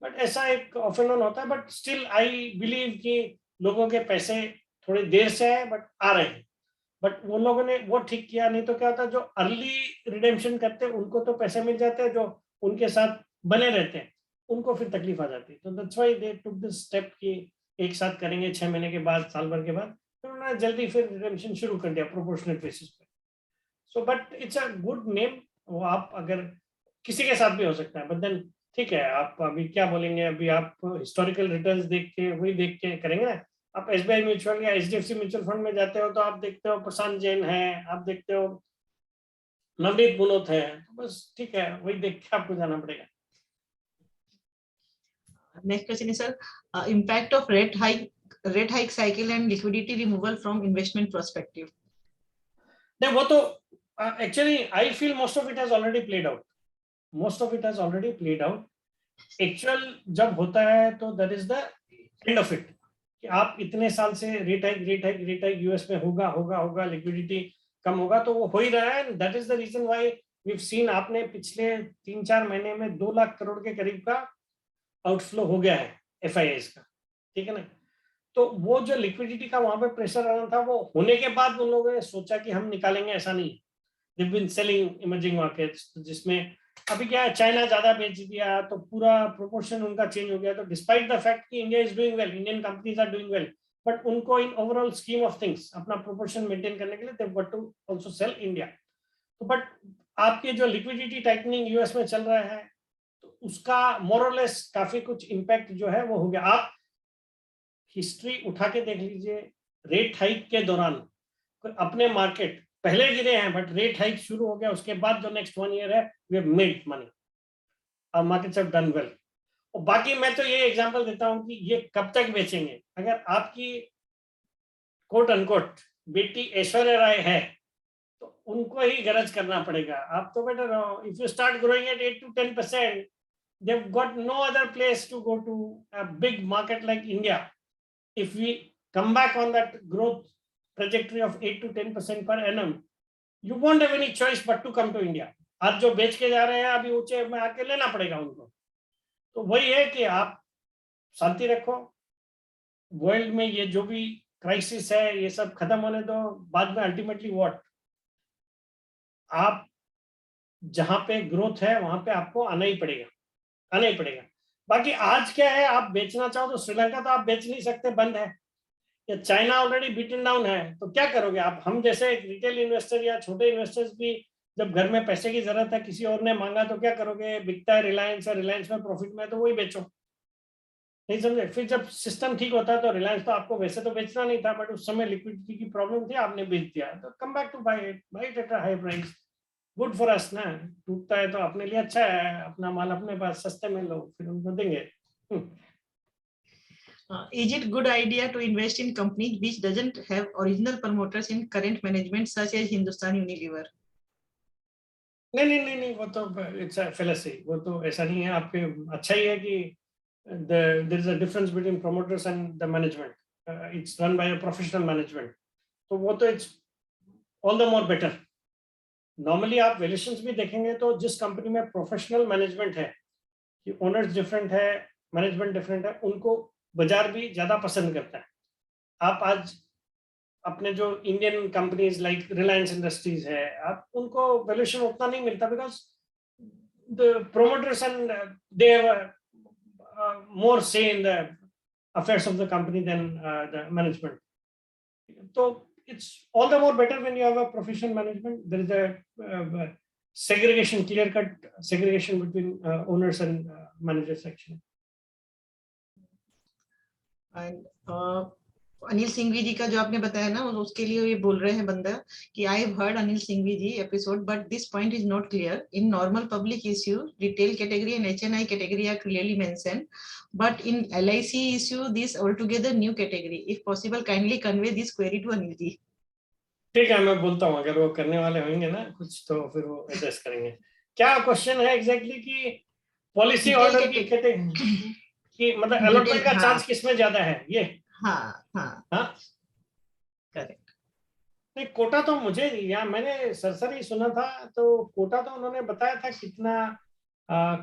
Speaker 5: but ऐसा एक ऑफ एंड ऑन होता है। बट स्टिल आई बिलीव कि लोगों के पैसे थोड़े देर से आए बट आ रहे हैं, बट वो लोगों ने वो ठीक किया। नहीं तो क्या होता है, जो अर्ली रिडेम्पशन करते हैं उनको तो पैसे मिल जाते हैं, जो उनके साथ बने रहते हैं उनको फिर तकलीफ आ जाती है। तो that's why they took this step कि एक साथ करेंगे 6 महीने के बाद, साल भर के बाद, फिर उन्होंने जल्दी फिर रिडेम्पशन शुरू कर दिया प्रोपोर्शनेट बेसिस पे। So but it's a good name. वो आप अगर किसी के साथ भी हो सकता है, बट देन ठीक है, आप अभी क्या बोलेंगे? अभी आप हिस्टोरिकल रिटर्न्स देख के, वही देख के करेंगे ना। आप एसबीआई म्यूचुअल या एचडीएफसी म्यूचुअल फंड में जाते हो तो आप देखते हो प्रशांत जैन है, आप देखते हो नवनीत मुनोत है, तो बस ठीक है, वही देख के आपको जाना पड़ेगा।
Speaker 2: Next question is, sir, impact of rate hike cycle and liquidity removal from investment perspective.
Speaker 5: नहीं, वो तो actually I feel most of it has already played out. Most of it has already played out. Actual जब होता है तो that is the end of it, कि आप इतने साल से रेट हाइक यूएस में होगा, लिक्विडिटी कम होगा, तो वो हो ही रहा है। That is the reason why we have seen, आपने पिछले 3-4 महीने में 2 लाख करोड़ के करीब का आउटफ्लो हो गया है एफआईआईज का, ठीक है ना। तो वो जो लिक्विडिटी का वहां पे प्रेशर आना था, वो होने के बाद उन लोगों ने सोचा कि हम निकालेंगे, ऐसा नहीं। They have been selling emerging markets, जिसमें अभी क्या है, चाइना ज्यादा बेच दिया तो पूरा प्रोपोर्शन उनका चेंज हो गया। तो डिस्पाइट द फैक्ट कि India is doing well, Indian companies are doing well, but उनको in overall scheme of things अपना प्रोपोर्शन मेंटेन करने के लिए they got to also sell India. तो बट आपके जो लिक्विडिटी टाइटनिंग यूएस में चल रहा है, तो उसका मोरलेस काफी कुछ इम्पैक्ट जो है वो हो गया। आप हिस्ट्री उठा के देख लीजिए, रेट हाइक के दौरान अपने मार्केट पहले गिरे हैं, बट रेट हाइक शुरू हो गया, उसके बाद जो नेक्स्ट 1 ईयर है we have made money, our markets have done well. और बाकी मैं तो ये एग्जांपल देता हूं कि ये कब तक बेचेंगे। अगर आपकी कोट अनकोट बेटी ऐश्वर्या राय है तो उनको ही गरज करना पड़ेगा। आप तो बेटर रहो, if you start growing at 8 to 10%, they've got no other place to go to a big market like India. If we come back on that growth trajectory of 8 to 10% per annum, you won't have any choice but to come to India. आज जो बेच के जा रहे हैं अभी ऊंचे में आके लेना पड़ेगा उनको। तो वही है कि आप शांति रखो, वर्ल्ड में ये जो भी क्राइसिस है ये सब खत्म होने दो, बाद में अल्टीमेटली व्हाट, आप जहां पे ग्रोथ है वहां पे आपको आना ही पड़ेगा। बाकी आज क्या है, आप बेचना चाहो तो श्रीलंका तो आप बेच नहीं सकते, बंद है, या चाइना ऑलरेडी बीटन डाउन है, तो क्या करोगे आप? हम जैसे एक रिटेल इन्वेस्टर या छोटे इन्वेस्टर्स भी जब घर में पैसे की जरूरत है, किसी और ने मांगा, तो क्या करोगे? बिकता है रिलायंस, है रिलायंस में प्रॉफिट में, तो वही बेचो, नहीं समझे? फिर जब सिस्टम ठीक होता है तो रिलायंस तो आपको वैसे तो बेचना नहीं था, बट उस समय लिक्विडिटी की प्रॉब्लम थी, आपने बेच दिया, तो come back to buy it at a high price, good for us ना। टूटता है तो अपने लिए अच्छा है, अपना माल अपने पास सस्ते में लो, फिर उनको देंगे।
Speaker 2: Is it good idea to invest in companies which doesn't have original promoters in current management, such as Hindustan Unilever?
Speaker 5: नहीं, वो तो इट्स अ फेलेसी, वो तो ऐसा नहीं है. आपके अच्छा ही है कि there is a difference between promoters and the management. It's run by a professional management. तो वो तो it's all the more better. Normally आप वैल्यूएशंस भी देखेंगे तो जिस कंपनी में प्रोफेशनल मैनेजमेंट है, कि ओनर्स डिफरेंट है, मैनेजमेंट डिफरेंट है, उनको बाजार भी ज्यादा पसंद करता है. आप आज अपने जो Indian companies like Reliance Industries है, आप उनको वैल्यूएशन उतना नहीं मिलता because the promoters and they have more say in the affairs of the company than the management. तो it's all the more better when you have a professional management. There is a segregation, clear-cut segregation between owners and managers actually.
Speaker 2: And Anil Singhvi जी का जो आपने बताया ना, उसके लिए ये बोल रहे हैं बंदा कि I have heard Anil Singhvi ji episode, but this point is not clear. In normal public issue, retail category and HNI category are clearly mentioned, but in LIC issue, this altogether new category. If possible, kindly convey this query to Anil ji.
Speaker 5: ठीक है, मैं बोलता हूँ, अगर वो करने वाले होंगे ना कुछ तो फिर वो एड्रेस करेंगे. क्या क्वेश्चन है एग्जैक्टली कि पॉलिसी ऑर्डर की कैटेगरी कि मतलब अलॉटमेंट का चांस किसमें ज्यादा है ये? हाँ
Speaker 2: करेक्ट.
Speaker 5: नहीं, कोटा तो मुझे यहाँ मैंने सरसरी सुना था, तो कोटा तो उन्होंने बताया था कितना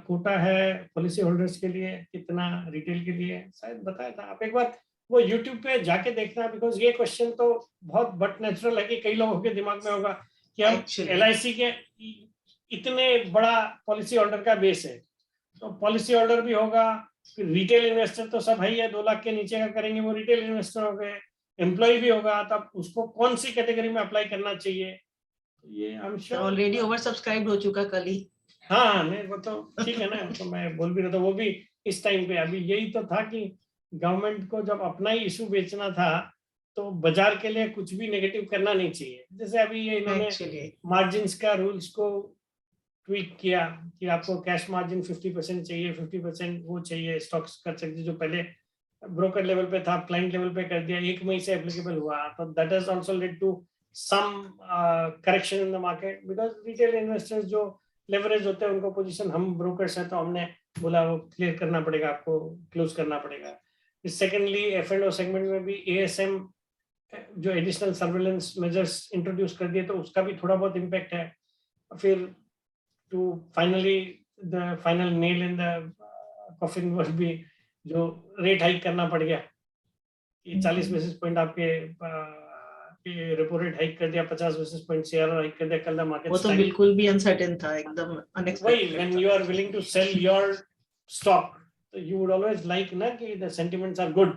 Speaker 5: कोटा है पॉलिसी होल्डर्स के लिए, कितना रिटेल के लिए, शायद बताया था. आप एक बार वो यूट्यूब पे जाके देखना, बिकॉज ये क्वेश्चन तो बहुत बट नेचुरल है कि कई लोगों के दिमाग में होगा कि हम LIC के इतने बड़ा पॉलिसी होल्डर का बेस है, तो पॉलिसी होल्डर भी होगा, फिर रिटेल इन्वेस्टर तो सब है, 2 लाख के नीचे का करेंगे वो रिटेल इन्वेस्टर हो गए, एम्प्लॉय भी होगा, तब उसको कौन सी कैटेगरी में अप्लाई करना चाहिए? ये I am sure
Speaker 2: already over subscribe हो चुका कल ही.
Speaker 5: हाँ नहीं, वो तो ठीक है ना, तो मैं बोल भी रहा था वो भी इस टाइम पे. अभी यही तो था कि गवर्नमेंट को जब अपना ही इशू बेचना था तो बाजार के लिए कुछ भी नेगेटिव करना नहीं चाहिए. जैसे अभी ये इन्होंने मार्जिन्स का रूल्स को ट्वीक किया कि आपको कैश मार्जिन 50% चाहिए, 50% वो चाहिए, स्टॉक्स कर सकते जो पहले ब्रोकर लेवल पे था, क्लाइंट लेवल पे कर दिया, 1 मई से एप्लीकेबल हुआ. तो that has also led to some correction in the market, because retail investors जो लेवरेज होते हैं उनको पोजीशन, हम ब्रोकर्स हैं तो हमने बोला वो क्लियर करना पड़ेगा, आपको क्लोज करना पड़ेगा. सेकेंडली F&O सेगमेंट में भी ASM जो एडिशनल सर्वेलेंस मेजर्स इंट्रोड्यूस कर दिए, तो उसका भी थोड़ा बहुत इम्पैक्ट है. फिर to finally the final nail in the coffin word भी जो रेट हाइक करना पड़ गया, 40 बेसिस पॉइंट आपके रेपो रेट हाइक कर दिया, 50 बेसिस पॉइंट CRR हाइक कर दिया. कल द मार्केट
Speaker 2: वो तो बिल्कुल भी अनसर्टेन था, एकदम unexpected.
Speaker 5: When you are willing to sell your stock, you would always like na कि the sentiments are good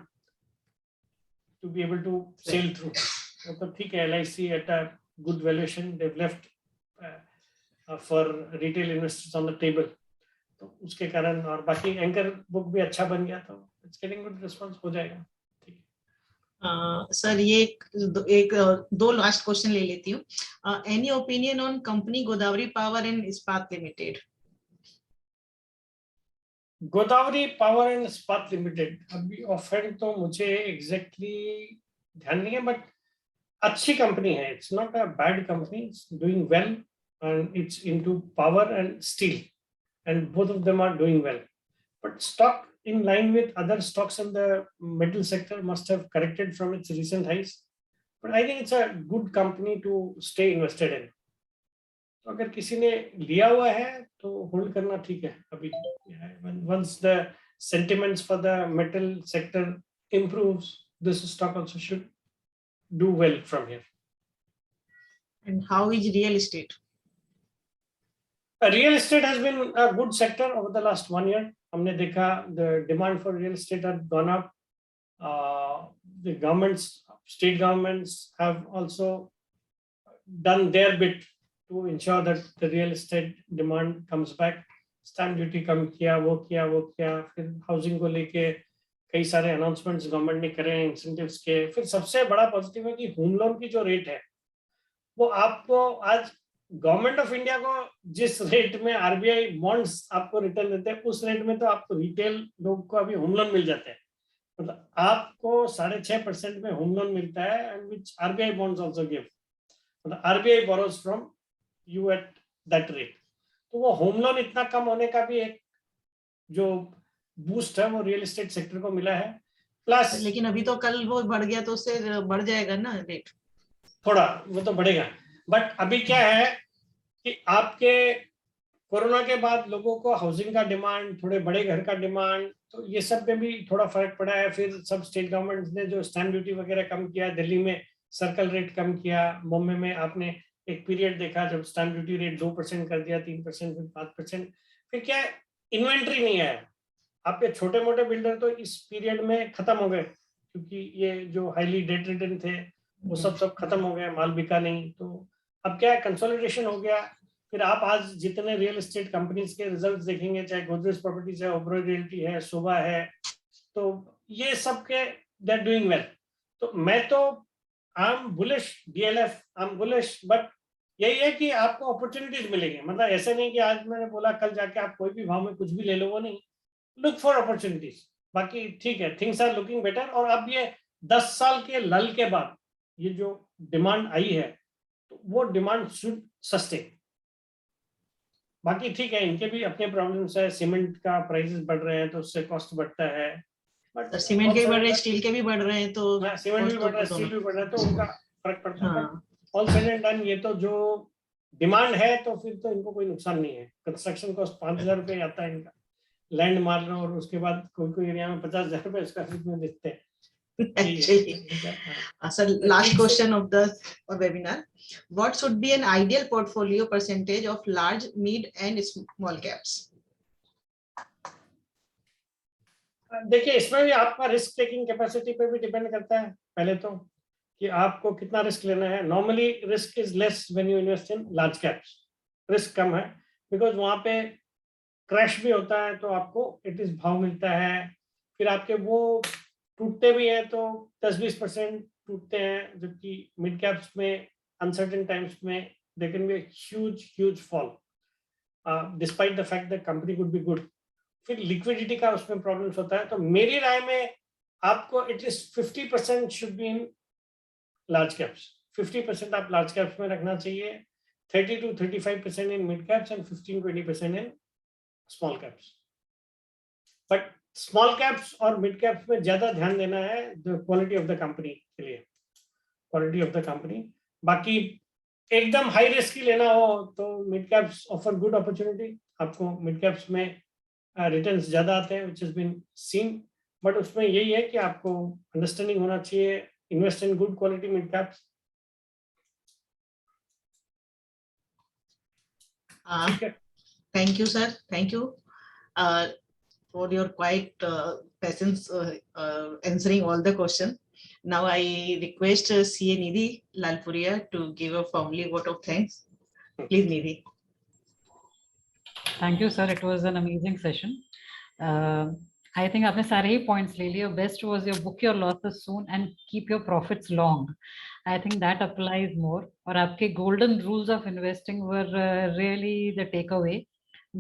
Speaker 5: to be able to sail through. तो ठीक है, LIC at a good valuation they've left for retail investors on the table. तो उसके कारण, और बाकी anchor book भी अच्छा बन गया, तो it's getting good response हो जाएगा. ठीक है
Speaker 2: सर, ये एक 2 लास्ट क्वेश्चन ले लेती हूँ. Any opinion on company Godavari power and इस्पात लिमिटेड?
Speaker 5: गोदावरी पावर एंड इस्पात लिमिटेड अभी ऑफेंड तो मुझे एग्जैक्टली ध्यान नहीं है, बट अच्छी कंपनी है. It's not a bad company, it's doing well and it's into power and steel and both of them are doing well. But stock in line with other stocks in the metal sector must have corrected from its recent highs, but I think it's a good company to stay invested in. तो अगर किसी ने लिया हुआ है तो hold करना ठीक है अभी. Once the sentiments for the metal sector improves, this stock also should do well from here.
Speaker 2: And how is real estate?
Speaker 5: Real estate has been a good sector over the last 1 year. हमने देखा the demand for real estate had gone up. The governments, state governments have also done their bit to ensure that the real estate demand comes back. Stamp duty कम किया, वो किया, फिर housing को लेके कई सारे announcements गवर्नमेंट ने करे, incentives के. फिर सबसे बड़ा पॉजिटिव है कि होम लोन की जो रेट है वो आपको आज गवर्नमेंट ऑफ इंडिया को जिस रेट में RBI बॉन्ड्स आपको रिटर्न देते हैं, उस रेट में तो आपको रिटेल लोग को अभी होम लोन मिल जाते हैं. मतलब आपको 6.5% में होम लोन मिलता है, and which RBI bonds also give, मतलब RBI borrows from you at that rate. तो वो होम लोन इतना कम होने का भी एक जो बूस्ट है वो रियल एस्टेट सेक्टर को मिला है। प्लस
Speaker 2: लेकिन अभी तो कल वो बढ़ गया तो उससे बढ़ जाएगा ना रेट,
Speaker 5: थोड़ा वो तो बढ़ेगा, बट अभी क्या है कि आपके कोरोना के बाद लोगों को हाउसिंग का डिमांड, थोड़े बड़े घर का डिमांड, तो ये सब में भी थोड़ा फर्क पड़ा है। फिर सब स्टेट गवर्नमेंट ने जो स्टैंप ड्यूटी वगैरह कम किया, दिल्ली में सर्कल रेट कम किया, बॉम्बे में आपने एक पीरियड देखा जब स्टैंप ड्यूटी रेट 2% कर दिया, 3%, फिर 5%। फिर क्या है, इन्वेंट्री नहीं है, आपके छोटे मोटे बिल्डर तो इस पीरियड में खत्म हो गए, क्योंकि ये जो हाईली डेट रिटर्न थे वो सब खत्म हो गए, माल बिका नहीं। तो अब क्या है, कंसोलिडेशन हो गया। फिर आप आज जितने रियल एस्टेट कंपनीज के रिजल्ट्स देखेंगे, चाहे गोदरेज प्रॉपर्टीज है, ओबरॉय रियल्टी है, शोभा है, तो ये सब के दे आर डूइंग वेल। तो मैं तो I am bullish, DLF I am bullish, but यही है कि आपको अपॉर्चुनिटीज मिलेंगे। मतलब ऐसे नहीं कि आज मैंने बोला कल जाके आप कोई भी भाव में कुछ भी ले लो, वो नहीं, लुक फॉर अपॉर्चुनिटीज। बाकी ठीक है, थिंग्स आर लुकिंग बेटर। और अब ये 10 साल के लल के बाद ये जो डिमांड आई है, तो वो डिमांड शुड सस्टेन। बाकी ठीक है, इनके भी अपने प्रॉब्लम्स है, सीमेंट का प्राइसेस बढ़ रहे हैं तो उससे कॉस्ट बढ़ता है, बट
Speaker 2: सीमेंट के भी बढ़ रहे हैं, स्टील के भी बढ़ रहे हैं, तो
Speaker 5: सीमेंट भी बढ़ रहा है, स्टील भी बढ़ रहा है, तो उनका फर्क पड़ता है।
Speaker 2: हाँ,
Speaker 5: ऑल सेड एंड डन, ये तो जो डिमांड है तो फिर तो इनको कोई नुकसान नहीं है। कंस्ट्रक्शन कॉस्ट 5,000 रुपये आता है इनका, लैंड मारना, और उसके बाद कोई कोई एरिया में 50,000 रुपये स्क्वायर फीट में देते हैं।
Speaker 2: actually. Sir, last question of the webinar. What should be an ideal portfolio percentage of large, mid and small caps?
Speaker 5: देखिए, इसमें भी आपका रिस्क टेकिंग कैपेसिटी पे भी डिपेंड करता है। पहले तो कि आपको कितना रिस्क लेना है। Normally risk is less when you invest in large caps, risk कम है, बिकॉज वहां पे क्रैश भी होता है तो आपको एटलीस्ट भाव मिलता है। फिर आपके वो टूटते भी हैं तो 10-20% टूटते हैं, जबकि मिड कैप्स में अनसर्टेन टाइम्स में they can be huge fall despite the fact that company could be good. फिर लिक्विडिटी का उसमें प्रॉब्लम्स होता है। तो मेरी राय में आपको at least 50% should be in large caps, 50% आप लार्ज कैप्स में रखना चाहिए, 30 to 35% in mid caps and 15-20% in small caps. But small caps और मिड कैप्स में ज्यादा ध्यान देना है the quality of the company के लिए, क्वालिटी ऑफ द कंपनी। बाकी एकदम हाई रिस्क ही लेना हो तो mid caps offer good opportunity, आपको मिड कैप्स में रिटर्न्स ज्यादा आते हैं, which has been seen. But उसमें यही है कि आपको अंडरस्टैंडिंग होना चाहिए, invest in good quality mid caps.
Speaker 2: Thank you, sir. Thank you for your quiet patience answering all the questions. Now I request CA Nidhi Lalpuria to give a formally vote of thanks. Please, Nidhi.
Speaker 6: Thank you, sir. It was an amazing session. I think आपने सारे ही points ले लिए. Best was your book your losses soon and keep your profits long. I think that applies more. और आपके golden rules of investing were really the takeaway.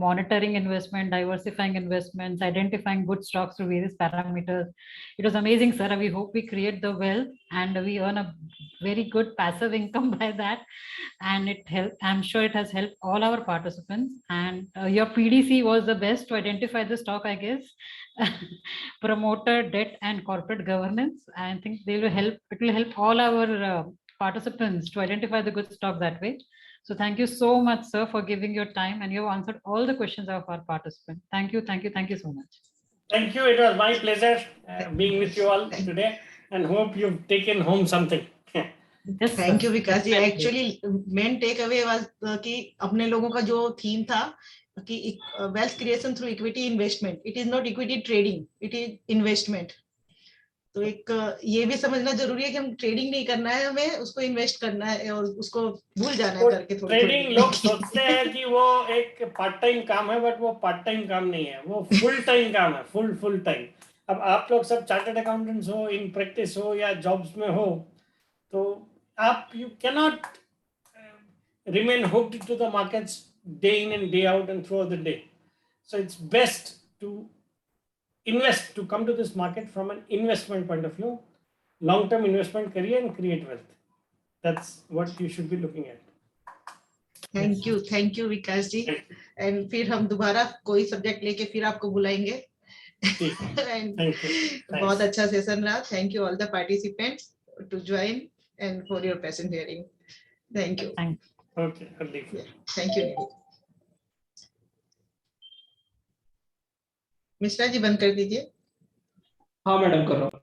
Speaker 6: Monitoring investment, diversifying investments, identifying good stocks through various parameters. It was amazing, sir. We hope we create the wealth and we earn a very good passive income by that. And it helped. I'm sure it has helped all our participants. And your PDC was the best to identify the stock, I guess. Promoter, debt, and corporate governance. I think they will help. It will help all our participants to identify the good stock that way. So thank you so much, sir, for giving your time, and you have answered all the questions of our participants. Thank you so much.
Speaker 5: Thank you. It was my pleasure being with you all today, and hope you've taken home something.
Speaker 2: Yes, thank you, Vikas. Actually, main takeaway was कि अपने लोगों का जो theme था कि wealth creation through equity investment. It is not equity trading. It is investment. तो एक ये भी समझना जरूरी है कि हम ट्रेडिंग नहीं करना है, हमें उसको इन्वेस्ट करना है और उसको भूल जाना है करके।
Speaker 5: ट्रेडिंग लोग सोचते हैं कि वो एक पार्ट टाइम काम है, बट वो पार्ट टाइम काम नहीं है, वो फुल टाइम काम है, फुल टाइम। अब आप लोग सब चार्टर्ड अकाउंटेंट्स हो, इन प्रैक्टिस हो या जॉब्स में हो, तो आप you can not remain hooked to the markets day in and day out and through the day. So it's best to invest, to come to this market from an investment point of view, long-term investment career and create wealth. That's what you should be looking at.
Speaker 2: Thank you Vikas ji and फिर हम दोबारा कोई subject लेके फिर आपको बुलाएंगे And
Speaker 5: Thank you.
Speaker 2: बहुत अच्छा सेशन रहा. Thank you all the participants to join and for your patient hearing. Thank you.
Speaker 5: Okay, I'll leave.
Speaker 2: Thank you. Mishra ji बंद कर दीजिए.
Speaker 7: हाँ मैडम, कर रहा हूँ.